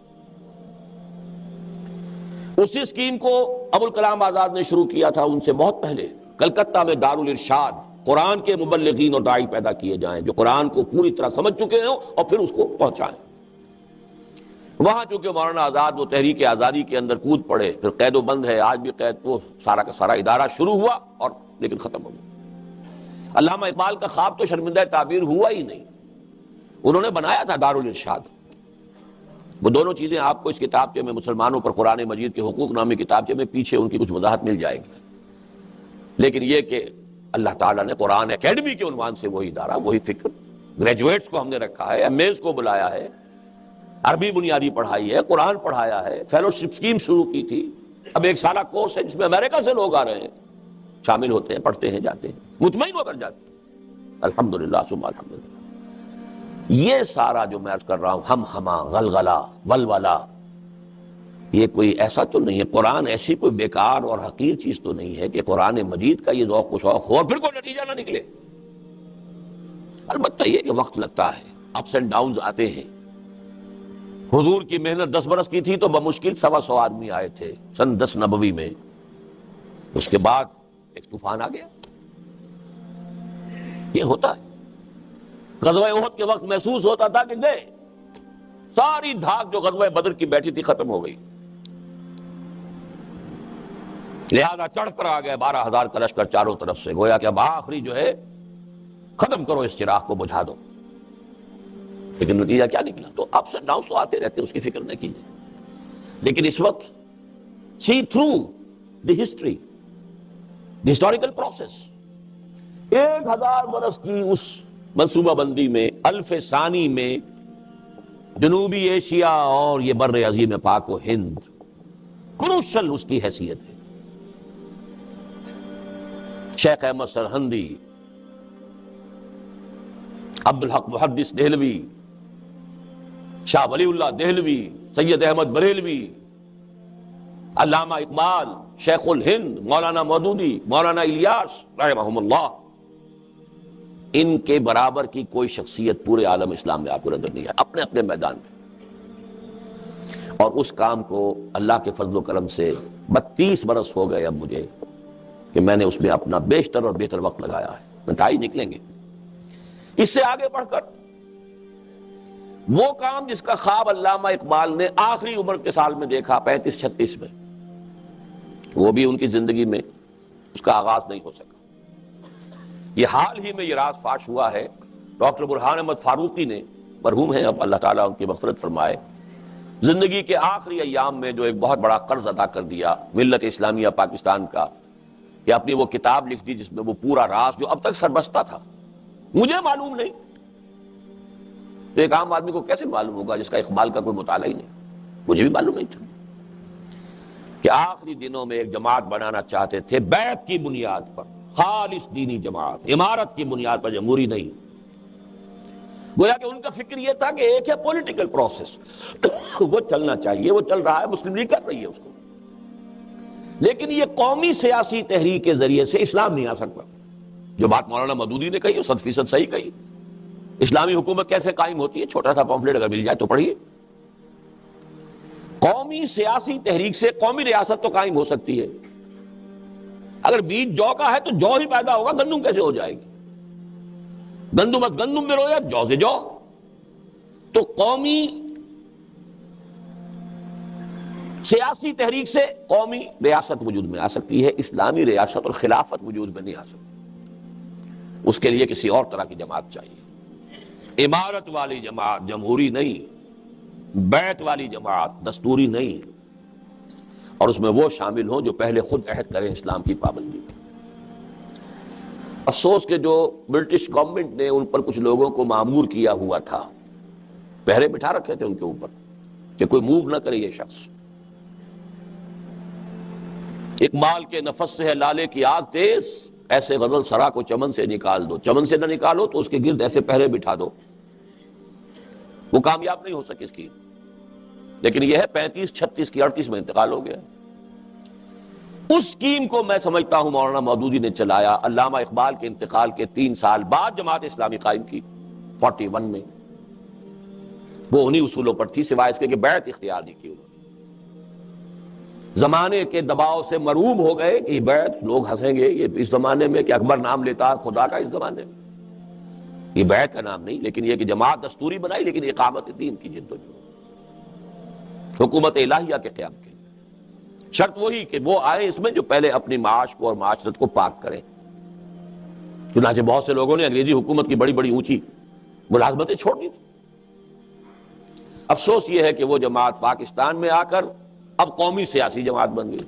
اسی اسکیم کو ابوالکلام آزاد نے شروع کیا تھا ان سے بہت پہلے، کلکتہ میں دارالارشاد، قرآن کے مبلغین اور داعی پیدا کیے جائیں جو قرآن کو پوری طرح سمجھ چکے ہوں اور پھر اس کو پہنچائیں۔ وہاں چونکہ مولانا آزاد وہ تحریک آزادی کے اندر کود پڑے، پھر قید و بند ہے، آج بھی قید، وہ سارا کا سارا ادارہ شروع ہوا اور لیکن ختم ہو گیا۔ علامہ اقبال کا خواب تو شرمندہ تعبیر ہوا ہی نہیں، انہوں نے بنایا تھا دارالارشاد۔ وہ دونوں چیزیں آپ کو اس کتابچے میں، مسلمانوں پر قرآن مجید کے حقوق نامی کتابچے میں پیچھے ان کی کچھ وضاحت مل جائے گی، لیکن یہ کہ اللہ تعالیٰ نے قرآن اکیڈمی کے عنوان سے وہی ادارہ، وہی فکر، گریجویٹس کو ہم نے رکھا ہے، ایم ایز کو بلایا ہے، عربی بنیادی پڑھائی ہے، قرآن پڑھایا ہے، فیلوشپ اسکیم شروع کی تھی، اب ایک سالہ کورس ہے جس میں امریکہ سے لوگ آ رہے ہیں، شامل ہوتے ہیں، پڑھتے ہیں، جاتے ہیں، مطمئن ہو کر جاتے ہیں، الحمدللہ ثم الحمدللہ۔ یہ سارا جو میں عرض کر رہا ہوں، ہم ہما، غلغلہ، ولولہ، یہ کوئی ایسا تو نہیں ہے، قرآن ایسی کوئی بیکار اور حقیر چیز تو نہیں ہے کہ قرآن مجید کا یہ ذوق و شوق ہو اور پھر کوئی نتیجہ نہ نکلے۔ البتہ یہ کہ وقت لگتا ہے، اپس اینڈ ڈاؤنز آتے ہیں۔ حضور کی محنت 10 برس کی تھی تو بمشکل 125 آدمی آئے تھے سن 10 نبوی میں، اس کے بعد ایک طوفان آ گیا۔ یہ ہوتا ہے۔ غزوہ احد کے وقت محسوس ہوتا تھا کہ گئے، ساری دھاک جو غزوہ بدر کی بیٹھی تھی ختم ہو گئی، لہذا چڑھ کر آ گئے 12,000 کا لشکر چاروں طرف سے، گویا کہ اب آخری جو ہے ختم کرو اس چراغ کو، بجھا دو۔ لیکن نتیجہ کیا نکلا؟ تو اپس اینڈ ڈاؤنس تو آتے رہتے، اس کی فکر نہ کیجیے، لیکن اس وقت see through the history, the historical process, 1000 برس کی اس منصوبہ بندی میں، الف ثانی میں جنوبی ایشیا اور یہ بر عظیم پاک و ہند کروشل اس کی حیثیت ہے۔ شیخ احمد سرہندی، عبدالحق محدث دہلوی، شاہ ولی اللہ دہلوی، سید احمد بریلوی، علامہ اقبال، شیخ الہند، مولانا مودودی، مولانا الیاس رحمہم اللہ، ان کے برابر کی کوئی شخصیت پورے عالم اسلام میں آپ کو نظر نہیں ہے، اپنے اپنے میدان میں۔ اور اس کام کو اللہ کے فضل و کرم سے 32 برس ہو گئے اب مجھے کہ میں نے اس میں اپنا بیشتر اور بہتر وقت لگایا ہے، نتائج نکلیں گے۔ اس سے آگے بڑھ کر وہ کام جس کا خواب علامہ اقبال نے آخری عمر کے سال میں دیکھا، 35-36 میں، وہ بھی ان کی زندگی میں اس کا آغاز نہیں ہو سکا۔ یہ حال ہی میں یہ راز فاش ہوا ہے، ڈاکٹر برہان احمد فاروقی نے، مرحوم ہیں اب، اللہ تعالیٰ ان کی مغفرت فرمائے، زندگی کے آخری ایام میں جو ایک بہت بڑا قرض ادا کر دیا ملت اسلامیہ پاکستان کا، کہ اپنی وہ کتاب لکھ دی جس میں وہ پورا راز جو اب تک سربستہ تھا، مجھے معلوم نہیں، تو ایک عام آدمی کو کیسے معلوم ہوگا جس کا اقبال کا کوئی مطالعہ ہی نہیں، مجھے بھی معلوم نہیں تھا کہ آخری دنوں میں ایک جماعت بنانا چاہتے تھے بیعت کی بنیاد پر، خالص دینی جماعت، عمارت کی بنیاد پر، جمہوری نہیں۔ گویا کہ ان کا فکر یہ تھا کہ ایک ہے پولیٹیکل پروسیس، وہ چلنا چاہیے، وہ چل رہا ہے، مسلم لیگ کر رہی ہے اس کو، لیکن یہ قومی سیاسی تحریک کے ذریعے سے اسلام نہیں آ سکتا۔ جو بات مولانا مودودی نے کہی وہ 100% صحیح کہی۔ اسلامی حکومت کیسے قائم ہوتی ہے؟ چھوٹا سا پمفلٹ اگر مل جائے تو پڑھیے۔ قومی سیاسی تحریک سے قومی ریاست تو قائم ہو سکتی ہے، اگر بیج جو کا ہے تو جو ہی پیدا ہوگا، گندم کیسے ہو جائے گی؟ گندم از گندم میں رویا، جو سے جو. تو قومی سیاسی تحریک سے قومی ریاست وجود میں آ سکتی ہے، اسلامی ریاست اور خلافت وجود میں نہیں آ سکتی. اس کے لیے کسی اور طرح کی جماعت چاہیے، امارت والی جماعت، جمہوری نہیں، بیعت والی جماعت، دستوری نہیں. اور اس میں وہ شامل ہوں جو پہلے خود عہد کریں اسلام کی پابندی کا. افسوس کہ جو برٹش گورنمنٹ نے ان پر کچھ لوگوں کو مامور کیا ہوا تھا، پہرے بٹھا رکھے تھے ان کے اوپر کہ کوئی موو نہ کرے یہ شخص. اقبال کے نفس سے ہے لالے کی آگ تیز، ایسے غزل سرا کو چمن سے نکال دو. چمن سے نہ نکالو تو اس کے گرد ایسے پہرے بٹھا دو، وہ کامیاب نہیں ہو سکے اس کی. لیکن یہ ہے 35، 36 کی 38 میں انتقال ہو گیا. اس اسکیم کو میں سمجھتا ہوں مولانا مودودی نے چلایا. علامہ اقبال کے انتقال کے 3 سال بعد جماعت اسلامی قائم کی 41 میں. وہ انہی اصولوں پر تھی، سوائے اس کے کہ بیعت اختیار نہیں کی انہوں نے. زمانے کے دباؤ سے مروب ہو گئے کہ بیعت، لوگ ہنسیں گے یہ اس زمانے میں کہ اکبر نام لیتا ہے خدا کا. اس زمانے میں یہ بیعت کا نام نہیں، لیکن یہ کہ جماعت دستوری بنائی، لیکن اقامت دین کی جدوجہد، حکومت الہیہ کے قیام کے. شرط وہی کہ وہ آئے اس میں جو پہلے اپنی معاش کو اور معاشرت کو پاک کریں. چنانچہ بہت سے لوگوں نے انگریزی حکومت کی بڑی بڑی اونچی ملازمتیں چھوڑ دی تھی. افسوس یہ ہے کہ وہ جماعت پاکستان میں آ کر اب قومی سیاسی جماعت بن گئی.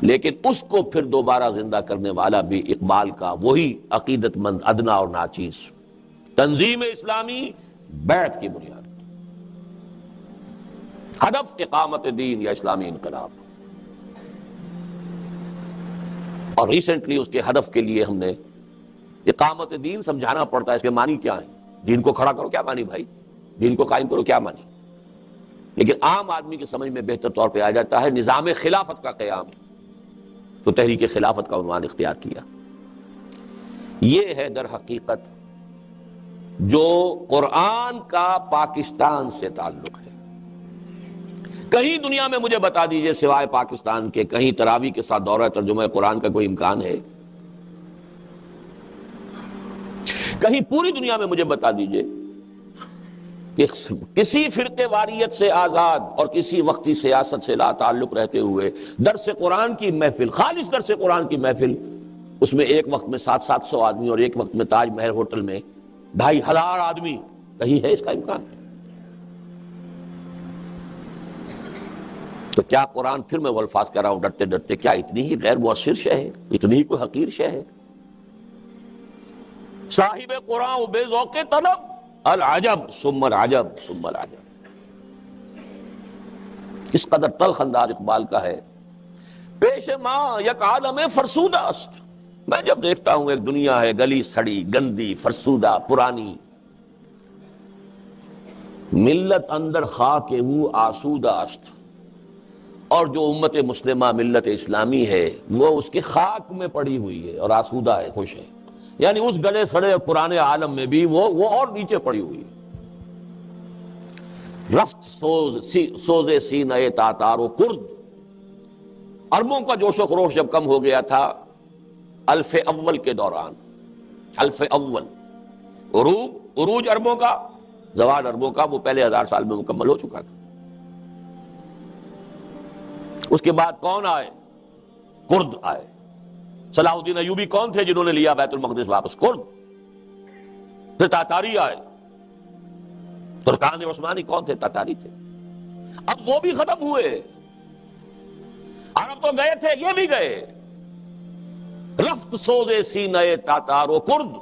لیکن اس کو پھر دوبارہ زندہ کرنے والا بھی اقبال کا وہی عقیدت مند ادنا اور ناچیز تنظیم اسلامی بیعت کی بنیاد، ہدف اقامت دین یا اسلامی انقلاب. اور ریسنٹلی اس کے ہدف کے لیے ہم نے اقامت دین سمجھانا پڑتا ہے. اس کے معنی کیا ہیں؟ دین کو کھڑا کرو کیا معنی بھائی؟ دین کو قائم کرو کیا معنی؟ لیکن عام آدمی کی سمجھ میں بہتر طور پہ آ جاتا ہے نظام خلافت کا قیام. تو تحریک خلافت کا عنوان اختیار کیا. یہ ہے در حقیقت جو قرآن کا پاکستان سے تعلق ہے. کہیں دنیا میں مجھے بتا دیجئے سوائے پاکستان کے کہیں تراویح کے ساتھ دورہ ترجمہ قرآن کا کوئی امکان ہے؟ کہیں پوری دنیا میں مجھے بتا دیجئے کہ کسی فرقے واریت سے آزاد اور کسی وقتی سیاست سے لا تعلق رہتے ہوئے درس قرآن کی محفل، خالص درس قرآن کی محفل، اس میں ایک وقت میں 700 آدمی اور ایک وقت میں تاج محل ہوٹل میں 2500 آدمی، کہیں ہے اس کا امکان؟ تو کیا قرآن، پھر میں وہ الفاظ کہہ رہا ہوں ڈرتے ڈرتے، کیا اتنی ہی غیر مؤثر شے ہے؟ اتنی ہی کوئی حقیر شے ہے؟ صاحب قرآن و بے ذوق طلب، العجب ثم العجب ثم العجب. کس قدر تلخ انداز اقبال کا ہے. پیش ماں یک عالم فرسودہ است. میں جب دیکھتا ہوں ایک دنیا ہے گلی سڑی، گندی، فرسودہ، پرانی، ملت اندر خاک وہ آسودہ است، اور جو امت مسلمہ ملت اسلامی ہے وہ اس کے خاک میں پڑی ہوئی ہے اور آسودہ ہے، خوش ہے. یعنی اس گلے سڑے پرانے عالم میں بھی وہ اور نیچے پڑی ہوئی ہے. رفت سوز سینہ تاتار و کرد. عربوں کا جوش و خروش جب کم ہو گیا تھا الف اول کے دوران، الف اول عروج عربوں کا، زوال عربوں کا وہ پہلے 1000 سال میں مکمل ہو چکا تھا. اس کے بعد کون آئے؟ کرد آئے. صلاح الدین ایوبی کون تھے جنہوں نے لیا بیت المقدس واپس؟ کرد. پھر تاتاری آئے. ترکان عثمانی کون تھے؟ تاتاری تھے. اب وہ بھی ختم ہوئے. عرب تو گئے تھے، یہ بھی گئے. رفت سوز سینہ تاتار و کرد،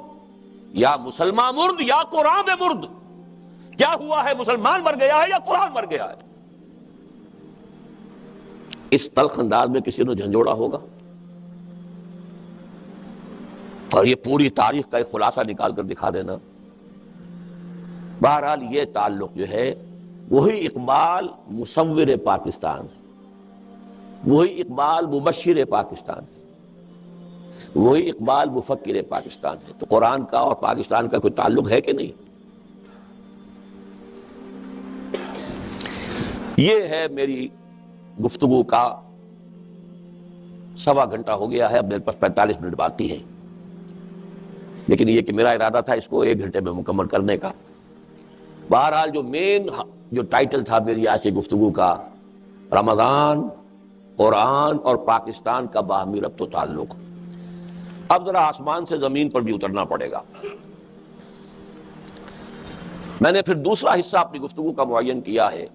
یا مسلمان مرد یا قرآن مرد. کیا ہوا ہے؟ مسلمان مر گیا ہے یا قرآن مر گیا ہے؟ اس تلخ انداز میں کسی نے جھنجھوڑا ہوگا؟ اور یہ پوری تاریخ کا ایک خلاصہ نکال کر دکھا دینا. بہرحال یہ تعلق جو ہے وہی اقبال مصور پاکستان ہے، وہی اقبال مبشر پاکستان ہے، وہی اقبال مفکر پاکستان ہے. تو قرآن کا اور پاکستان کا کوئی تعلق ہے کہ نہیں؟ یہ ہے میری گفتگو کا سوا گھنٹہ ہو گیا ہے، اب میرے پاس 45 منٹ باقی ہیں، لیکن یہ کہ میرا ارادہ تھا اس کو 1 گھنٹے میں مکمل کرنے کا۔ بہرحال جو ٹائٹل تھا میری آج کی گفتگو کا، رمضان، قرآن اور پاکستان کا باہمی ربط و تعلق۔ اب ذرا آسمان سے زمین پر بھی اترنا پڑے گا۔ میں نے پھر دوسرا حصہ اپنی گفتگو کا معین کیا ہے،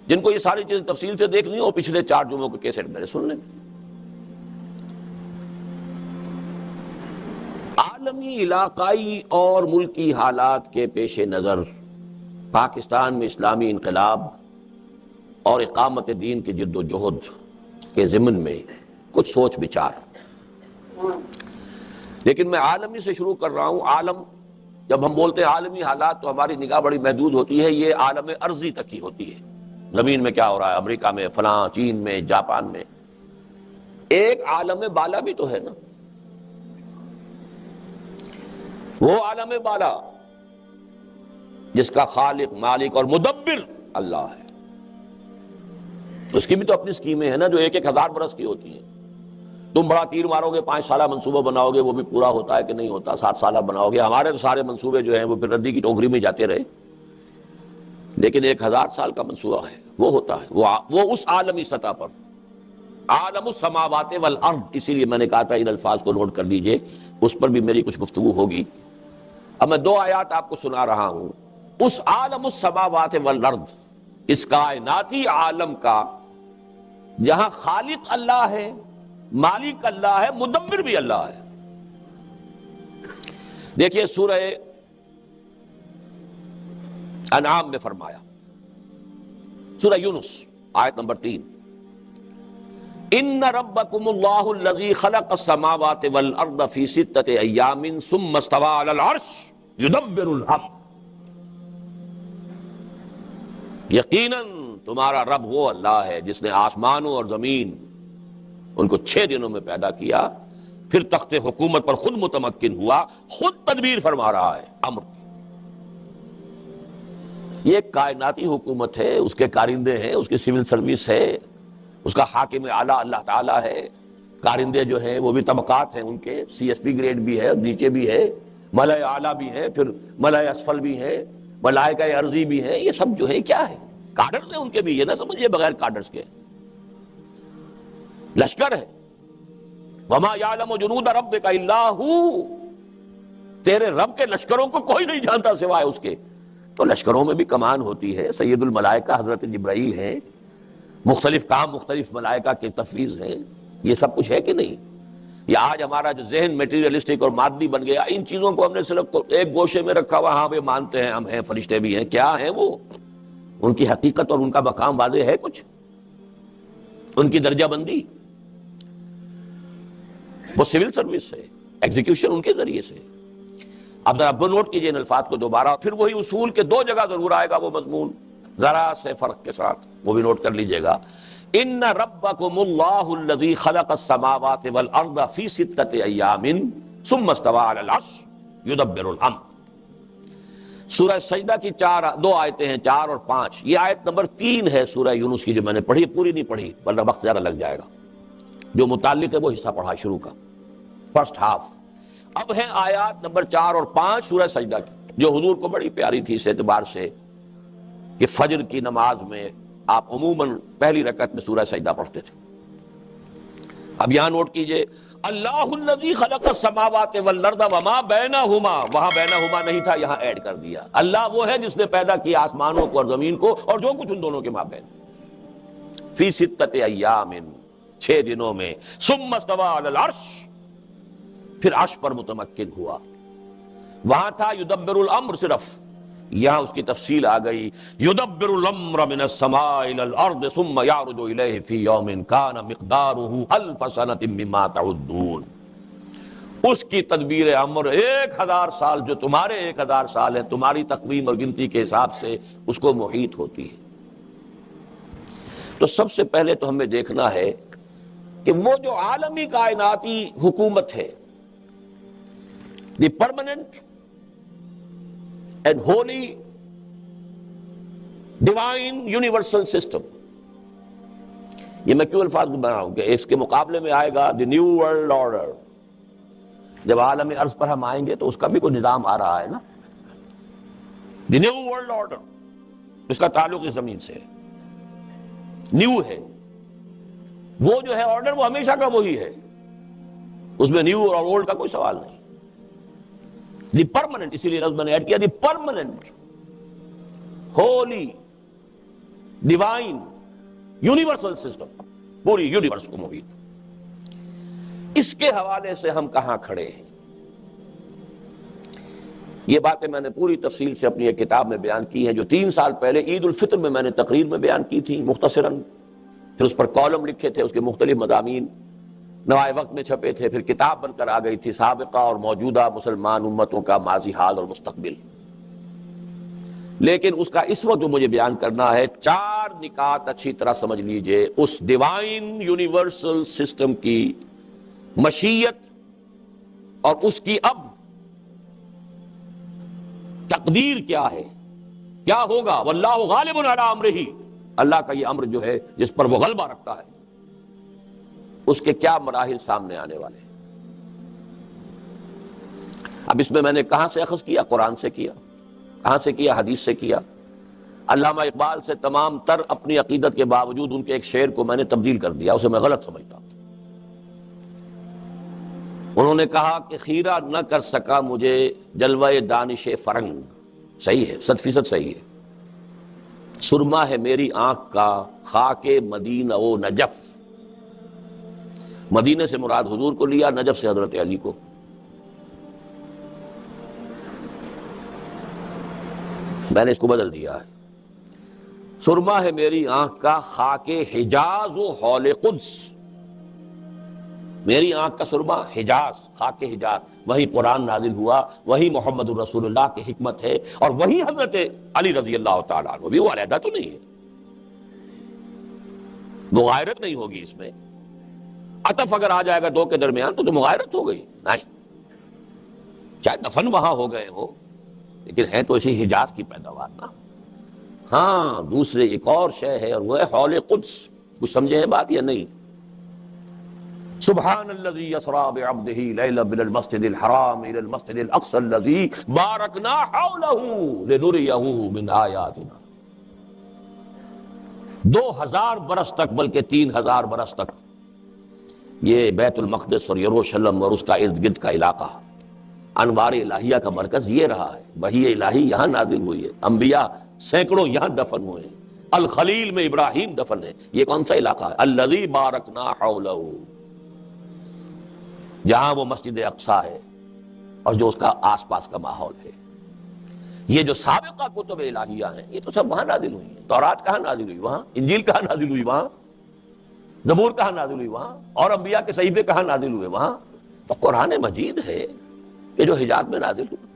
جن کو یہ ساری چیزیں تفصیل سے دیکھنی ہو پچھلے 4 جمعوں کے کیسٹ میں سن لیں۔ عالمی، علاقائی اور ملکی حالات کے پیش نظر پاکستان میں اسلامی انقلاب اور اقامت دین کی جد و جہد کے ضمن میں کچھ سوچ بچار، لیکن میں عالمی سے شروع کر رہا ہوں۔ عالم، جب ہم بولتے ہیں عالمی حالات تو ہماری نگاہ بڑی محدود ہوتی ہے، یہ عالم ارضی تک ہی ہوتی ہے، زمین میں کیا ہو رہا ہے، امریکہ میں، فلاں، چین میں، جاپان میں۔ ایک عالم بالا بھی تو ہے نا، وہ عالم بالا جس کا خالق، مالک اور مدبر اللہ ہے، اس کی بھی تو اپنی سکیمیں ہیں نا، جو 1,000 برس کی ہوتی ہیں۔ تم بڑا تیر مارو گے، 5 سالہ منصوبہ بناؤ گے، وہ بھی پورا ہوتا ہے کہ نہیں ہوتا، 7 سالہ بناؤ گے۔ ہمارے تو سارے منصوبے جو ہیں وہ پھر ردی کی ٹوکری میں جاتے رہے، لیکن 1,000 سال کا منصوبہ ہے، وہ ہوتا ہے، وہ اس عالمی سطح پر، عالم السماوات والارض۔ اسی لیے میں نے کہا تھا ان الفاظ کو نوٹ کر لیجئے، اس پر بھی میری کچھ گفتگو ہوگی۔ اب میں 2 آیات آپ کو سنا رہا ہوں، اس عالم السماوات والارض، اس کائناتی عالم کا جہاں خالق اللہ ہے، مالک اللہ ہے، مدبر بھی اللہ ہے۔ دیکھیے سورہ انعام میں فرمایا، سورہ یونس آیت نمبر 3، ان ربکم اللہ الذی خلق السماوات والارض فی 6 ایام ثم استوى علی العرش یدبر الامر۔ یقیناً تمہارا رب وہ اللہ ہے جس نے آسمانوں اور زمین ان کو 6 دنوں میں پیدا کیا، پھر تخت حکومت پر خود متمکن ہوا، خود تدبیر فرما رہا ہے امر۔ یہ ایک کائناتی حکومت ہے، اس کے کارندے ہیں، اس کی سول سروس ہے، اس کا حاکم اعلیٰ اللہ تعالیٰ ہے۔ کارندے جو ہیں وہ بھی طبقات ہیں، ان کے CSP گریڈ بھی ہے، نیچے بھی ہے، ملائے اعلیٰ بھی ہے، پھر ملائے اسفل بھی ہے، ملائکہ ارضی بھی ہے۔ یہ سب جو ہے کیا ہے؟ کارڈرز ہیں ان کے بھی، یہ نہ سمجھیے بغیر کارڈرز کے، لشکر ہے۔ وَمَا يَعْلَمُ جُنُودَ رَبِّكَ إِلَّا هُوَ، تیرے رب کے لشکروں کو کوئی نہیں جانتا سوائے اس کے۔ تو لشکروں میں بھی کمان ہوتی ہے، سید الملائکہ حضرت جبرائیل ہیں، مختلف کام مختلف ملائکہ کے تفویض ہیں، یہ سب کچھ ہے کہ نہیں؟ یہ آج ہمارا جو ذہن میٹیریلسٹک اور مادی بن گیا، ان چیزوں کو ہم نے صرف ایک گوشے میں رکھا ہوا، ہاں بھائی مانتے ہیں ہم ہیں، فرشتے بھی ہیں، کیا ہیں وہ؟ ان کی حقیقت اور ان کا مقام واضح ہے کچھ؟ ان کی درجہ بندی، وہ سول سروس سے، ایگزیکیوشن ان کے ذریعے سے۔ اب ذرا نوٹ کیجئے ان الفاظ کو دوبارہ، پھر وہی اصول کے 2 جگہ ضرور آئے گا وہ مضمون، ذرا سے فرق کے ساتھ، وہ بھی نوٹ کر لیجئے گا۔ ان ربکم اللہ الذی خلق السماوات والارض فی 6 ایام ثم استوى علی العرش یدبر الامر۔ سورہ سجدہ کی 2 آیتیں ہیں، 4 اور 5۔ یہ آیت نمبر 3 ہے سورہ یونس کی، جو میں نے پڑھی، پوری نہیں پڑھی ورنہ وقت زیادہ لگ جائے گا، جو متعلق ہے وہ حصہ پڑھا شروع کا، فرسٹ ہاف۔ اب ہیں آیات نمبر 4 اور 5 سورہ سجدہ کی، جو حضور کو بڑی پیاری تھی اس اعتبار سے کہ فجر کی نماز میں آپ عموماً پہلی رکعت میں سورہ سجدہ پڑھتے تھے۔ اب یہاں نوٹ کیجئے، اللہ الذی خلق السماوات والارض وما بینہما، وہاں بینہما نہیں تھا، یہاں ایڈ کر دیا۔ اللہ وہ ہے جس نے پیدا کیا آسمانوں کو اور زمین کو اور جو کچھ ان دونوں کے مابین، فی 6 ایام، 6 دنوں میں، ثم استوى علی العرش، پھر عرش پر متمکن ہوا۔ وہاں تھا یدبر الامر صرف، یہاں اس کی تفصیل آ گئی، یدبر الامر من السماء الى الارض ثم يعرج الیہ فی یوم کان مقدارہ 1000 سنۃ مما تعدون۔ اس کی تدبیر امر 1000 سال، جو تمہارے 1000 سال ہیں تمہاری تقویم اور گنتی کے حساب سے، اس کو محیط ہوتی ہے۔ تو سب سے پہلے تو ہمیں دیکھنا ہے کہ وہ جو عالمی کائناتی حکومت ہے، the permanent and holy divine universal system, یہ میں کیوں الفاظ بنا رہا ہوں کہ اس کے مقابلے میں آئے گا دی نیو ورلڈ آرڈر. جب عالم ارض پر ہم آئیں گے تو اس کا بھی کوئی نظام آ رہا ہے نا. دی نیو ورلڈ آرڈر اس کا تعلق اس زمین سے ہے, نیو ہے. وہ جو ہے آرڈر وہ ہمیشہ کا وہی ہے, اس میں نیو اور اولڈ کا کوئی سوال نہیں. دی پرماننٹ, اسی لیے میں نے ایڈ کیا the permanent holy divine universal system, پوری یونیورس کو محیط. اس کے حوالے سے ہم کہاں کھڑے ہیں؟ یہ باتیں میں نے پوری تفصیل سے اپنی ایک کتاب میں بیان کی ہیں جو 3 سال پہلے عید الفطر میں میں نے تقریر میں بیان کی تھی مختصراً. پھر اس پر کالم لکھے تھے, اس کے مختلف مضامین نوائے وقت میں چھپے تھے, پھر کتاب بن کر آ گئی تھی سابقہ اور موجودہ مسلمان امتوں کا ماضی, حال اور مستقبل. لیکن اس کا اس وقت جو مجھے بیان کرنا ہے 4 نکات اچھی طرح سمجھ لیجئے اس ڈیوائن یونیورسل سسٹم کی مشیت اور اس کی اب تقدیر کیا ہے, کیا ہوگا. واللہ غالب علی امرہ, اللہ کا یہ امر جو ہے جس پر وہ غلبہ رکھتا ہے, اس کے کیا مراحل سامنے آنے والے ہیں. اب اس میں نے کہاں سے اخذ کیا؟ قرآن سے کیا. کہاں سے کیا؟ حدیث سے کیا. علامہ اقبال سے تمام تر اپنی عقیدت کے باوجود ان کے ایک شعر کو میں نے تبدیل کر دیا, اسے میں غلط سمجھتا ہوں. انہوں نے کہا کہ خیرہ نہ کر سکا مجھے جلوہ دانش فرنگ. صحیح ہے, 100% صحیح ہے. سرما ہے میری آنکھ کا خاک مدینہ و نجف. مدینہ سے مراد حضور کو لیا, نجف سے حضرت علی کو. میں نے اس کو بدل دیا ہے. سرما ہے میری آنکھ کا خاک حجاز و حول قدس. میری آنکھ کا سرما حجاز, خاک حجاز, وہی قرآن نازل ہوا, وہی محمد الرسول اللہ کی حکمت ہے, اور وہی حضرت علی رضی اللہ تعالیٰ عنہ بھی. وہ علیحدہ تو نہیں ہے, مغایرت نہیں ہوگی اس میں. عطف اگر آ جائے گا 2 کے درمیان تو مغایرت ہو گئی نہیں. چاہے دفن وہاں ہو گئے ہو لیکن ہے تو اسی حجاز کی پیداوار نا. ہاں دوسرے ایک اور شے ہے اور وہ ہے حول قدس. کچھ سمجھے ہیں بات یا نہیں؟ سبحان الذی اسری بعبدہ لیلا من المسجد الحرام الى المسجد الاقصى الذی بارکنا حولہ لنریہ من آیاتنا. 2000 برس تک, بلکہ 3000 برس تک یہ بیت المقدس اور یروشلم اور اس کا ارد گرد کا علاقہ انوار الہیہ کا مرکز یہ رہا ہے. وحی الہی یہاں نازل ہوئی ہے, انبیاء سینکڑوں یہاں دفن ہوئے ہیں. الخلیل میں ابراہیم دفن ہے. یہ کون سا علاقہ ہے؟ الذی بارکنا حولہ, جہاں وہ مسجد اقصی ہے اور جو اس کا آس پاس کا ماحول ہے. یہ جو سابقہ کتب الہیہ ہیں یہ تو سب وہاں نازل ہوئی ہیں. تورات کہاں نازل ہوئی؟ وہاں. انجیل کہاں نازل ہوئی؟ وہاں. زبور کہاں نازل ہوئی؟ وہاں. اور انبیاء کے صحیفے کہاں نازل ہوئے؟ وہاں. تو قرآن مجید ہے کہ جو حجاز میں نازل ہوا.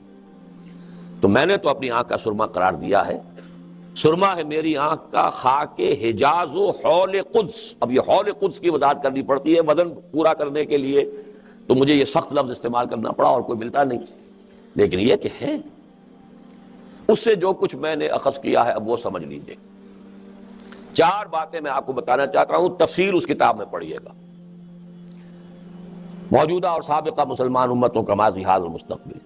تو میں نے تو اپنی آنکھ کا سرما قرار دیا ہے. سرما ہے میری آنکھ کا خاک حجاز و حول قدس. اب یہ حول قدس کی وضاحت کرنی پڑتی ہے وزن پورا کرنے کے لیے, تو مجھے یہ سخت لفظ استعمال کرنا پڑا اور کوئی ملتا نہیں. لیکن یہ کہ ہے اس سے جو کچھ میں نے اخذ کیا ہے اب وہ سمجھ لیجیے. 4 باتیں میں آپ کو بتانا چاہتا ہوں, تفصیل اس کتاب میں پڑھیے گا. موجودہ اور سابقہ مسلمان امتوں کا ماضی, حال اور مستقبل.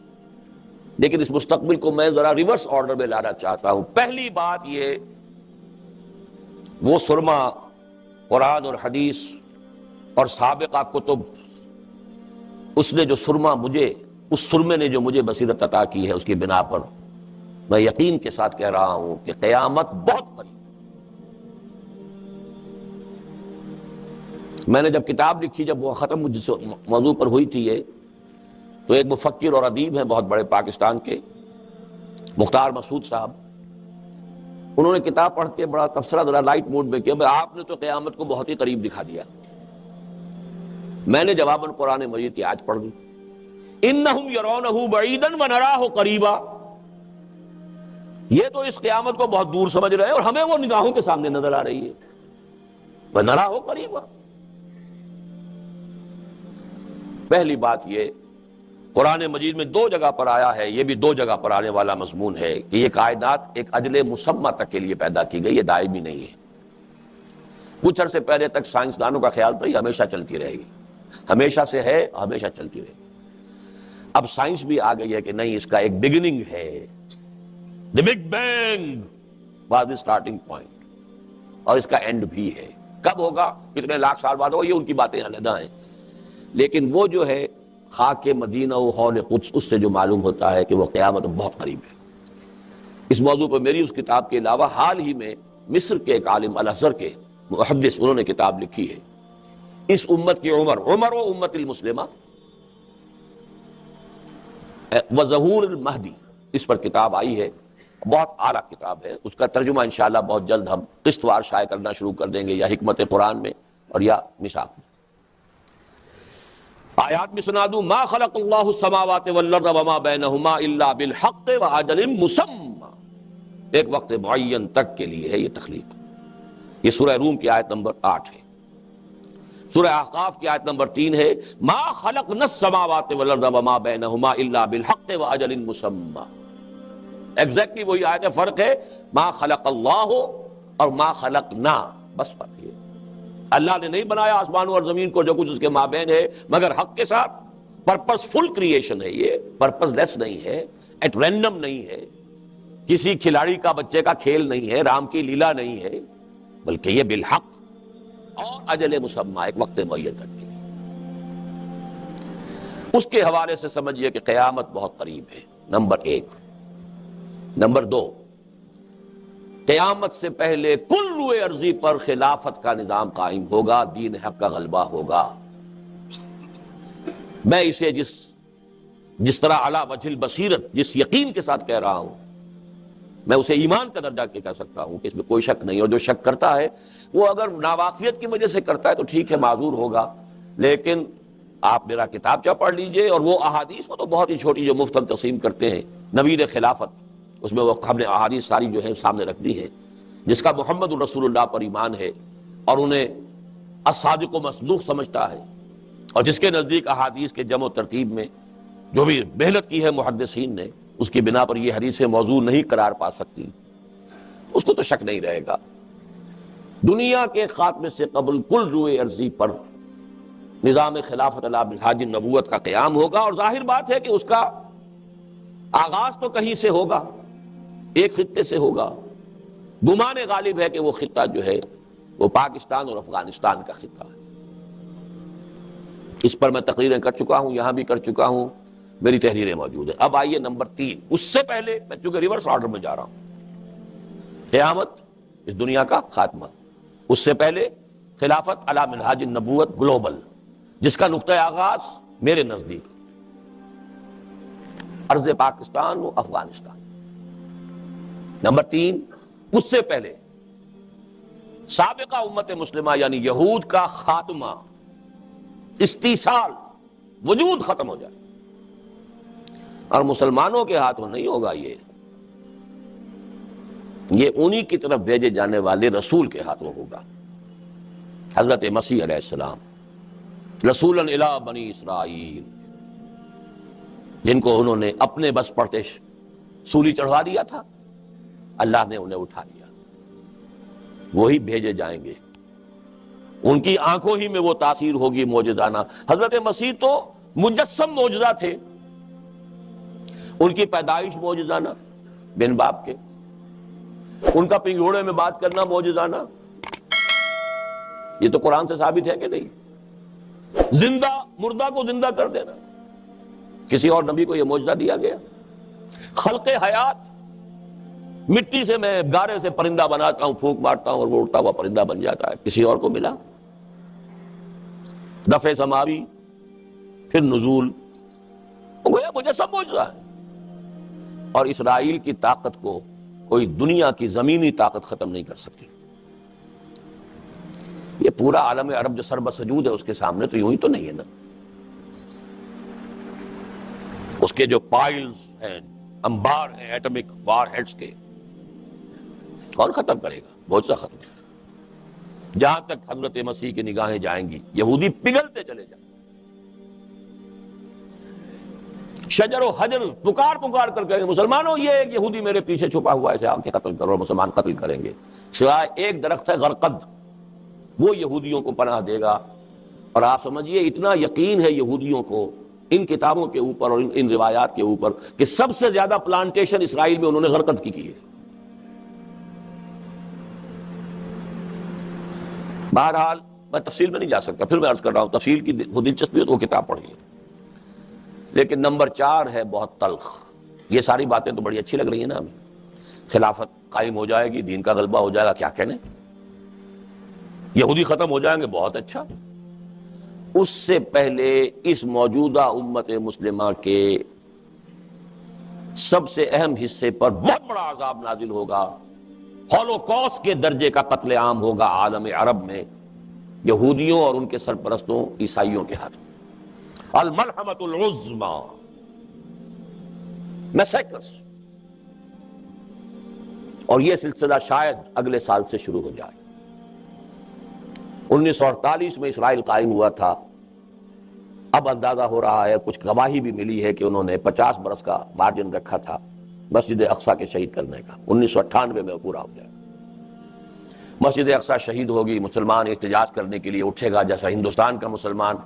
لیکن اس مستقبل کو میں ذرا ریورس آرڈر میں لانا چاہتا ہوں. پہلی بات یہ, وہ سرما قرآن اور حدیث اور سابقہ کتب, اس نے جو سرما مجھے, اس سرمے نے جو مجھے بصیرت عطا کی ہے, اس کی بنا پر میں یقین کے ساتھ کہہ رہا ہوں کہ قیامت بہت قریب. میں نے جب کتاب لکھی, جب وہ ختم جس موضوع پر ہوئی تھی یہ, تو ایک مفکر اور ادیب ہیں بہت بڑے پاکستان کے, مختار مسعود صاحب, انہوں نے کتاب پڑھ کے بڑا تبصرہ ذرا لائٹ موڈ میں کیا, آپ نے تو قیامت کو بہت ہی قریب دکھا دیا. میں نے جواباً قرآن مجید کی آیت پڑھ دی, انہم یرونہ بعیدا ونراہ قریبا. یہ تو اس قیامت کو بہت دور سمجھ رہے ہیں اور ہمیں وہ نگاہوں کے سامنے نظر آ رہی ہے. ونراہ قریبا. پہلی بات یہ, قرآن مجید میں 2 جگہ پر آیا ہے, یہ بھی 2 جگہ پر آنے والا مضمون ہے کہ یہ کائنات ایک اجل مسمى تک کے لیے پیدا کی گئی, یہ دائمی نہیں ہے. کچھ عرصے پہلے تک سائنسدانوں کا خیال تھا یہ ہمیشہ چلتی رہے گی، ہمیشہ سے ہے اور ہمیشہ چلتی رہے گی۔ اب سائنس بھی آ گئی ہے کہ نہیں، اس کا ایک بگننگ ہے، the big bang was the starting point, اور اس کا اینڈ بھی ہے۔ کب ہوگا، کتنے لاکھ سال بعد ہوگا، یہ ان کی باتیں علیحدہ ہیں، لیکن وہ جو ہے خاک مدینہ و حول قدس، اس سے جو معلوم ہوتا ہے کہ وہ قیامت بہت قریب ہے۔ اس موضوع پر میری اس کتاب کے علاوہ حال ہی میں مصر کے ایک عالم الازہر کے محدث، انہوں نے کتاب لکھی ہے اس امت کی عمر و امت المسلمہ و ظہور المہدی، اس پر کتاب آئی ہے، بہت اعلیٰ کتاب ہے۔ اس کا ترجمہ انشاءاللہ بہت جلد ہم قسط وار شائع کرنا شروع کر دیں گے، یا حکمت قرآن میں اور یا مصحف میں۔ آیات میں سنا دوں، ما خلق اللہ السماوات والارض وما بینہما الا بالحق واجل مسمى، ایک وقت معین تک کے لیے ہے یہ تخلیق۔ یہ سورہ روم کی آیت نمبر 8 ہے۔ سورہ احقاف کی آیت نمبر 3 ہے، ما خلقنا السماوات والارض وما بینہما الا بالحق واجل مسمى۔ ایگزیکٹلی وہی آیت ہے، فرق ہے ما خلق اللہ اور ما خلقنا، بس فرق یہ۔ اللہ نے نہیں بنایا آسمانوں اور زمین کو جو کچھ اس کے مابین ہے مگر حق کے ساتھ۔ پرپس فل کریشن ہے یہ، پرپس لیس نہیں ہے، ایٹ رینڈم نہیں ہے، کسی کھلاڑی کا بچے کا کھیل نہیں ہے، رام کی لیلا نہیں ہے، بلکہ یہ بالحق اور اجل مسمى، ایک وقت معین تک کے لیے۔ اس کے حوالے سے سمجھیے کہ قیامت بہت قریب ہے، نمبر 1۔ نمبر 2، قیامت سے پہلے کل روئے ارضی پر خلافت کا نظام قائم ہوگا، دین حق کا غلبہ ہوگا۔ میں اسے جس طرح علی وجہ البصیرت، جس یقین کے ساتھ کہہ رہا ہوں، میں اسے ایمان کا درجہ کہہ سکتا ہوں کہ اس میں کوئی شک نہیں، اور جو شک کرتا ہے وہ اگر ناواقفیت کی وجہ سے کرتا ہے تو ٹھیک ہے، معذور ہوگا، لیکن آپ میرا کتابچہ پڑھ لیجئے، اور وہ احادیث وہ تو بہت ہی چھوٹی جو مفت ہم تقسیم کرتے ہیں، نوید خلافت، اس میں وہ ہم نے احادیث ساری جو ہے سامنے رکھ دی ہے، جس کا محمد رسول اللہ پر ایمان ہے اور انہیں الصادق و مصدوق سمجھتا ہے، اور جس کے نزدیک احادیث کے جمع و ترتیب میں جو بھی محنت کی ہے محدثین نے، اس کی بنا پر یہ حدیث موضوع نہیں قرار پا سکتی، اس کو تو شک نہیں رہے گا۔ دنیا کے خاتمے سے قبل کل روئے ارضی پر نظام خلافت علی منہاج النبوت کا قیام ہوگا، اور ظاہر بات ہے کہ اس کا آغاز تو کہیں سے ہوگا، ایک خطے سے ہوگا۔ گمان غالب ہے کہ وہ خطہ جو ہے وہ پاکستان اور افغانستان کا خطہ ہے۔ اس پر میں تقریریں کر چکا ہوں، یہاں بھی کر چکا ہوں، میری تحریریں موجود ہیں۔ اب آئیے نمبر 3، اس سے پہلے میں چونکہ ریورس آرڈر میں جا رہا ہوں، قیامت، اس دنیا کا خاتمہ، اس سے پہلے خلافت علی منہاج النبوت گلوبل، جس کا نقطہ آغاز میرے نزدیک ارض پاکستان و افغانستان۔ نمبر 3، اس سے پہلے سابقہ امت مسلمہ یعنی یہود کا خاتمہ، استیصال، وجود ختم ہو جائے، اور مسلمانوں کے ہاتھوں نہیں ہوگا، یہ انہی کی طرف بھیجے جانے والے رسول کے ہاتھوں ہوگا، حضرت مسیح علیہ السلام، رسولا الی بنی اسرائیل، جن کو انہوں نے اپنے بس پڑھتے سولی چڑھوا دیا تھا، اللہ نے انہیں اٹھا لیا، وہی بھیجے جائیں گے، ان کی آنکھوں ہی میں وہ تاثیر ہوگی معجزانہ۔ حضرت مسیح تو مجسم معجزہ تھے، ان کی پیدائش معجزانہ بن باپ کے، ان کا پنگھوڑے میں بات کرنا معجزانہ، یہ تو قرآن سے ثابت ہے کہ نہیں؟ زندہ مردہ کو زندہ کر دینا، کسی اور نبی کو یہ معجزہ دیا گیا؟ خلق حیات، مٹی سے میں گارے سے پرندہ بناتا ہوں، پھونک مارتا ہوں اور وہ اڑتا ہوا پرندہ بن جاتا ہے، کسی اور کو ملا؟ دفع سماوی، پھر نزول، وہ گویا مجسم معجزہ ہے۔ اور اسرائیل کی طاقت کو کوئی دنیا کی زمینی طاقت ختم نہیں کر سکتی۔ یہ پورا عالم عرب جو سر بسجود ہے اس کے سامنے تو یوں ہی تو نہیں ہے نا، اس کے جو پائلز ہیں، انبار ہیں ایٹمک وار ہیڈز کے، کون ختم کرے گا؟ معجزہ ختم۔ جہاں تک حضرت مسیح کی نگاہیں جائیں گی یہودی پگھلتے چلے جائیں، شجر و حجر پکار پکار کر کہیں گے مسلمانوں یہ ایک یہودی میرے پیچھے چھپا ہوا ہے، اسے آ کے قتل کرو، مسلمان قتل کریں گے، سوائے ایک درخت ہے غرقد، وہ یہودیوں کو پناہ دے گا۔ اور آپ سمجھیے اتنا یقین ہے یہودیوں کو ان کتابوں کے اوپر اور ان روایات کے اوپر کہ سب سے زیادہ پلانٹیشن اسرائیل میں انہوں نے غرقت کی ہے۔ بہرحال میں تفصیل میں نہیں جا سکتا، پھر میں عرض کر رہا ہوں تفصیل کی وہ دلچسپی ہے تو وہ کتاب پڑھیے۔ لیکن نمبر 4 ہے بہت تلخ۔ یہ ساری باتیں تو بڑی اچھی لگ رہی ہیں نا ہمیں، خلافت قائم ہو جائے گی، دین کا غلبہ ہو جائے گا، کیا کہنے، یہودی ختم ہو جائیں گے، بہت اچھا۔ اس سے پہلے اس موجودہ امت مسلمہ کے سب سے اہم حصے پر بہت بڑا عذاب نازل ہوگا، ہولوکاسٹ کے درجے کا قتل عام ہوگا عالم عرب میں یہودیوں اور ان کے سرپرستوں عیسائیوں کے ہاتھوں۔ الملحمۃ العظمی، میسیکرز، اور یہ سلسلہ شاید اگلے سال سے شروع ہو جائے۔ 1948 میں اسرائیل قائم ہوا تھا، اب اندازہ ہو رہا ہے، کچھ گواہی بھی ملی ہے کہ انہوں نے 50 برس کا مارجن رکھا تھا مسجد اقصیٰ کے شہید کرنے کا، 1998 میں پورا ہو جائے۔ مسجد اقصیٰ شہید ہوگی، مسلمان احتجاج کرنے کے لیے اٹھے گا جیسا ہندوستان کا مسلمان۔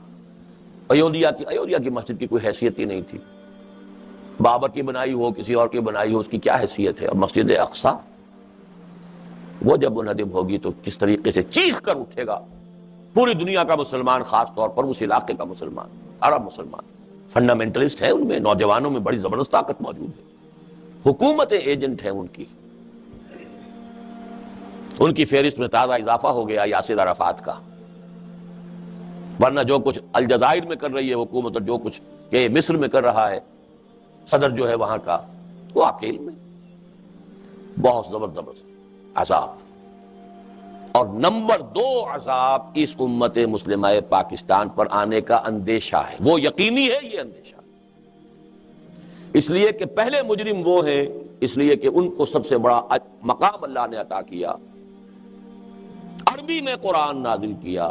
ایودھیا کی مسجد کی کوئی حیثیت ہی نہیں تھی، بابر کی بنائی ہو کسی اور کی بنائی ہو، اس کی کیا حیثیت ہے؟ اور مسجد اقصیٰ وہ جب منہدم ہوگی تو کس طریقے سے چیخ کر اٹھے گا پوری دنیا کا مسلمان، خاص طور پر اس علاقے کا مسلمان، عرب مسلمان۔ فنڈامنٹلسٹ ہے ان میں، نوجوانوں میں بڑی زبردست طاقت موجود ہے، حکومت ایجنٹ ہیں ان کی۔ ان کی فہرست میں تازہ اضافہ ہو گیا یاسر عرفات کا، ورنہ جو کچھ الجزائر میں کر رہی ہے حکومت اور جو کچھ کہ مصر میں کر رہا ہے صدر جو ہے وہاں کا، وہ آپ کے علم میں بہت زبردست عذاب۔ اور نمبر 2 عذاب اس امت مسلمہ پاکستان پر آنے کا اندیشہ ہے، وہ یقینی ہے یہ اندیشہ، اس لیے کہ پہلے مجرم وہ ہیں، اس لیے کہ ان کو سب سے بڑا مقام اللہ نے عطا کیا، عربی میں قرآن نازل کیا،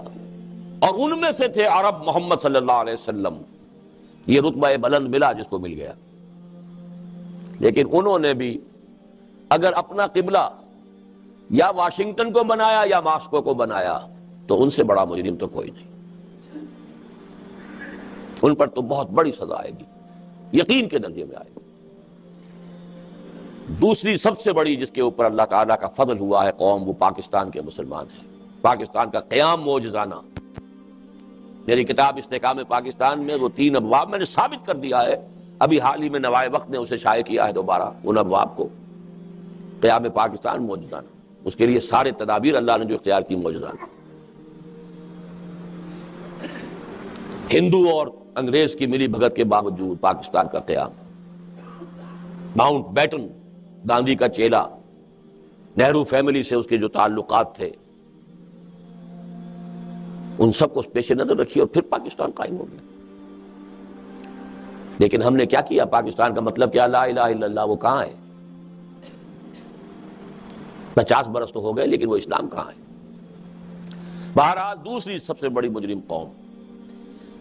اور ان میں سے تھے عرب محمد صلی اللہ علیہ وسلم، یہ رتبہ بلند ملا جس کو مل گیا۔ لیکن انہوں نے بھی اگر اپنا قبلہ یا واشنگٹن کو بنایا یا ماسکو کو بنایا تو ان سے بڑا مجرم تو کوئی نہیں، ان پر تو بہت بڑی سزا آئے گی، یقین کے درجے میں آئے گی۔ دوسری سب سے بڑی جس کے اوپر اللہ تعالیٰ کا فضل ہوا ہے قوم، وہ پاکستان کے مسلمان ہیں۔ پاکستان کا قیام معجزانہ، میری کتاب استحکام پاکستان میں وہ 3 ابواب میں نے ثابت کر دیا ہے، ابھی حال ہی میں نوائے وقت نے اسے شائع کیا ہے دوبارہ ان ابواب کو، قیام پاکستان معجزانہ، اس کے لیے سارے تدابیر اللہ نے جو اختیار کی معجزانہ۔ ہندو اور انگریز کی ملی بھگت کے باوجود پاکستان کا قیام، ماؤنٹ بیٹن گاندھی کا چیلا، نہرو فیملی سے اس کے جو تعلقات تھے ان سب کو پیش نظر رکھی اور پھر پاکستان قائم ہو گیا۔ لیکن ہم نے کیا کیا؟ پاکستان کا مطلب کیا؟ لا الہ الا اللہ، وہ کہاں ہے؟ 50 برس تو ہو گئے لیکن وہ اسلام کہاں ہے؟ بہرحال دوسری سب سے بڑی مجرم قوم،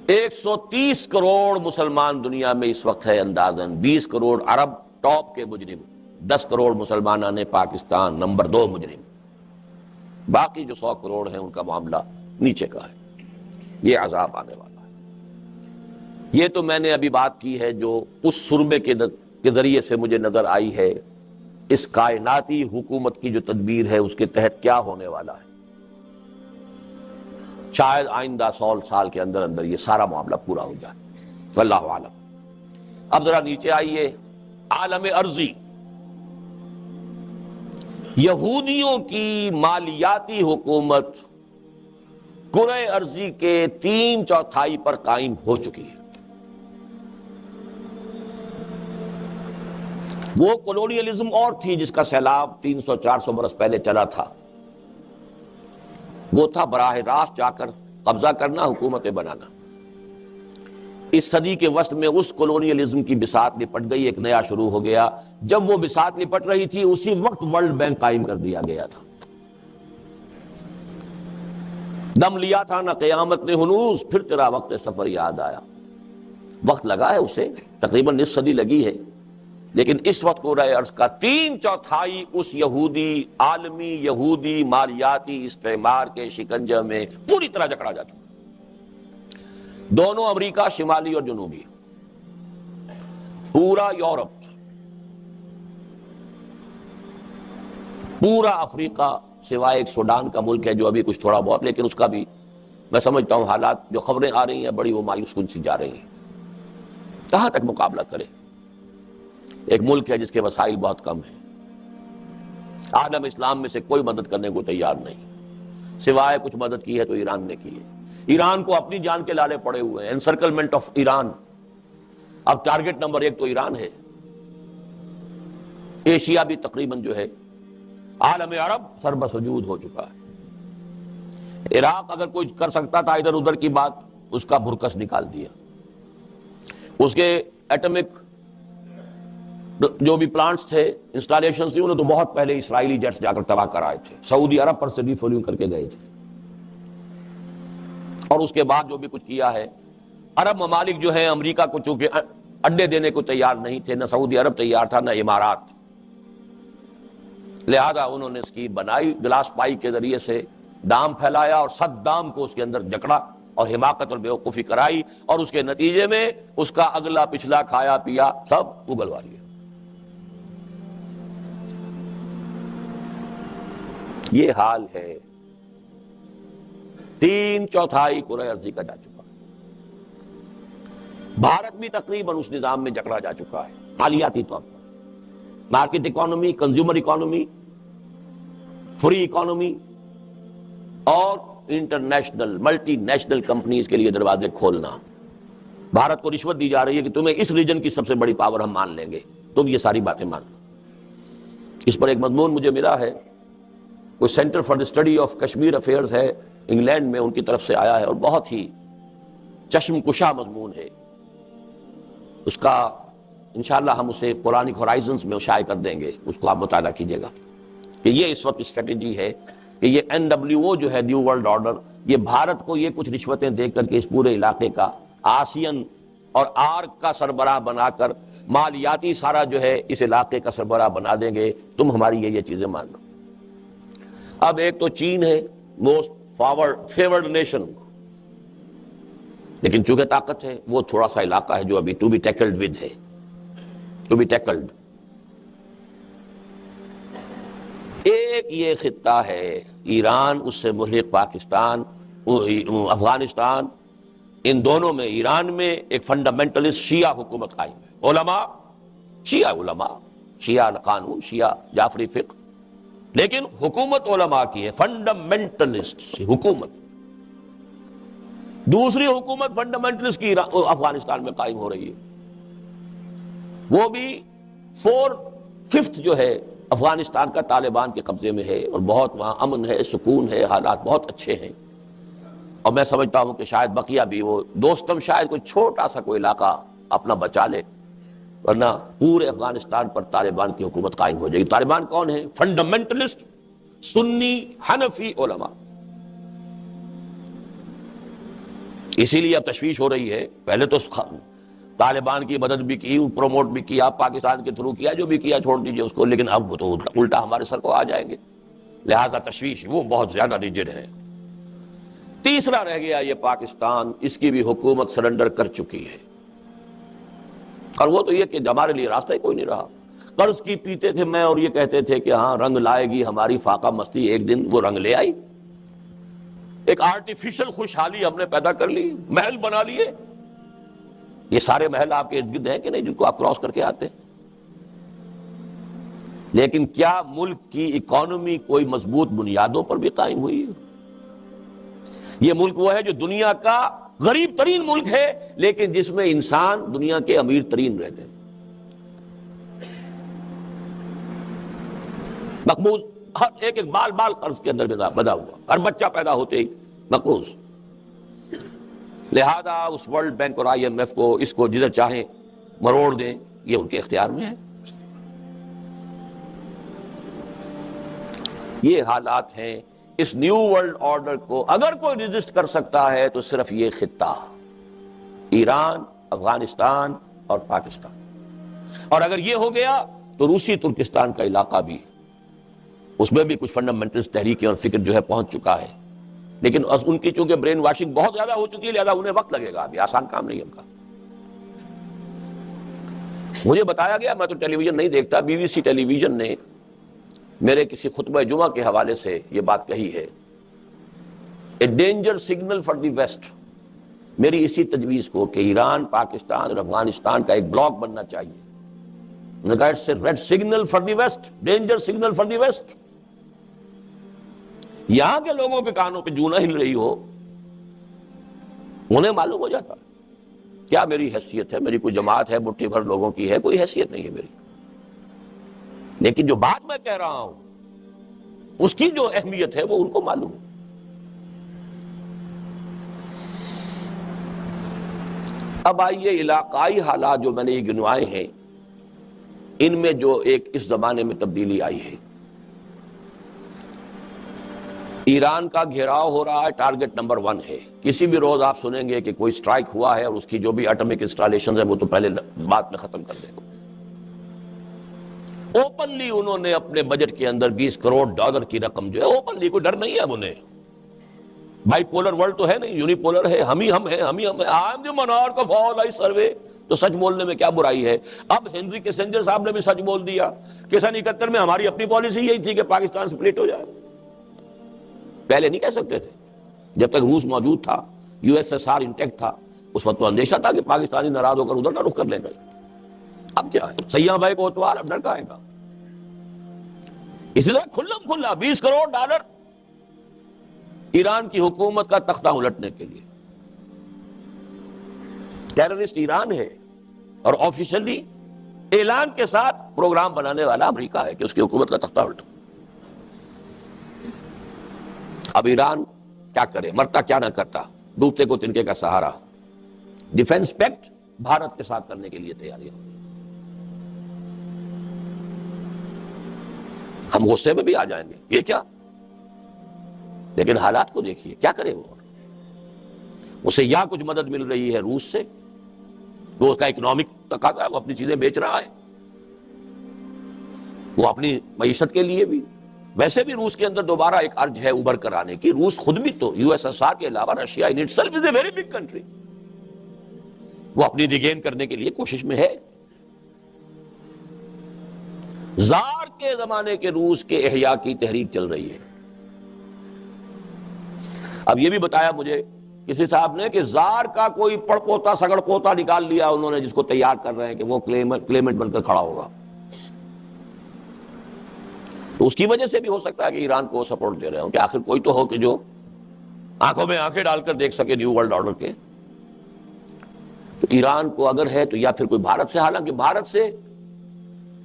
130 کروڑ مسلمان دنیا میں اس وقت ہے اندازاً، 20 کروڑ عرب ٹاپ کے مجرم، 10 کروڑ مسلمانان پاکستان نمبر 2 مجرم، باقی جو 100 کروڑ ہیں ان کا معاملہ نیچے کا ہے۔ یہ عذاب آنے والا ہے۔ یہ تو میں نے ابھی بات کی ہے جو اس سرمے کے ذریعے سے مجھے نظر آئی ہے، اس کائناتی حکومت کی جو تدبیر ہے اس کے تحت کیا ہونے والا ہے۔ شاید آئندہ 100 سال کے اندر اندر یہ سارا معاملہ پورا ہو جائے، واللہ عالم۔ اب ذرا نیچے آئیے، عالم ارضی، یہودیوں کی مالیاتی حکومت کرۂ ارضی کے 3/4 پر قائم ہو چکی ہے۔ وہ کولونیلزم اور تھی جس کا سیلاب 300-400 برس پہلے چلا تھا، وہ تھا براہ راست جا کر قبضہ کرنا، حکومتیں بنانا۔ اس صدی کے وسط میں اس کولونیلزم کی بساط لپٹ گئی، ایک نیا شروع ہو گیا۔ جب وہ بساط لپٹ رہی تھی اسی وقت ورلڈ بینک قائم کر دیا گیا تھا۔ دم لیا تھا نہ قیامت نے ہنوز، پھر تیرا وقت سفر یاد آیا۔ وقت لگا ہے اسے، تقریباً نصف صدی لگی ہے، لیکن اس وقت قرہ ارض کا 3/4 اس یہودی عالمی یہودی مالیاتی استعمار کے شکنجے میں پوری طرح جکڑا جا چکا، دونوں امریکہ شمالی اور جنوبی، پورا یورپ، پورا افریقہ سوائے ایک سوڈان کا ملک ہے جو ابھی کچھ تھوڑا بہت، لیکن اس کا بھی میں سمجھتا ہوں حالات جو خبریں آ رہی ہیں بڑی وہ مایوس کن سی جا رہی ہیں۔ کہاں تک مقابلہ کرے؟ ایک ملک ہے جس کے وسائل بہت کم ہیں، عالم اسلام میں سے کوئی مدد کرنے کو تیار نہیں، سوائے کچھ مدد کی ہے تو ایران نے کی ہے۔ ایران کو اپنی جان کے لالے پڑے ہوئے ہیں، انسرکلمنٹ آف ایران، اب ٹارگٹ نمبر 1 تو ایران ہے۔ ایشیا بھی تقریباً جو ہے عالم عرب سر بسجود ہو چکا ہے۔ عراق اگر کوئی کر سکتا تھا ادھر ادھر کی بات، اس کا بھرکس نکال دیا، اس کے ایٹمک جو بھی پلانٹس تھے، انسٹالیشنز تھی، انہوں نے تو بہت پہلے اسرائیلی جیٹس جا کر تباہ کرائے تھے، سعودی عرب پر سے ریفولنگ کر کے گئے تھے۔ اور اس کے بعد جو بھی کچھ کیا ہے، عرب ممالک جو ہیں امریکہ کو چونکہ اڈے دینے کو تیار نہیں تھے، نہ سعودی عرب تیار تھا نہ امارات، لہذا انہوں نے اسکیم بنائی، گلاس پائی کے ذریعے سے دام پھیلایا اور صدام کو اس کے اندر جکڑا اور حماقت اور بیوقوفی کرائی، اور اس کے نتیجے میں اس کا اگلا پچھلا کھایا پیا سب اگلوا لیا۔ یہ حال ہے، 3/4 کرۂ ارضی کا جا چکا ہے۔ بھارت بھی تقریباً اس نظام میں جکڑا جا چکا ہے، مالیاتی طور پر، market economy, consumer economy, free economy, اور انٹرنیشنل ملٹی نیشنل کمپنیز کے لیے دروازے کھولنا۔ بھارت کو رشوت دی جا رہی ہے کہ تمہیں اس ریجن کی سب سے بڑی پاور ہم مان لیں گے، تم یہ ساری باتیں ماننا۔ اس پر ایک مضمون مجھے ملا ہے، کوئی centre for the study of Kashmir affairs ہے انگلینڈ میں، ان کی طرف سے آیا ہے اور بہت ہی چشم کشا مضمون ہے۔ اس کا انشاءاللہ ہم اسے قرآنک ہورائزنز میں شائع کر دیں گے، اس کو آپ مطالعہ کیجئے گا کہ یہ اس وقت اسٹریٹجی ہے کہ یہ NWO جو ہے نیو ورلڈ آرڈر، یہ بھارت کو یہ کچھ رشوتیں دے کر کے اس پورے علاقے کا آسین اور آرک کا سربراہ بنا کر مالیاتی سارا جو ہے اس علاقے کا سربراہ بنا دیں گے، تم ہماری یہ چیزیں مان لو۔ اب ایک تو چین ہے، موسٹ فیورڈ نیشن، لیکن چونکہ طاقت ہے وہ تھوڑا سا علاقہ ہے جو ابھی ٹو بی ٹیکلڈ ود ہے، ٹو بی ٹیکلڈ۔ ایک یہ خطہ ہے ایران، اس سے ملحق پاکستان، افغانستان، ان دونوں میں، ایران میں ایک فنڈامنٹلسٹ شیعہ حکومت قائم ہے، علماء، شیعہ قانون، شیعہ جعفری فقہ، لیکن حکومت علماء کی ہے، فنڈامنٹلسٹ حکومت۔ دوسری حکومت فنڈامنٹلسٹ کی افغانستان میں قائم ہو رہی ہے، وہ بھی 4/5 جو ہے افغانستان کا طالبان کے قبضے میں ہے، اور بہت وہاں امن ہے، سکون ہے، حالات بہت اچھے ہیں۔ اور میں سمجھتا ہوں کہ شاید بقیہ بھی، وہ دوستم شاید کوئی چھوٹا سا کوئی علاقہ اپنا بچا لے، ورنہ پورے افغانستان پر طالبان کی حکومت قائم ہو جائے گی۔ طالبان کون ہیں؟ فنڈامنٹلسٹ سنی حنفی علماء۔ اسی لیے اب تشویش ہو رہی ہے، پہلے تو طالبان کی مدد بھی کی، پروموٹ بھی کیا، پاکستان کے تھرو کیا، جو بھی کیا چھوڑ دیجئے اس کو، لیکن اب وہ تو الٹا ہمارے سر کو آ جائیں گے، لہذا تشویش وہ بہت زیادہ ریجڈ ہے۔ تیسرا رہ گیا یہ پاکستان، اس کی بھی حکومت سرنڈر کر چکی ہے، اور وہ تو یہ کہ ہمارے لیے راستہ ہی کوئی نہیں رہا۔ قرض کی پیتے تھے میں اور یہ کہتے تھے کہ ہاں رنگ لائے گی ہماری فاقہ مستی، ایک دن وہ رنگ لے آئی، ایک آرٹیفیشل خوشحالی ہم نے پیدا کر لی، محل بنا لیے۔ یہ سارے محل آپ کے ارد گرد ہیں کہ نہیں جن کو آپ کراس کر کے آتے ہیں؟ لیکن کیا ملک کی اکانومی کوئی مضبوط بنیادوں پر بھی قائم ہوئی ہے؟ یہ ملک وہ ہے جو دنیا کا غریب ترین ملک ہے، لیکن جس میں انسان دنیا کے امیر ترین رہتے ہیں، مقبوض، ہر ایک بال بال قرض کے اندر بدا ہوا، ہر بچہ پیدا ہوتے ہی مقبوض۔ لہذا اس ورلڈ بینک اور IMF کو اس کو جدھر چاہیں مروڑ دیں، یہ ان کے اختیار میں ہے۔ یہ حالات ہیں۔ اس نیو ورلڈ آرڈر کو اگر کوئی ریزسٹ کر سکتا ہے تو صرف یہ خطہ، ایران، افغانستان اور پاکستان۔ اور اگر یہ ہو گیا تو روسی ترکستان کا علاقہ بھی، اس میں بھی کچھ فنڈامنٹلز تحریکیں اور فکر جو ہے پہنچ چکا ہے، لیکن ان کی چونکہ برین واشنگ بہت زیادہ ہو چکی ہے، لہذا انہیں وقت لگے گا، ابھی آسان کام نہیں ان کا۔ مجھے بتایا گیا، میں تو ٹیلی ویژن نہیں دیکھتا، B B C television نے میرے کسی خطبہ جمعہ کے حوالے سے یہ بات کہی ہے، a danger signal for the West, میری اسی تجویز کو کہ ایران، پاکستان اور افغانستان کا ایک بلاک بننا چاہیے، انہوں نے کہا it's a red signal for the West, danger signal for the West. یہاں کے لوگوں کے کانوں پہ جوں نہ ہل رہی ہو، انہیں معلوم ہو جاتا کیا میری حیثیت ہے، میری کوئی جماعت ہے مٹھی بھر لوگوں کی ہے، کوئی حیثیت نہیں ہے میری، لیکن جو بات میں کہہ رہا ہوں اس کی جو اہمیت ہے وہ ان کو معلوم ہے۔ اب آئیے علاقائی حالات جو میں نے یہ گنوائے ہیں، ان میں جو ایک اس زمانے میں تبدیلی آئی ہے، ایران کا گھیراؤ ہو رہا ہے، ٹارگٹ نمبر 1 ہے، کسی بھی روز آپ سنیں گے کہ کوئی سٹرائک ہوا ہے اور اس کی جو بھی ایٹمک انسٹالیشنز ہیں وہ تو پہلے بات میں ختم کر دیں گے۔ اوپنلی انہوں نے اپنے بجٹ کے اندر $20 کروڑ کی رقم جو ہے، اوپنلی، کوئی ڈر نہیں ہے اب انہیں، بائی پولر ورلڈ تو ہے نہیں، یونیپولر ہے، ہم ہی ہم ہیں، ہم ہی ہم ہیں، I am the monarch of all I survey، تو سچ بولنے میں کیا برائی ہے۔ اب ہنری کیسنجر صاحب نے بھی سچ بول دیا کہ سن 71 میں ہماری اپنی پالیسی یہی تھی کہ پاکستان سپلٹ ہو جائے، پہلے نہیں کہہ سکتے تھے، جب تک روس موجود تھا، U S S R intact تھا، اس وقت تو اندیشہ تھا کہ پاکستانی ناراض ہو کر ادھر نہ رخ کر لیں گے۔ اب کیا ہے، سیاں بھائی کو اتوار، اب ڈر کا آئے گا۔ اسی طرح کھلم کھلا $20 کروڑ ایران کی حکومت کا تختہ الٹنے کے لیے۔ ٹیررسٹ ایران ہے اور آفیشلی اعلان کے ساتھ پروگرام بنانے والا امریکہ ہے کہ اس کی حکومت کا تختہ الٹو۔ اب ایران کیا کرے، مرتا کیا نہ کرتا، ڈوبتے کو تنکے کا سہارا، ڈیفنس پیکٹ بھارت کے ساتھ کرنے کے لیے تیاریاں۔ ہم غصے میں بھی آ جائیں گے، یہ کیا، لیکن حالات کو دیکھیے کیا کرے وہ۔ اسے یا کچھ مدد مل رہی ہے روس سے، وہ اس کا اکنامک تقاضا ہے، وہ اپنی چیزیں بیچ رہا ہے، وہ اپنی معیشت کے لیے بھی، ویسے بھی روس کے اندر دوبارہ ایک ارج ہے ابھر کر آنے کی۔ روس خود بھی تو یو ایس ایس آر کے علاوہ Russia in it self is a very big country, وہ اپنی ریگین کرنے کے لیے کوشش میں ہے۔ زار کے زمانے کے روس کے احیاء کی تحریک چل رہی ہے۔ اب یہ بھی بتایا مجھے کسی صاحب نے کہ زار کا کوئی پڑ پوتا سگڑ پوتا نکال لیا انہوں نے، جس کو تیار کر رہے ہیں کہ وہ کلیمنٹ بن کر کھڑا ہوگا، تو اس کی وجہ سے بھی ہو سکتا ہے کہ ایران کو سپورٹ دے رہے ہوں کہ آخر کوئی تو ہو کہ جو آنکھوں میں آنکھیں ڈال کر دیکھ سکے نیو ورلڈ آرڈر کے۔ تو ایران کو اگر ہے تو یا پھر کوئی بھارت سے، حالانکہ بھارت سے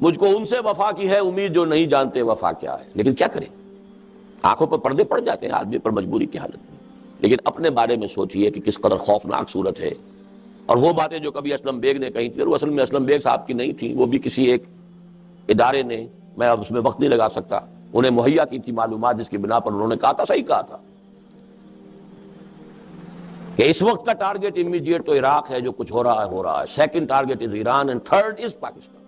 مجھ کو ان سے وفا کی ہے امید جو نہیں جانتے وفا کیا ہے، لیکن کیا کریں، آنکھوں پر پردے پڑ جاتے ہیں آدمی پر مجبوری کی حالت میں۔ لیکن اپنے بارے میں سوچئے کہ کس قدر خوفناک صورت ہے، اور وہ باتیں جو کبھی اسلم بیگ نے کہی تھی، اور وہ اصل میں اسلم بیگ صاحب کی نہیں تھی، وہ بھی کسی ایک ادارے نے، میں اب اس میں وقت نہیں لگا سکتا، انہیں مہیا کی تھی معلومات، جس کی بنا پر انہوں نے کہا تھا، صحیح کہا تھا کہ اس وقت کا ٹارگٹ امیڈیٹ تو عراق ہے، جو کچھ ہو رہا ہے، second target is Iran and third is Pakistan.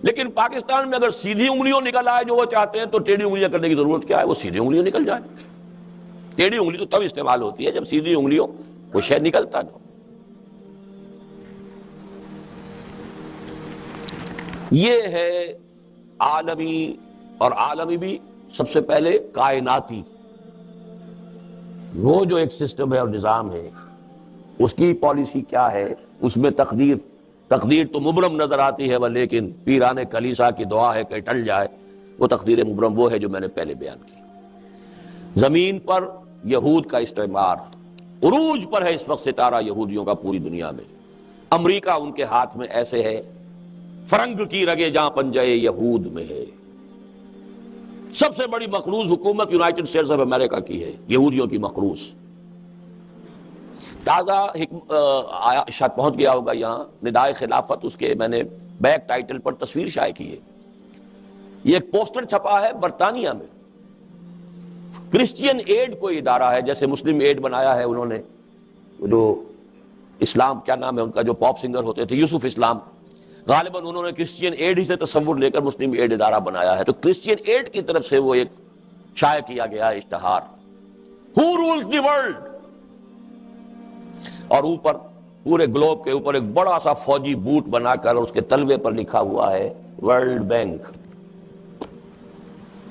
لیکن پاکستان میں اگر سیدھی انگلیوں نکل آئے جو وہ چاہتے ہیں تو ٹیڑھی انگلیاں کرنے کی ضرورت کیا ہے، وہ سیدھی انگلیوں نکل جائے۔ ٹیڑھی انگلی تو تب استعمال ہوتی ہے جب سیدھی انگلیوں کو شے نکلتا جو۔ یہ ہے عالمی، اور عالمی بھی سب سے پہلے کائناتی، وہ جو ایک سسٹم ہے اور نظام ہے، اس کی پالیسی کیا ہے، اس میں تقدیر تو مبرم نظر آتی ہے، لیکن پیران کلیسا کی دعا ہے کہ ٹل جائے، وہ تقدیر مبرم وہ ہے جو میں نے پہلے بیان کی۔ زمین پر یہود کا استعمار عروج پر ہے اس وقت، ستارہ یہودیوں کا پوری دنیا میں، امریکہ ان کے ہاتھ میں ایسے ہے، فرنگ کی رگے جہاں پنجے یہود میں ہے۔ سب سے بڑی مقروض حکومت یونائٹڈ اسٹیٹس آف امریکہ کی ہے، یہودیوں کی مقروض۔ تازہ شاید پہنچ گیا ہوگا یہاں، ندائے خلافت، اس کے میں نے بیک ٹائٹل پر تصویر شائع کی ہے۔ یہ ایک پوسٹر چھپا ہے برطانیہ میں، کرسچین ایڈ کوئی ادارہ ہے، جیسے مسلم ایڈ بنایا ہے انہوں نے، جو اسلام کیا نام ہے ان کا، جو پاپ سنگر ہوتے تھے، یوسف اسلام، غالباً انہوں نے کرسچین ایڈ ہی سے تصور لے کر مسلم ایڈ ادارہ بنایا ہے، تو کرسچین ایڈ کی طرف سے وہ ایک شائع کیا گیا اشتہار، Who rules the world؟ اور اوپر پورے گلوب کے اوپر ایک بڑا سا فوجی بوٹ بنا کر اس کے تلوے پر لکھا ہوا ہے ورلڈ بینک۔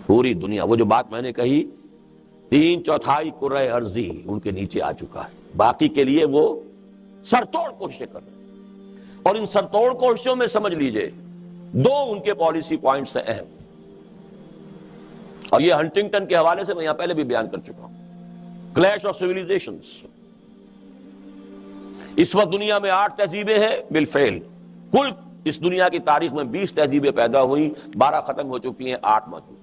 پوری دنیا، وہ جو بات میں نے کہی 3/4 کرۂ ارضی ان کے نیچے آ چکا ہے، باقی کے لیے وہ سرتوڑ کوششیں کر رہے ہیں۔ اور ان سرتوڑ کوششوں میں سمجھ لیجئے 2 ان کے پالیسی پوائنٹس ہیں اہم، اور یہ ہنٹنگٹن کے حوالے سے میں یہاں پہلے بھی بیان کر چکا ہوں۔ کلیش آف سیویلائزیشنز، اس وقت دنیا میں 8 تہذیبیں ہیں بالفعل، کل اس دنیا کی تاریخ میں 20 تہذیبیں پیدا ہوئی، 12 ختم ہو چکی ہیں، 8 موجود۔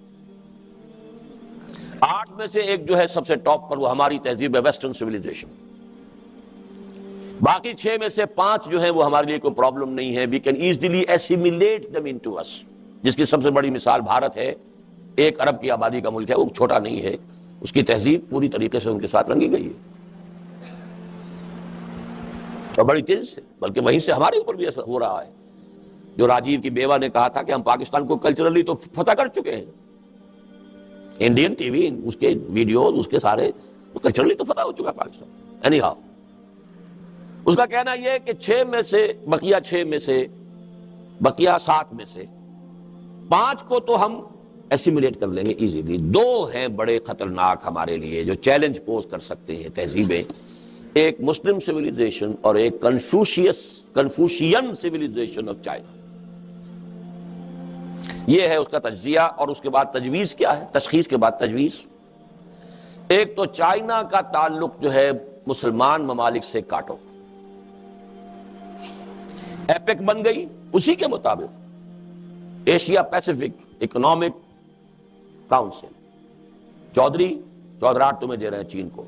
8 میں سے ایک جو ہے سب سے ٹاپ پر، وہ ہماری تہذیب ہے ویسٹرن سیویلائزیشن۔ باقی 6 میں سے 5 جو ہیں وہ ہمارے لیے کوئی پرابلم نہیں ہے، we can easily assimilate them into us، جس کی سب سے بڑی مثال بھارت ہے، 1 ارب کی آبادی کا ملک ہے، وہ چھوٹا نہیں ہے، اس کی تہذیب پوری طریقے سے ان کے ساتھ رنگی گئی ہے اور بڑی تیزی سے، بلکہ وہیں سے ہمارے اوپر بھی ایسا ہو رہا ہے۔ جو راجیو کی بیوہ نے کہا تھا کہ ہم پاکستان کو کلچرلی تو فتح کر چکے ہیں، انڈین ٹی وی اس کے ویڈیوز اس کے سارے کلچرلی تو فتح ہو چکا ہے پاکستان۔ اینی ہاؤ اس کا کہنا یہ ہے کہ 6 میں سے بقیہ 7 میں سے 5 کو تو ہم ایسیمیلیٹ کر لیں گے ایزیلی، 2 ہیں بڑے خطرناک ہمارے لیے جو چیلنج پوز کر سکتے ہیں تہذیبیں، ایک مسلم سیویلائزیشن اور ایک کنفوشین سیویلائزیشن آف چائنا۔ یہ ہے اس کا تجزیہ، اور اس کے بعد تجویز کیا ہے، تشخیص کے بعد تجویز۔ ایک تو چائنا کا تعلق جو ہے مسلمان ممالک سے کاٹو، ایپیک بن گئی، اسی کے مطابق ایشیا پیسیفک اکنامک کاؤنسل، چودراہٹ تمہیں دے رہے ہیں چین کو۔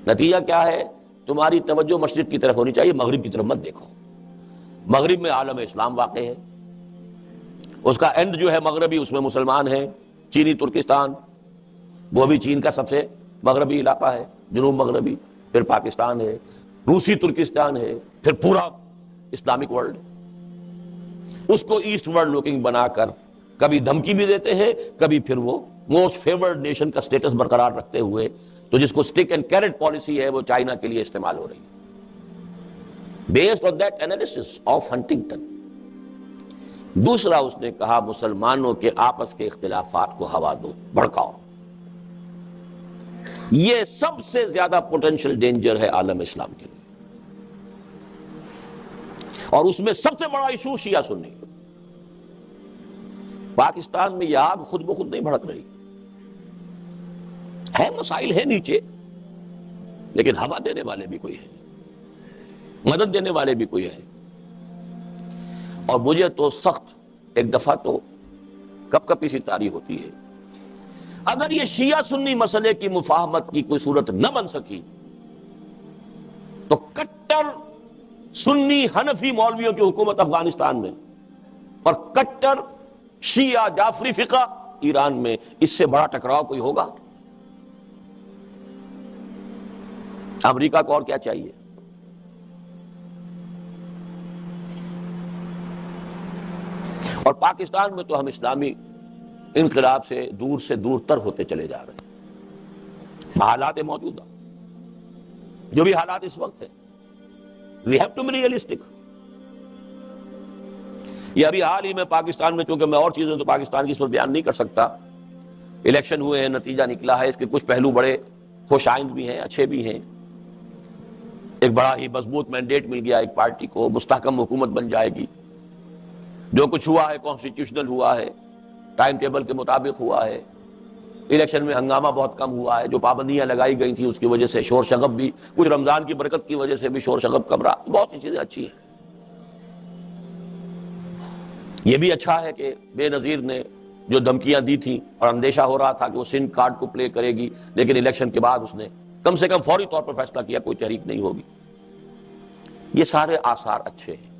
نتیجہ کیا ہے؟ تمہاری توجہ مشرق کی طرف ہونی چاہیے، مغرب کی طرف مت دیکھو۔ مغرب میں عالم اسلام واقع ہے، اس کا اینڈ جو ہے مغربی، اس میں مسلمان ہیں، چینی ترکستان، وہ بھی چین کا سب سے مغربی علاقہ ہے، جنوب مغربی، پھر پاکستان ہے، روسی ترکستان ہے، پھر پورا اسلامک ورلڈ۔ اس کو ایسٹ ورلڈ لوکنگ بنا کر کبھی دھمکی بھی دیتے ہیں، کبھی پھر وہ موسٹ فیورڈ نیشن کا سٹیٹس برقرار رکھتے ہوئے، تو جس کو سٹک اینڈ کیرٹ پالیسی ہے وہ چائنا کے لیے استعمال ہو رہی ہے، based on that analysis of Huntington. دوسرا اس نے کہا مسلمانوں کے آپس کے اختلافات کو ہوا دو، بھڑکاؤ۔ یہ سب سے زیادہ پوٹینشیل ڈینجر ہے عالم اسلام کے لیے، اور اس میں سب سے بڑا ایشو شیعہ سنی۔ پاکستان میں یہ آگ خود بخود نہیں بھڑک رہی ہے، مسائل ہے نیچے، لیکن ہوا دینے والے بھی کوئی ہے، مدد دینے والے بھی کوئی ہے۔ اور مجھے تو سخت ایک دفعہ تو کپ کپی سی طاری ہوتی ہے، اگر یہ شیعہ سنی مسئلے کی مفاہمت کی کوئی صورت نہ بن سکی تو کٹر سنی حنفی مولویوں کی حکومت افغانستان میں اور کٹر شیعہ جعفری فقہ ایران میں، اس سے بڑا ٹکراؤ کوئی ہوگا؟ امریکہ کو اور کیا چاہیے؟ اور پاکستان میں تو ہم اسلامی انقلاب سے دور تر ہوتے چلے جا رہے ہیں۔ حالات موجودہ جو بھی حالات اس وقت ہیں، we have to be realistic۔ یہ ابھی حال ہی میں پاکستان میں، چونکہ میں اور چیزیں تو پاکستان کی اس وقت بیان نہیں کر سکتا، الیکشن ہوئے ہیں، نتیجہ نکلا ہے، اس کے کچھ پہلو بڑے خوش آئند بھی ہیں، اچھے بھی ہیں۔ ایک بڑا ہی مضبوط مینڈیٹ مل گیا ایک پارٹی کو، مستحکم حکومت بن جائے گی۔ جو کچھ ہوا ہے کانسٹیٹیوشنل ہوا ہے، ٹائم ٹیبل کے مطابق ہوا ہے۔ الیکشن میں ہنگامہ بہت کم ہوا ہے، جو پابندیاں لگائی گئی تھیں اس کی وجہ سے شور شغب بھی، کچھ رمضان کی برکت کی وجہ سے بھی شور شغب کم رہا، بہت سی چیزیں اچھی ہیں۔ یہ بھی اچھا ہے کہ بے نظیر نے جو دھمکیاں دی تھیں اور اندیشہ ہو رہا تھا کہ وہ سندھ کارڈ کو پلے کرے گی، لیکن الیکشن کے بعد اس نے کم سے کم فوری طور پر فیصلہ کیا کوئی تحریک نہیں ہوگی۔ یہ سارے آثار اچھے ہیں،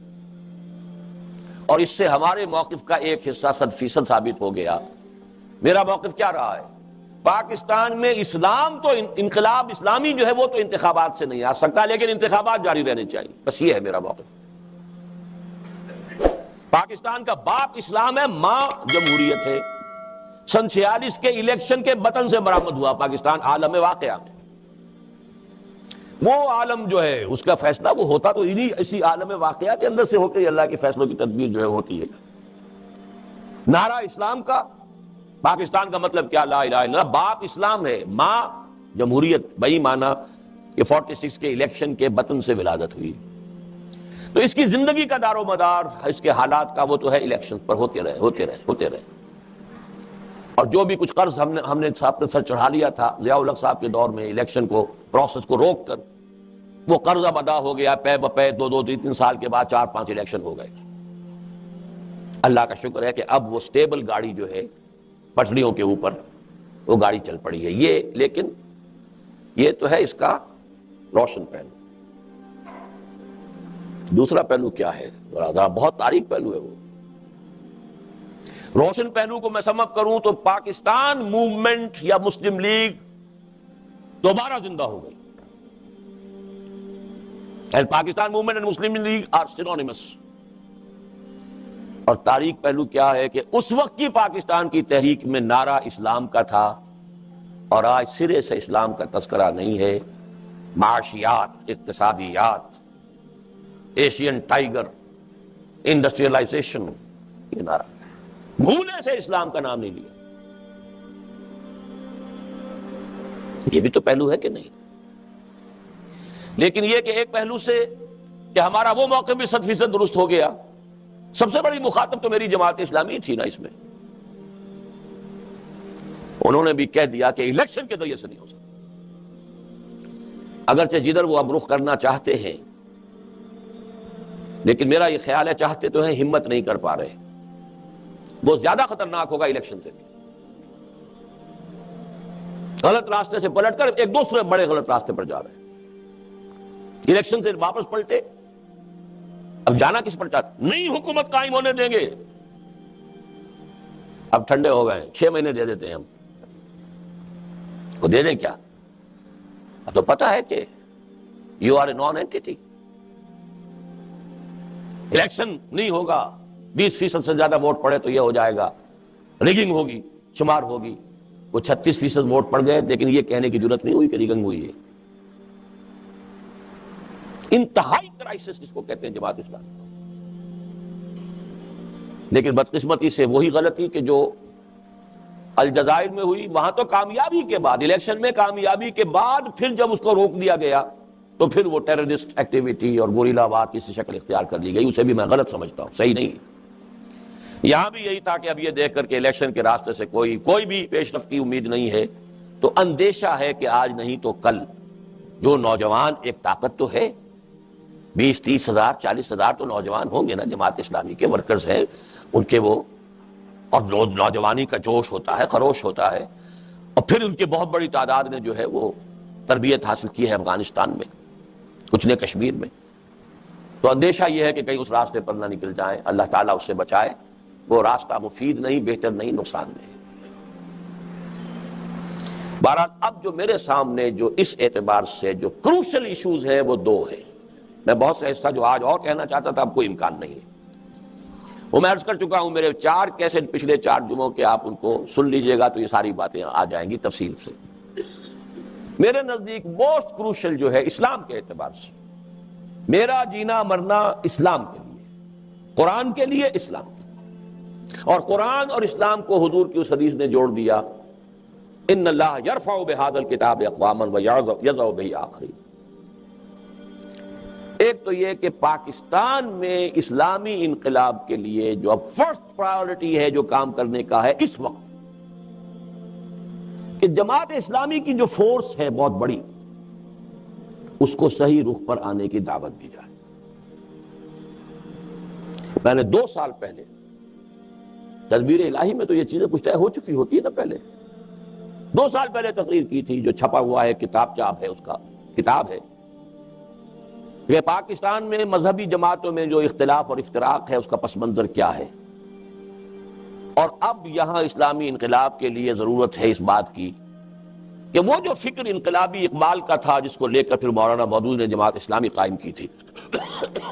اور اس سے ہمارے موقف کا ایک حصہ 100% ثابت ہو گیا۔ میرا موقف کیا رہا ہے؟ پاکستان میں اسلام تو انقلاب اسلامی جو ہے وہ تو انتخابات سے نہیں آ سکتا، لیکن انتخابات جاری رہنے چاہیے، بس یہ ہے میرا موقف۔ پاکستان کا باپ اسلام ہے، ماں جمہوریت ہے۔ سن 46 کے الیکشن کے بطن سے برآمد ہوا پاکستان عالم واقعہ میں۔ وہ عالم جو ہے اس کا فیصلہ وہ ہوتا تو انہی اسی عالم واقعہ کے اندر سے ہو کے اللہ کے فیصلوں کی تدبیر جو ہے ہوتی ہے۔ نعرہ اسلام کا پاکستان کا مطلب کیا؟ لا الہ الا اللہ، باپ اسلام ہے، ماں جمہوریت، بئی مانا کہ 46 کے الیکشن کے بطن سے ولادت ہوئی۔ تو اس کی زندگی کا دار و مدار اس کے حالات کا وہ تو ہے الیکشن پر ہوتے رہے۔ اور جو بھی کچھ قرض ہم نے اپنے سر چڑھا لیا تھا ضیاء الحق صاحب کے دور میں، الیکشن کو پروسیس کو روک کر، وہ قرض اب ادا ہو گیا، پے بپے 2-3 سال کے بعد 4-5 الیکشن ہو گئے۔ اللہ کا شکر ہے کہ اب وہ سٹیبل گاڑی جو ہے پٹریوں کے اوپر وہ گاڑی چل پڑی ہے۔ لیکن یہ تو ہے اس کا روشن پہلو۔ دوسرا پہلو کیا ہے؟ بہت تاریک پہلو ہے وہ۔ روشن پہلو کو میں سم اپ کروں تو پاکستان موومنٹ یا مسلم لیگ دوبارہ زندہ ہو گئی۔ And Pakistan movement and Muslim League are synonymous. اور تاریک پہلو کیا ہے کہ اس وقت کی پاکستان کی تحریک میں نعرہ اسلام کا تھا، اور آج سرے سے اسلام کا تذکرہ نہیں ہے۔ معاشیات، اقتصادیات، ایشین ٹائیگر، انڈسٹریلائزیشن، یہ نعرہ بھولے سے اسلام کا نام نہیں لیا۔ یہ بھی تو پہلو ہے کہ نہیں؟ لیکن یہ کہ ایک پہلو سے کہ ہمارا وہ موقع بھی 100% درست ہو گیا۔ سب سے بڑی مخاطب تو میری جماعت اسلامی تھی نا اس میں۔ انہوں نے بھی کہہ دیا کہ الیکشن کے ذریعے سے نہیں ہو سکتا، اگرچہ جدھر وہ اب رخ کرنا چاہتے ہیں، لیکن میرا یہ خیال ہے چاہتے تو ہیں، ہمت نہیں کر پا رہے۔ وہ زیادہ خطرناک ہوگا الیکشن سے بھی۔ غلط راستے سے پلٹ کر ایک دوسرے بڑے غلط راستے پر جا رہے ہیں۔ الیکشن سے واپس پلٹے، اب جانا کس پر چاہتے؟ نہیں حکومت قائم ہونے دیں گے۔ اب ٹھنڈے ہو گئے، 6 مہینے دے دیتے ہیں ہم کو، دے دیں کیا؟ اب تو پتا ہے کہ you are a non anti. Election نہیں ہوگا، 20% سے زیادہ ووٹ پڑے تو یہ ہو جائے گا، ریگنگ ہوگی، شمار ہوگی۔ وہ 36% ووٹ پڑ گئے، لیکن یہ کہنے کی ضرورت نہیں ہوئی کہ ریگنگ ہوئی ہے۔ انتہائی کرائسس جس کو کہتے ہیں جماعت اسلامی۔ لیکن بدقسمتی سے وہی غلطی کہ جو الجزائر میں ہوئی، وہاں تو کامیابی کے بعد، الیکشن میں کامیابی کے بعد پھر جب اس کو روک دیا گیا تو پھر وہ ٹیررسٹ ایکٹیویٹی اور گوریلا وار کی شکل اختیار کر لی گئی۔ اسے بھی میں غلط سمجھتا ہوں، صحیح نہیں۔ یہاں بھی یہی تھا کہ اب یہ دیکھ کر کے الیکشن کے راستے سے کوئی بھی پیش رفت کی امید نہیں ہے، تو اندیشہ ہے کہ آج نہیں تو کل جو نوجوان، ایک طاقت تو ہے، 20-30 ہزار 40 ہزار تو نوجوان ہوں گے نا، جماعت اسلامی کے ورکرز ہیں ان کے، وہ اور نوجوانی کا جوش ہوتا ہے، خروش ہوتا ہے، اور پھر ان کی بہت بڑی تعداد نے جو ہے وہ تربیت حاصل کی ہے افغانستان میں، کچھ نے کشمیر میں۔ تو اندیشہ یہ ہے کہ کہیں اس راستے پر نہ نکل جائیں، اللہ تعالیٰ اس سے بچائے۔ وہ راستہ مفید نہیں، بہتر نہیں، نقصان دہ۔ بہرحال اب جو میرے سامنے جو اس اعتبار سے جو کروشل ایشوز ہیں وہ 2 ہیں۔ میں بہت سے حصہ جو آج اور کہنا چاہتا تھا، اب کوئی امکان نہیں ہے، وہ میں عرض کر چکا ہوں۔ میرے 4 کیسٹ پچھلے 4 جمعوں کے آپ ان کو سن لیجئے گا تو یہ ساری باتیں آ جائیں گی تفصیل سے۔ میرے نزدیک موسٹ کروشل جو ہے اسلام کے اعتبار سے، میرا جینا مرنا اسلام کے لیے، قرآن کے لیے، اسلام کے لیے، اور قرآن اور اسلام کو حضور کی اس حدیث نے جوڑ دیا، ان اللہ یرفع بہذا الکتاب اقواما ویضع بہ آخرین۔ ایک تو یہ کہ پاکستان میں اسلامی انقلاب کے لیے جو اب فرسٹ پرائیورٹی ہے، جو کام کرنے کا ہے اس وقت، کہ جماعت اسلامی کی جو فورس ہے بہت بڑی، اس کو صحیح رخ پر آنے کی دعوت دی جائے۔ میں نے 2 سال پہلے تدبیر الہی میں تو یہ چیزیں کچھ طے ہو چکی ہوتی ہے نا، پہلے 2 سال پہلے تقریر کی تھی، جو چھپا ہوا ہے، کتاب چاپ ہے، اس کا کتاب ہے کہ پاکستان میں مذہبی جماعتوں میں جو اختلاف اور افتراق ہے اس کا پس منظر کیا ہے، اور اب یہاں اسلامی انقلاب کے لیے ضرورت ہے اس بات کی کہ وہ جو فکر انقلابی اقبال کا تھا، جس کو لے کر پھر مولانا مودود نے جماعت اسلامی قائم کی تھی،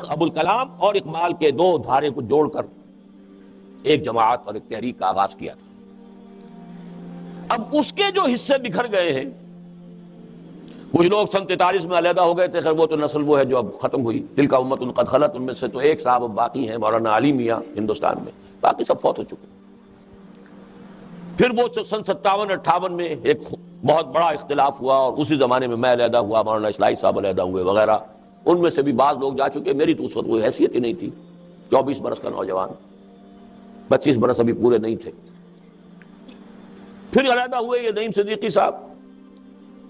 ابو الکلام اور اقبال کے 2 دھارے کو جوڑ کر ایک جماعت اور ایک تحریک کا آغاز کیا تھا. اب اس کے جو حصے بکھر گئے ہیں، کچھ لوگ سن 43 میں علیحدہ ہو گئے تھے، خیر وہ تو نسل وہ ہے جو اب ختم ہوئی، تلک امت قد خلت، ان میں سے تو ایک صاحب اب باقی ہیں مولانا علی میاں ہندوستان میں، باقی سب فوت ہو چکے. پھر وہ سن 57-58 میں ایک بہت بڑا اختلاف ہوا، اور اسی زمانے میں علیحدہ ہوا، مولانا اصلاحی صاحب علیحدہ ہوئے وغیرہ. ان میں سے بھی بعض لوگ جا چکے، میری تو اس وقت کوئی حیثیت ہی نہیں تھی، 24 برس کا نوجوان، 25 برس ابھی پورے نہیں تھے. پھر علیحدہ ہوئے یہ نعیم صدیقی صاحب،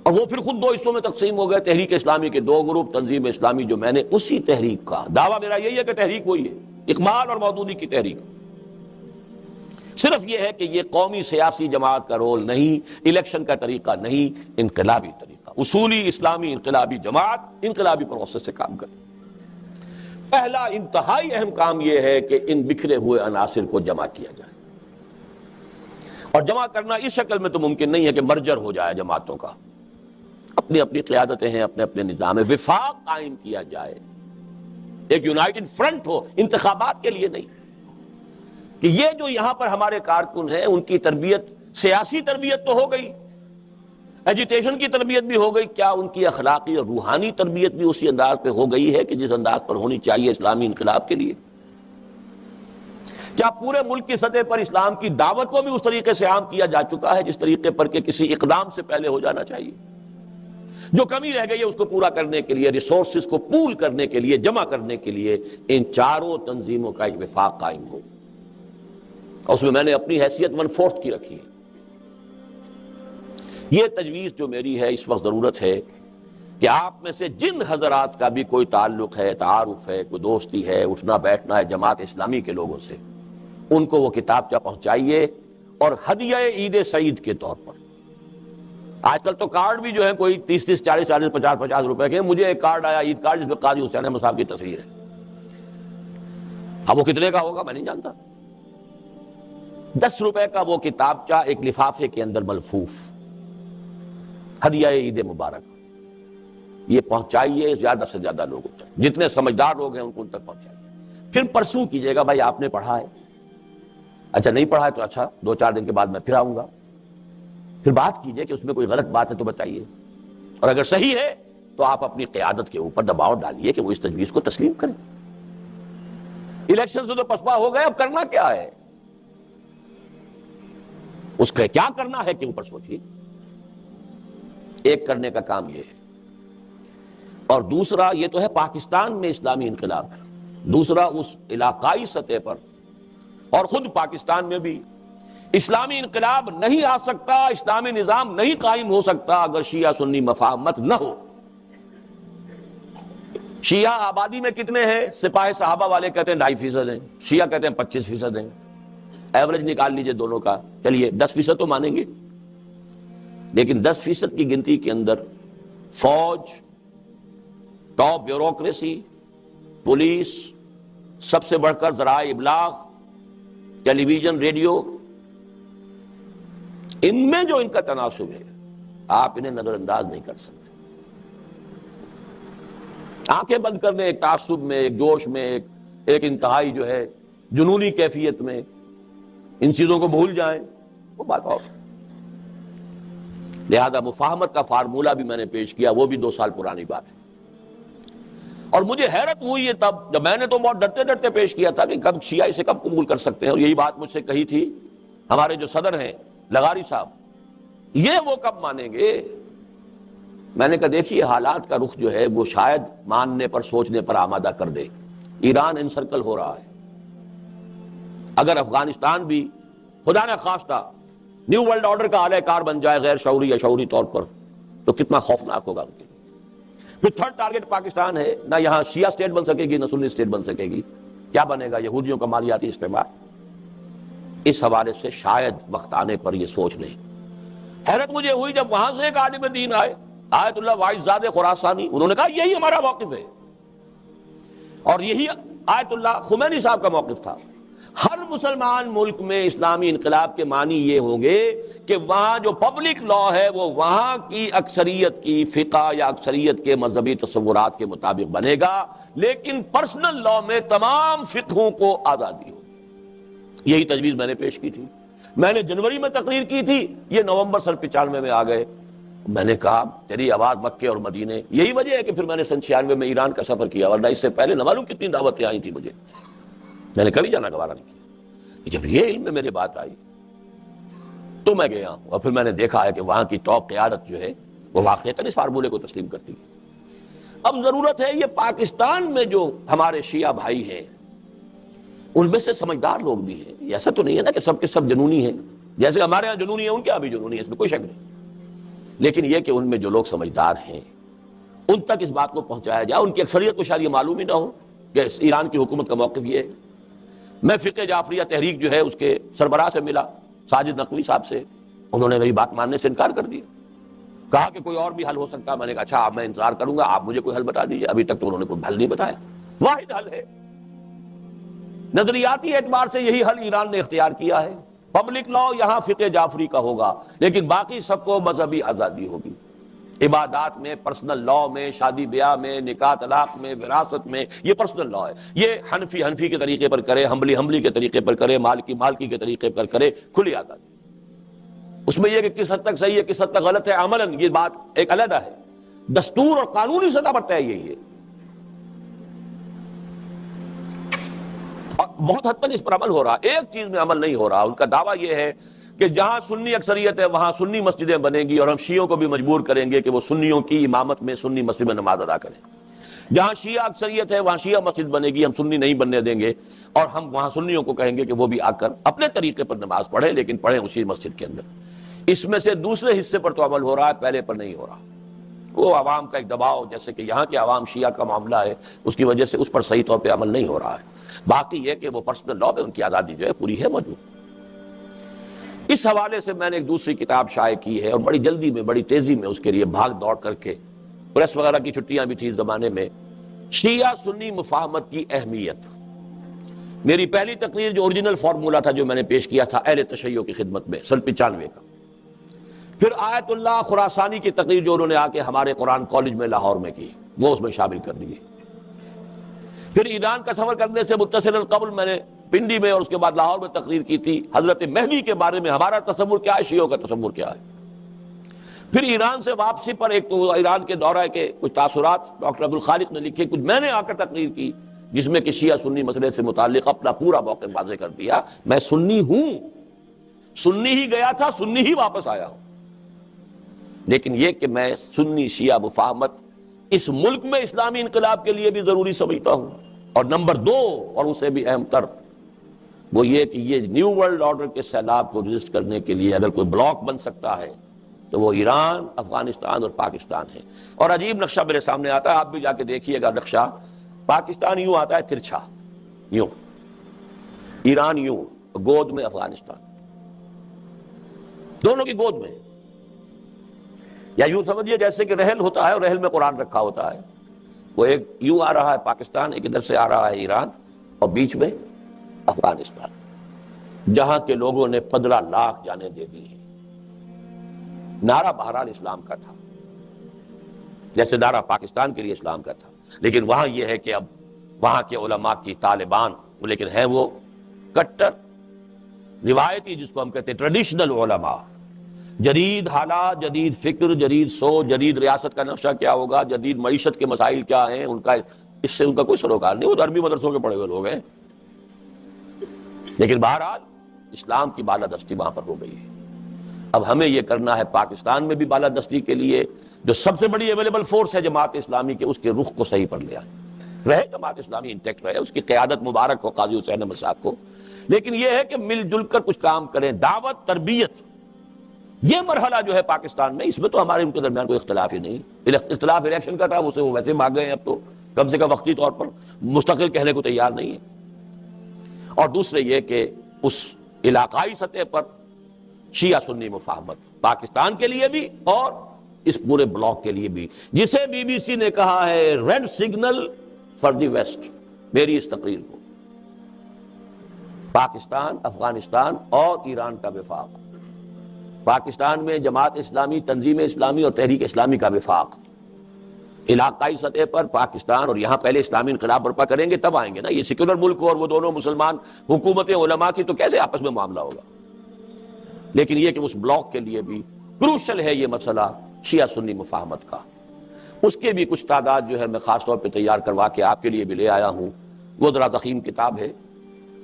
اور وہ پھر خود دو حصوں میں تقسیم ہو گئے، تحریک اسلامی کے دو گروپ، تنظیم اسلامی جو میں نے اسی تحریک کا دعویٰ میرا یہی ہے کہ تحریک وہی ہے، اقبال اور مودودی کی تحریک. صرف یہ ہے کہ یہ قومی سیاسی جماعت کا رول نہیں، الیکشن کا طریقہ نہیں، انقلابی طریقہ، اصولی اسلامی انقلابی جماعت انقلابی پروسیس سے کام کرے. پہلا انتہائی اہم کام یہ ہے کہ ان بکھرے ہوئے عناصر کو جمع کیا جائے، اور جمع کرنا اس شکل میں تو ممکن نہیں ہے کہ مرجر ہو جائے جماعتوں کا، اپنی اپنی قیادتیں ہیں، اپنے اپنے نظام ہے، وفاق قائم کیا جائے، ایک یونائٹڈ فرنٹ ہو، انتخابات کے لیے نہیں. کہ یہ جو یہاں پر ہمارے کارکن ہیں ان کی تربیت، سیاسی تربیت تو ہو گئی، ایجیٹیشن کی تربیت بھی ہو گئی، کیا ان کی اخلاقی اور روحانی تربیت بھی اسی انداز پہ ہو گئی ہے کہ جس انداز پر ہونی چاہیے اسلامی انقلاب کے لیے؟ کیا پورے ملک کی سطح پر اسلام کی دعوت کو بھی اس طریقے سے عام کیا جا چکا ہے جس طریقے پر کہ کسی اقدام سے پہلے ہو جانا چاہیے؟ جو کمی رہ گئی ہے اس کو پورا کرنے کے لیے، ریسورسز کو پول کرنے کے لیے، جمع کرنے کے لیے ان چاروں تنظیموں کا ایک وفاق قائم ہو. اور اس میں نے اپنی حیثیت 1/4 کی رکھی ہے. یہ تجویز جو میری ہے اس وقت ضرورت ہے کہ آپ میں سے جن حضرات کا بھی کوئی تعلق ہے، تعارف ہے، کوئی دوستی ہے، اٹھنا بیٹھنا ہے جماعت اسلامی کے لوگوں سے، ان کو وہ کتابچہ پہنچائیے، اور ہدیہ عید سعید کے طور پر. آج کل تو کارڈ بھی جو ہے کوئی 30-30 40-40 50-50 روپے کے. مجھے ایک کارڈ آیا عید کارڈ جس میں قاضی حسین احمد صاحب کی تصویر ہے. اب وہ کتنے کا ہوگا میں نہیں جانتا. 10 روپے کا وہ کتابچہ ایک لفافے کے اندر ملفوف، ہدیہ عید مبارک. یہ پہنچائیے زیادہ سے زیادہ لوگوں تک، جتنے سمجھدار لوگ ہیں ان کو ان تک پہنچائیے. پھر پرسوں کیجیے گا بھائی آپ نے پڑھا ہے، اچھا نہیں پڑھا ہے تو اچھا 2-4 دن کے بعد میں پھر آؤں گا. پھر بات کیجئے کہ اس میں کوئی غلط بات ہے تو بتائیے، اور اگر صحیح ہے تو آپ اپنی قیادت کے اوپر دباؤ ڈالیے کہ وہ اس تجویز کو تسلیم کریں. الیکشن سے تو پسپا ہو گئے، اب کرنا کیا ہے؟ اس کا کیا کرنا ہے کہ اوپر سوچیے. ایک کرنے کا کام یہ ہے، اور دوسرا یہ تو ہے پاکستان میں اسلامی انقلاب، دوسرا اس علاقائی سطح پر اور خود پاکستان میں بھی اسلامی انقلاب نہیں آ سکتا، اسلامی نظام نہیں قائم ہو سکتا اگر شیعہ سنی مفاہمت نہ ہو. شیعہ آبادی میں کتنے ہیں؟ سپاہ صحابہ والے کہتے ہیں 2.5% ہیں، شیعہ کہتے ہیں 25% ہیں. ایوریج نکال لیجئے دونوں کا، چلیے 10% تو مانیں گے، لیکن 10% کی گنتی کے اندر فوج، ٹاپ بیوروکریسی، پولیس، سب سے بڑھ کر ذرائع ابلاغ، ٹیلی ویژن، ریڈیو، ان میں جو ان کا تناسب ہے آپ انہیں نظر انداز نہیں کر سکتے. آنکھیں بند کر دیں ایک تعصب میں، ایک جوش میں، ایک انتہائی جو ہے جنونی کیفیت میں، ان چیزوں کو بھول جائیں، وہ بات اور. لہذا مفاہمت کا فارمولہ بھی میں نے پیش کیا، وہ بھی 2 سال پرانی بات ہے. اور مجھے حیرت ہوئی ہے تب جب میں نے تو بہت ڈرتے ڈرتے پیش کیا تھا کہ کب شیعہ اسے کب قبول کر سکتے ہیں، اور یہی بات مجھ سے کہی تھی ہمارے جو صدر ہیں لغاری صاحب، یہ وہ کب مانیں گے. میں نے کہا دیکھیے حالات کا رخ جو ہے وہ شاید ماننے پر، سوچنے پر آمادہ کر دے. ایران انسرکل ہو رہا ہے، اگر افغانستان بھی خدا نہ خواستہ نیو ورلڈ آرڈر کا اعلی کار بن جائے غیر شعوری یا شعوری طور پر، تو کتنا خوفناک ہوگا ان کے لیے. پھر تھرڈ ٹارگٹ پاکستان ہے، نہ یہاں شیعہ سٹیٹ بن سکے گی نہ سنی سٹیٹ بن سکے گی. کیا بنے گا؟ یہودیوں کا مالیاتی استعمال. اس حوالے سے شاید وقت آنے پر یہ سوچ لیں. حیرت مجھے ہوئی جب وہاں سے ایک عالم دین آئے، آیت اللہ وائز زادہ خراسانی، انہوں نے کہا یہی ہمارا موقف ہے، اور یہی آیت اللہ خمینی صاحب کا موقف تھا. ہر مسلمان ملک میں اسلامی انقلاب کے معنی یہ ہوں گے کہ وہاں جو پبلک لا ہے وہ وہاں کی اکثریت کی فقہ یا اکثریت کے مذہبی تصورات کے مطابق بنے گا، لیکن پرسنل لا میں تمام فقہوں کو آزادی ہو. یہی تجویز میں نے پیش کی تھی. میں نے جنوری میں تقریر کی تھی, یہ نومبر سن 95 میں آ گئے. میں نے کہا تیری آواز مکے اور مدینے. یہی وجہ ہے کہ پھر میں نے سن 96 میں ایران کا سفر کیا, ورنہ اس سے پہلے نہ معلوم کتنی دعوتیں آئی تھی مجھے, میں نے کبھی جانا گوارا نہیں کیا. جب یہ علم میں میرے بات آئی تو میں گیا ہوں, اور پھر میں نے دیکھا ہے کہ وہاں کی ٹاپ قیادت جو ہے وہ واقعتاً اس فارمولے کو تسلیم کرتی ہے. اب ضرورت ہے یہ پاکستان میں جو ہمارے شیعہ بھائی ہیں ان میں سے سمجھدار لوگ بھی ہیں. ایسا تو نہیں ہے نا کہ سب کے سب جنونی ہیں, جیسے ہمارے ہاں جنونی ہیں ان کے یہاں بھی جنونی ہے, اس میں کوئی شک نہیں. لیکن یہ کہ ان میں جو لوگ سمجھدار ہیں ان تک اس بات کو پہنچایا جائے. ان کی اکثریت کو شاید یہ معلوم ہی نہ ہو کہ ایران کی حکومت کا موقف یہ ہے. میں فقہ جعفریہ تحریک جو ہے اس کے سربراہ سے ملا, ساجد نقوی صاحب سے, انہوں نے میری بات ماننے سے انکار کر دیا, کہا کہ کوئی اور بھی حل ہو سکتا. میں نے کہا اچھا اب میں انتظار کروں گا, آپ مجھے کوئی حل بتا دیجئے. ابھی تک تو انہوں نے کوئی حل نہیں بتایا. واحد حل ہے, نظریاتی اعتبار سے یہی حل ایران نے اختیار کیا ہے. پبلک لا یہاں فقہ جعفری کا ہوگا, لیکن باقی سب کو مذہبی آزادی ہوگی. عبادات میں, پرسنل لا میں, شادی بیاہ میں, نکاح طلاق میں, وراثت میں, یہ پرسنل لا ہے. یہ حنفی کے طریقے پر کرے, حنبلی کے طریقے پر کرے, مالکی کے طریقے پر کرے, کھلی آزادی. اس میں یہ کہ کس حد تک صحیح ہے کس حد تک غلط ہے عملاً یہ بات ایک علیحدہ ہے. دستور اور قانونی سطح پر طے یہی ہے, اور بہت حد تک اس پر عمل ہو رہا. ایک چیز میں عمل نہیں ہو رہا. ان کا دعویٰ یہ ہے کہ جہاں سنی اکثریت ہے وہاں سنی مسجدیں بنیں گی, اور ہم شیعوں کو بھی مجبور کریں گے کہ وہ سنیوں کی امامت میں سنی مسجد میں نماز ادا کریں. جہاں شیعہ اکثریت ہے وہاں شیعہ مسجد بنے گی, ہم سنی نہیں بننے دیں گے, اور ہم وہاں سنیوں کو کہیں گے کہ وہ بھی آ کر اپنے طریقے پر نماز پڑھیں, لیکن پڑھیں اسی مسجد کے اندر. اس میں سے دوسرے حصے پر تو عمل ہو رہا ہے, پہلے پر نہیں ہو رہا. وہ عوام کا ایک دباؤ, جیسے کہ یہاں کے عوام شیعہ کا معاملہ ہے, اس کی وجہ سے اس پر صحیح طور پہ عمل نہیں ہو رہا ہے. باقی یہ کہ وہ پرسنل لا میں ان کی آزادی جو ہے پوری ہے موجود. اس حوالے سے میں نے ایک دوسری کتاب شائع کی ہے, اور بڑی جلدی میں بڑی تیزی میں اس کے لیے بھاگ دوڑ کر کے, پریس وغیرہ کی چھٹیاں بھی تھی اس زمانے میں, شیعہ سنی مفاہمت کی اہمیت. میری پہلی تقریر جو اوریجنل فارمولا تھا جو میں نے پیش کیا تھا اہل تشیع کی خدمت میں سن 95 کا. پھر آیت اللہ خراسانی کی تقریر جو انہوں نے آ کے ہمارے قرآن کالج میں لاہور میں کی, وہ اس میں شامل کر دیے. پھر ایران کا سفر کرنے سے متصل قبل میں نے پنڈی میں اور اس کے بعد لاہور میں تقریر کی تھی حضرت مہدی کے بارے میں, ہمارا تصور کیا ہے, شیعوں کا تصور کیا ہے. پھر ایران سے واپسی پر ایک تو ایران کے دورہ کے کچھ تاثرات ڈاکٹر عبدالخالق نے لکھے, کچھ میں نے آ کر تقریر کی جس میں کہ شیعہ سنی مسئلے سے متعلق اپنا پورا موقف واضح کر دیا. میں سنی ہوں, سنی ہی گیا تھا, سنی ہی واپس آیا ہوں. لیکن یہ کہ میں سنی شیعہ مفاہمت اس ملک میں اسلامی انقلاب کے لیے بھی ضروری سمجھتا ہوں. اور نمبر 2 اور اسے بھی اہم تر وہ یہ کہ یہ نیو ورلڈ آرڈر کے سیلاب کو رجسٹ کرنے کے لیے اگر کوئی بلاک بن سکتا ہے تو وہ ایران, افغانستان اور پاکستان ہے. اور عجیب نقشہ میرے سامنے آتا ہے, آپ بھی جا کے دیکھیے گا نقشہ. پاکستان یوں آتا ہے ترچھا, یوں, ایران یوں, گود میں افغانستان, دونوں کی گود میں. یا یوں سمجھیے جیسے کہ رحل ہوتا ہے اور رحل میں قرآن رکھا ہوتا ہے, وہ ایک یوں آ رہا ہے پاکستان, ایک ادھر سے آ رہا ہے ایران, اور بیچ میں افغانستان, جہاں کے لوگوں نے 15 لاکھ جانیں دے دی ہیں. نعرہ بہرحال اسلام کا تھا جیسے نعرہ پاکستان کے لیے اسلام کا تھا, لیکن وہاں یہ ہے کہ اب وہاں کے علماء کی طالبان, لیکن ہیں وہ کٹر روایتی جس کو ہم کہتے ہیں ٹریڈیشنل علماء. جدید حالات, جدید فکر, جدید سوچ, جدید ریاست کا نقشہ کیا ہوگا, جدید معیشت کے مسائل کیا ہیں, ان کا اس سے ان کا کوئی سروکار نہیں. وہ تو عربی مدرسوں کے پڑھے ہوئے لوگ ہیں, لیکن بہرحال اسلام کی بالادستی وہاں پر ہو گئی ہے. اب ہمیں یہ کرنا ہے پاکستان میں بھی بالادستی کے لیے جو سب سے بڑی اویلیبل فورس ہے جماعت اسلامی کے, اس کے رخ کو صحیح پر لے آئے. رہے جماعت اسلامی انٹیکٹ رہے, اس کی قیادت مبارک ہو قاضی حسین احمد صاحب کو, لیکن یہ ہے کہ مل جل کر کچھ کام کریں. دعوت, تربیت, یہ مرحلہ جو ہے پاکستان میں, اس میں تو ہمارے ان کے درمیان کوئی اختلاف ہی نہیں. اختلاف الیکشن کا تھا, اسے وہ ویسے بھاگ گئے ہیں, اب تو کم سے کم وقتی طور پر مستقل کہنے کو تیار نہیں ہے. اور دوسرے یہ کہ اس علاقائی سطح پر شیعہ سنی مفاہمت پاکستان کے لیے بھی اور اس پورے بلاک کے لیے بھی, جسے بی بی سی نے کہا ہے red signal for the West, میری اس تقریر کو پاکستان, افغانستان اور ایران کا وفاق, پاکستان میں جماعت اسلامی, تنظیم اسلامی اور تحریک اسلامی کا وفاق, علاقائی سطح پر پاکستان اور یہاں پہلے اسلامی انقلاب برپا کریں گے تب آئیں گے نا. یہ سیکولر ملک اور وہ دونوں مسلمان حکومتیں علماء کی تو کیسے آپس میں معاملہ ہوگا. لیکن یہ کہ اس بلاک کے لیے بھی کروشل ہے یہ مسئلہ شیعہ سنی مفاہمت کا. اس کے بھی کچھ تعداد جو ہے میں خاص طور پہ تیار کروا کے آپ کے لیے بھی لے آیا ہوں. وہ ذرا ضخیم کتاب ہے,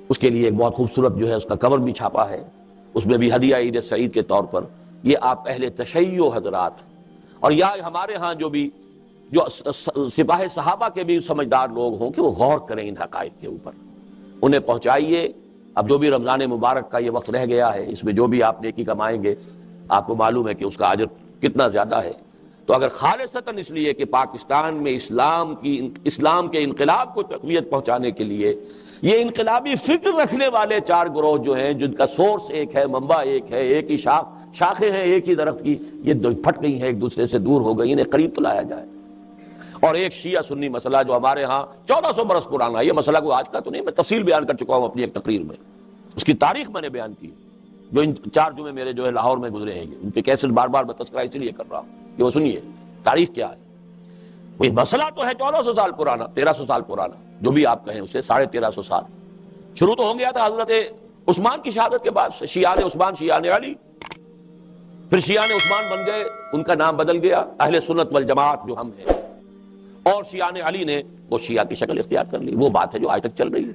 اس کے لیے ایک بہت خوبصورت جو ہے اس کا کور بھی چھاپا ہے. اس میں بھی ہدیہ عید سعید کے طور پر یہ آپ اہل تشیع حضرات اور یا ہمارے ہاں جو سپاہ صحابہ کے بھی سمجھدار لوگ ہوں کہ وہ غور کریں ان حقائق کے اوپر, انہیں پہنچائیے. اب جو بھی رمضان مبارک کا یہ وقت رہ گیا ہے, اس میں جو بھی آپ نیکی کمائیں گے آپ کو معلوم ہے کہ اس کا اجر کتنا زیادہ ہے. تو اگر خالصتاً اس لیے کہ پاکستان میں اسلام کے انقلاب کو تقویت پہنچانے کے لیے یہ انقلابی فکر رکھنے والے چار گروہ جو ہیں, جن کا سورس ایک ہے, منبع ایک ہے, ایک ہی شاخیں ہیں ایک ہی درخت کی, یہ پھٹ گئی ہیں ایک دوسرے سے دور ہو گئی, انہیں قریب تو لایا جائے. اور ایک شیعہ سنی مسئلہ جو ہمارے ہاں 1400 برس پرانا ہے, یہ مسئلہ کوئی آج کا تو نہیں, میں تفصیل بیان کر چکا ہوں اپنی ایک تقریر میں, اس کی تاریخ میں نے بیان کی جو ان 4 جمعے میرے جو ہے لاہور میں گزرے ہیں. ان پہ کیسے بار بار میں تذکرہ اس لیے کر رہا ہوں کہ وہ سنیے تاریخ کیا ہے. وہ مسئلہ تو ہے 1400 سال پرانا, 1300 سال پرانا, جو بھی آپ کہیں اسے 1350 سال. شروع تو ہو گیا تھا حضرت عثمان کی شہادت کے بعد سے, شیعان عثمان شیعان علی, پھر شیعان عثمان بن گئے, ان کا نام بدل گیا اہل سنت والجماعت جو ہم ہیں, اور شیعان علی نے وہ شیعہ کی شکل اختیار کر لی. وہ بات ہے جو آج تک چل رہی ہے.